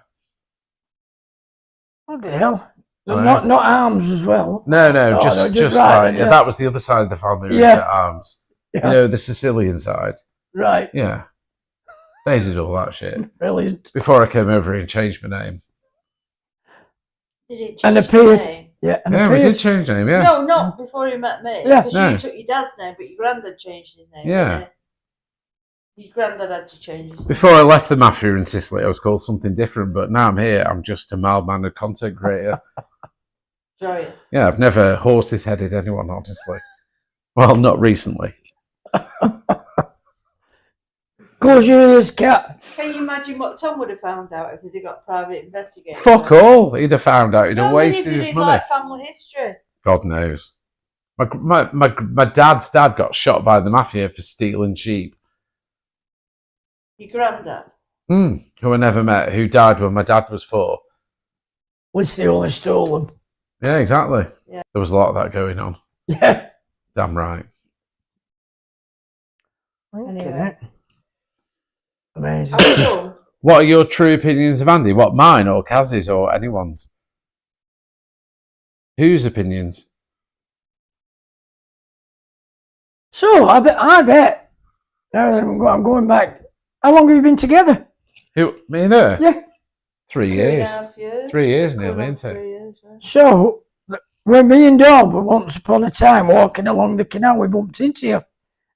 What the hell? Not arms as well. No, Oh, just riding, like that was the other side of the family. Yeah. Into arms. Yeah. The Sicilian side. Right. Yeah. They did all that shit. Brilliant. Before I came over here and changed my name. Did it change And the appeared. name? Yeah. And Yeah, we appeared. did change the name, yeah. No, not before you met me. Yeah. Because No. you took your dad's name, but your granddad changed his name. Yeah. didn't he? Your granddad had to change his name. Before I left the mafia in Sicily, I was called something different, but now I'm here, I'm just a mild-mannered content creator. Gioia. Yeah, I've never horses-headed anyone, honestly. Well, not recently. Close your ears, cat. Can you imagine what Tom would have found out if he'd got private investigators? Fuck all. He'd have found out. He'd have No, wasted did his money. like family history. God knows. My dad's dad got shot by the mafia for stealing sheep. Your granddad. Who I never met, who died when my dad was 4. At least they only stole them. Yeah, exactly. Yeah. There was a lot of that going on. Yeah. Damn right. Anyway. Amazing. What are your true opinions of Andy? What, mine or Kaz's or anyone's? Whose opinions? So, I bet. Now that I'm going back. How long have you been together? Who? Me and her? Yeah. 3 years. 2.5 years. 3 years nearly, Coming up isn't it? 3 years, yeah. So, when me and Dawn were once upon a time walking along the canal, we bumped into you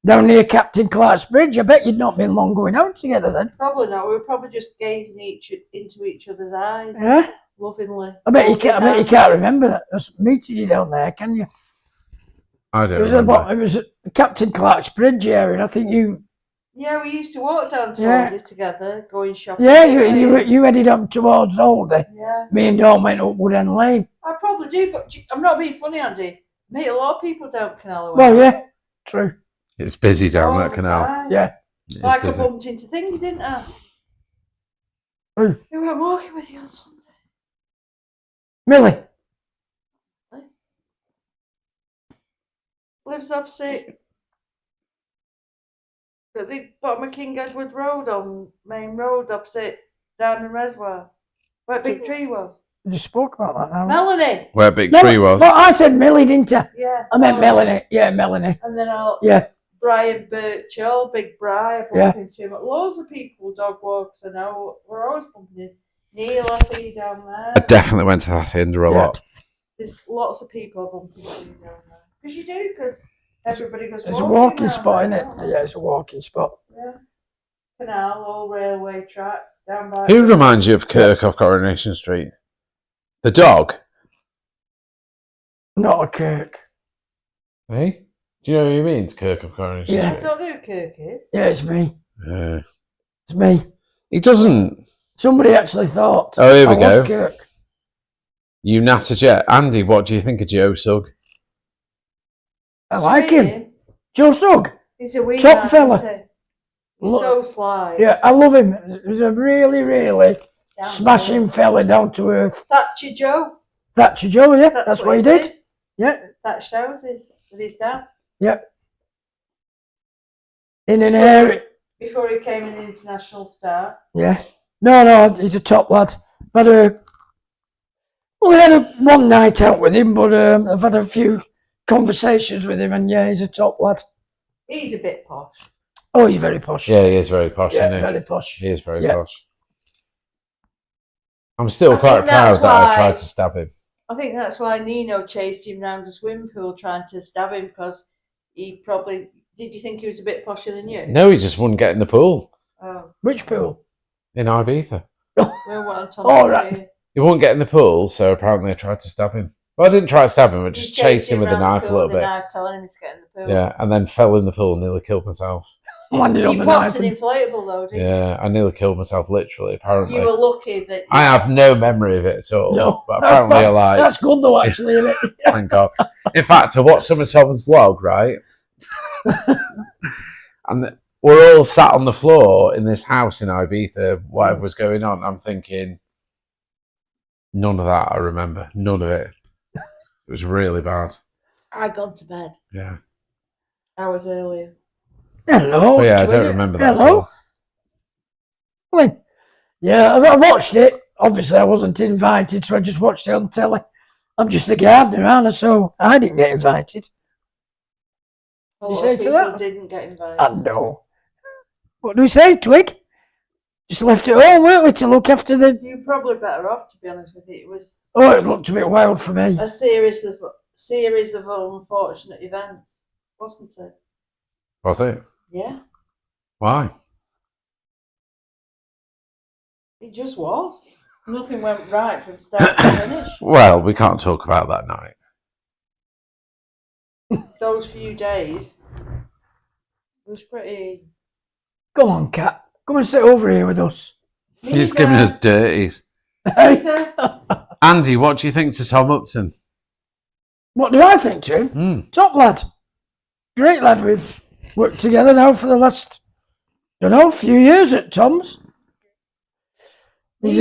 down near Captain Clark's Bridge. I bet you'd not been long going out together then. Probably not. We were probably just gazing into each other's eyes, Yeah. lovingly. I bet you can't remember that. Us meeting you down there, can you? I don't It was remember. it was at Captain Clark's Bridge area, and I think you. Yeah, we used to walk down towards Yeah. it together, going shopping. Yeah, you headed up towards Aldi. Yeah, Me and Dawn went up Wood End Lane. I probably do, but I'm not being funny, Andy. Meet a lot of people down Canal. Well, yeah, true. It's busy down All that the canal. time. Yeah. It's Like busy. I bumped into things, didn't I? Who? Who went walking with you on Sunday? Millie. Lives opposite at the bottom of King Edward Road on Main Road opposite Diamond Reservoir. Where Big Tree was. We just spoke about that now. Melanie. Where Big Tree was. But I said Millie, didn't I? Yeah. I meant Melanie. Yeah, Melanie. And then Yeah. Brian Birchall, Big Bri, I Yeah. bumped into him. Loads of people, dog walks, I know. We're always bumping in. Neil, I see you down there. I definitely went to Hacienda a lot. There's lots of people bumping into you down there. Because you do, because everybody goes It's a walking spot, isn't it? there. Yeah, it's a walking spot. Yeah. Canal, old railway track, down by... Who reminds you of Kirk off Coronation Street? The dog? Not a Kirk. Hey? Do you know who he means, Kirk of Coronation Yeah. I don't know who Kirk is. Yeah, it's me. Street? It's me. He doesn't. Somebody actually thought. Oh, here we I go. was Kirk. You natter jet. Andy, what do you think of Joe Sugg? I like him. Joe Sugg. He's a wee Top man, fella. isn't he? He's Look. so sly. Yeah, I love him. He's a really, really Down to smashing earth. fella, down to earth. Thatcher Joe. Thatcher Joe, yeah. That's what he did. Yeah. Thatched houses with his dad. Yep. In an area. Before he became an international star. Yeah. No, he's a top lad. We had one night out with him, but I've had a few conversations with him, and yeah, he's a top lad. He's a bit posh. Oh, he's very posh. Yeah, he is very posh, Yeah, isn't he? very posh. He is very Yeah. posh. I'm still I quite think proud that's that I why- tried to stab him. I think that's why Nino chased him round the swimming pool trying to stab him, because he probably... Did you think he was a bit posher than you? No, he just wouldn't get in the pool Oh, Which pool? in Ibiza. well, what I'm talking All about right. here. He wouldn't get in the pool, so apparently I tried to stab him. Well, I didn't try to stab him, I You just chased him with a round the knife a pool little with a bit. knife, telling him to get in the pool. Yeah, and then fell in the pool and nearly killed myself. Landed on You the popped knife. an And, inflatable though, didn't Yeah, I nearly killed myself, literally, apparently. you? You were lucky that... I have no memory of it at all. No, But apparently I like... that's good though, actually, isn't it? Thank God. In fact, I watched some of Tom's vlog, right? And we're all sat on the floor in this house in Ibiza, whatever was going on. I'm thinking, none of that I remember. None of it. It was really bad. I'd gone to bed Yeah. hours earlier. Hello. But yeah, I don't Twitter. remember that at Hello. all. Well, yeah, I watched it. Obviously, I wasn't invited, so I just watched it on telly. I'm just the gardener, aren't I? So I didn't get invited. A You lot say of to people that? didn't get invited. I know. What do we say, Twig? Just left at home, weren't we, to look after the... You're probably better off, to be honest with you. It was Oh, it looked a bit wild for me. a series of unfortunate events, wasn't it? Was it? Yeah, Why? it just was. Nothing went right from start to finish. Well, we can't talk about that night. Those few days, it was pretty... Come on, Cat. Come and sit over here with us. He's giving us dirties. Lisa, Andy, what do you think to Tom Upton? What do I think to him? Hmm. Top lad. Great lad. We've worked together now for the last, few years at Tom's. He's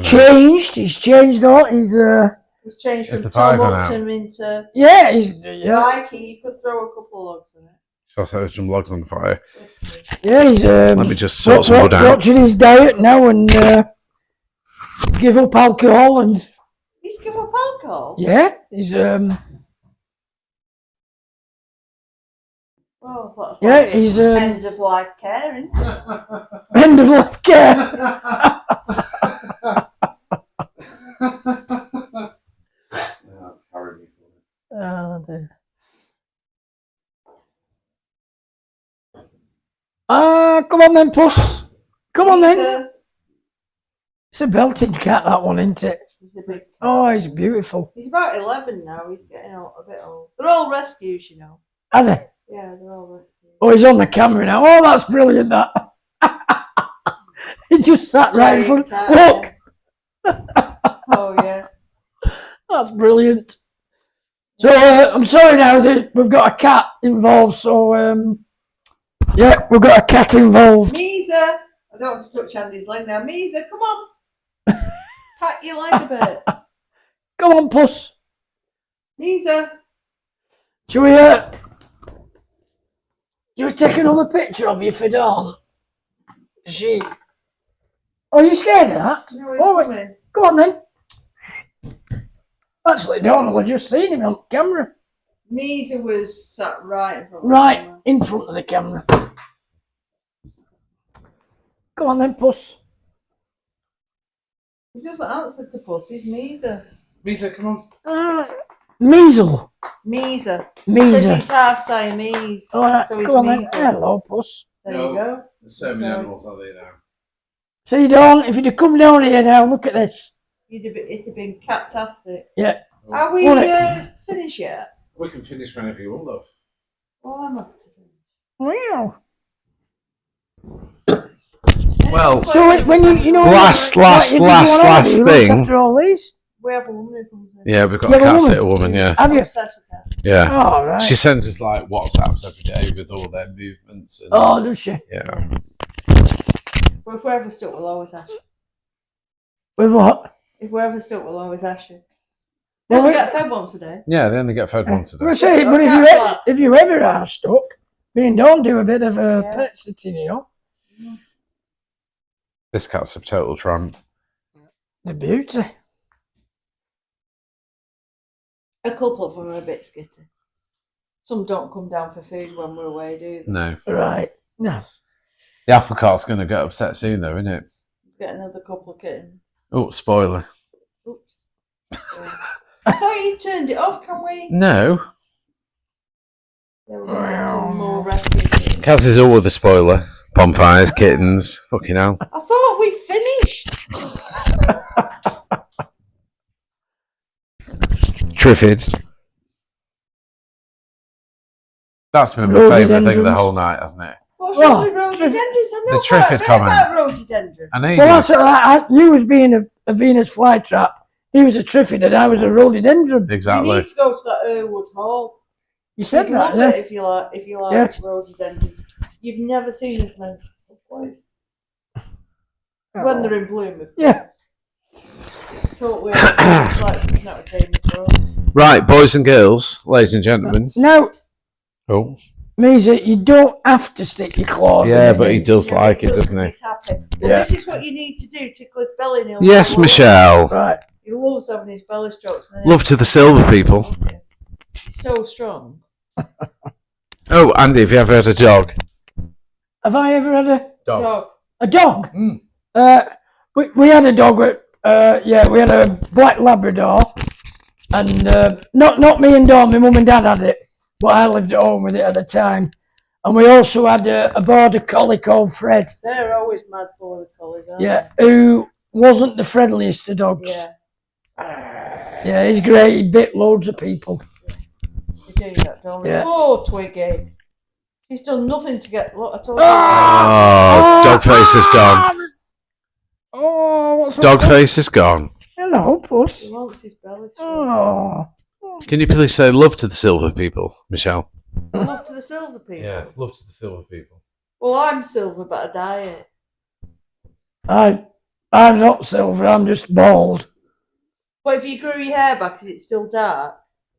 changed. He's changed a lot. He's changed Is from the fire Tom gone out? Upton into yeah. Mikey. You could throw a couple of logs in it. Shall I throw some logs on the fire? Yeah, he's Let me just sort some wood out. watching his diet now and give up alcohol and He's given up alcohol. yeah, he's Well, that's yeah, like he's end of life care, isn't it? end of life care. Oh, dear. Come on then, puss. Come on then. It's a belting cat, that one, isn't it? He's a big. Oh, he's beautiful. He's about 11 now. He's getting a bit old. They're all rescues, you know. Are they? Yeah, they're all rescues. Oh, he's on the camera now. Oh, that's brilliant, that. He just sat right in front. Giant Look, cat, yeah. Oh, yeah. that's brilliant. So, I'm sorry now that we've got a cat involved, so, yeah, we've got a cat involved. Misa! I don't want to touch Andy's leg now. Misa, come on. Pat your leg a bit. Come on, puss. Misa. Shall we take another picture of you for Dawn? Oh, you scared of that? No, he's Oh, coming. go on then. Actually, Donald, I just seen him on camera. Misa was sat right in front of Right the camera. in front of the camera. Go on then, puss. He doesn't answer to Puss, he's Misa. Misa, come on. Measle. Misa. Because Misa. he's half Siamese. All right, So he's go on then. Misa. Hello, puss. There you go. There's so many animals out there now. See, Dawn, if you'd have come down here now, look at this. It'd have been cat-tastic. Yeah. Are we Won't finished yet? We can finish whenever you want, love. Well, I'm up to finish. Wow. Well, So when you know, Last if you go on holiday, who looks thing. after all these? We have a woman who comes in. Yeah, we've got You a have a cat woman? sitter woman, yeah. Have you? Obsessed with cats. Yeah. Oh, right. She sends us like WhatsApps every day with all their movements. And, Oh, does she? yeah. But if we're ever stuck, we'll always ask you. With what? If we're ever stuck, we'll always ask you. Well, Then we we- get fed once a day. Yeah, they only get fed once a day. Well, say, but if you ever are stuck, me and Dawn do a bit of pet sitting, you know. This cat's a total tramp. The beauty. A couple of them are a bit skitty. Some don't come down for food when we're away, do they? No. Right. Yes. The apple cart's going to get upset soon, though, isn't it? Get another couple of kittens. Oh, spoiler. Oops. I thought you turned it off, can we? No. Yeah, we're gonna get some more rescue kittens. Kaz is all with the spoiler. Bonfires, kittens. Fucking hell. I thought we finished. Triffids. That's been my favourite thing of the Rhododendrons. whole night, hasn't it? What's Well, wrong with rhododendrons? I know the quite a Triffid bit comment. about rhododendron. I know you Well, do. that's what you was being a Venus flytrap. He was a Triffid and I was a rhododendron. You Exactly. need to go to that Irwood Hall. You said You'd that, love yeah? it if you like Yeah. rhododendrons. You've never seen this many place when Oh. they're in bloom. Yeah. Totally like not a Game of Thrones. Right, boys and girls, ladies and gentlemen. Now, Oh. Misa, you don't have to stick your claws in Yeah, it, but he Misa. does like it, doesn't he? He's happy. But Yeah. this is what you need to do. Tickle his belly and he'll Yes, love it. Michelle. Right. He loves having his belly strokes. And Love to the silver people. He's so strong. Oh, Andy, have you ever had a dog? Have I ever had Dog. a dog? Mm. We had a dog. We had a black Labrador, and not me and Dawn. My mum and dad had it, but I lived at home with it at the time. And we also had a border collie called Fred. They're always mad border collies, aren't Yeah, who wasn't the friendliest of dogs. Yeah. Yeah, he's great. He bit loads of people. They do that, don't they? Yeah. Oh, Twiggy. He's done nothing to get. Look, I told you. Oh, Dogface is gone. Oh, what's up? Dogface is gone. Hello, puss. He wants his belly. Oh. Can you please say love to the silver people, Michelle? Love to the silver people. love to the silver people. Well, I'm silver, but I dye it. I'm not silver. I'm just bald. But if you grew your hair back, is it still dark?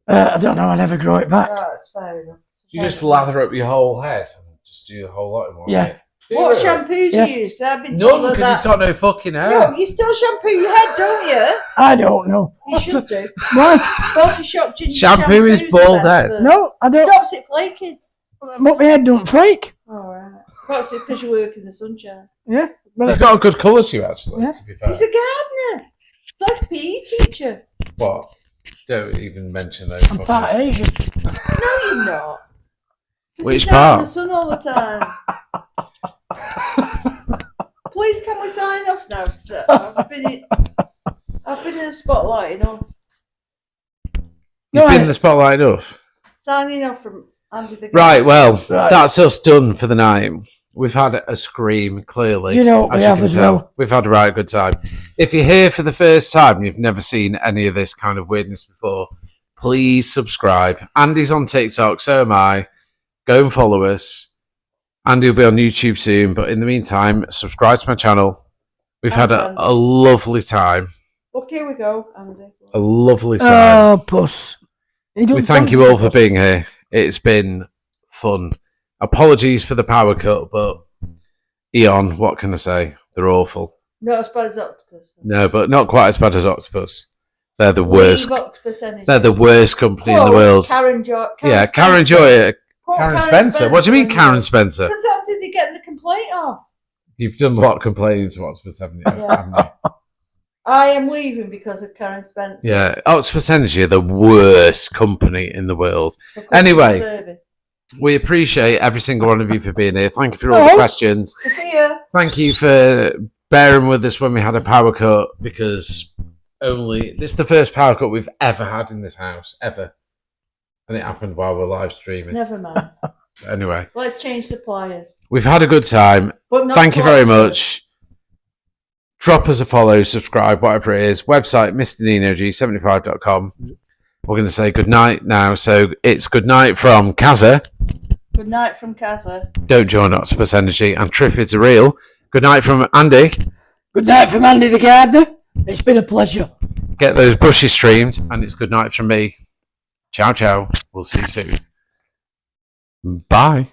I don't know. I never grow it back. That's fair enough. You just lather up your whole head and just do the whole lot in one. Yeah. day? Do What you? shampoo do Yeah. you use? I've been told None, because that. he's got no fucking hair. No, you still shampoo your head, don't you? I don't know. You should do. Why? Body shop ginger Shampoo is shampoo's bald the best head. for- No, I don't. Stops it flaking. But my head don't flake. Alright. Perhaps it's because you work in the sunshine. Yeah. But You've got a good colour to you, actually, Yeah. to be fair. He's a gardener. It's like a PE teacher. What? Don't even mention those I'm part fuckers. Asian. No, you're not. 'Cause Which you're down in part? the sun all the time. Please, can we sign off now? 'Cause, I've been in the spotlight enough. You've been Right. in the spotlight enough. Signing off from Andy the Right, well, Right. that's us done for the night. We've had a scream, clearly. You know what we as have can as tell. well. We've had a right good time. If you're here for the first time and you've never seen any of this kind of weirdness before, please subscribe. Andy's on TikTok, so am I. Go and follow us. Andy will be on YouTube soon, but in the meantime, subscribe to my channel. We've had a lovely time. Look, here we go, Andy. A lovely time. Oh, puss. We thank you all for being here. It's been fun. Apologies for the power cut, but Eon, what can I say? They're awful. Not as bad as octopus. No, but not quite as bad as octopus. They're the worst. Leave Octopus Energy. They're the worst company in the world. Karen Joy. Yeah, Karen Gioia. Karen Spencer. What do you mean, Karen Spencer? Because that's who they're getting the complaint of. You've done a lot of complaining to Octopus, haven't you? Yeah. Haven't you? I am leaving because of Karen Spencer. Yeah, Octopus Energy are the worst company in the world. Anyway, service. we appreciate every single one of you for being here. Thank you for all the questions. Sophia. Thank you for bearing with us when we had a power cut, because this is the first power cut we've ever had in this house, ever. And it happened while we're live streaming. Never mind. Anyway. Let's change suppliers. We've had a good time. Thank you very much. Drop us a follow, subscribe, whatever it is. Website, mrninog75.com. We're going to say good night now. So it's good night from Kaza. Good night from Kaza. Don't join Octopus Energy. And Triffids are real. Good night from Andy. Good night from Andy the gardener. It's been a pleasure. Get those bushes streamed. And it's good night from me. Ciao, ciao. We'll see you soon. Bye.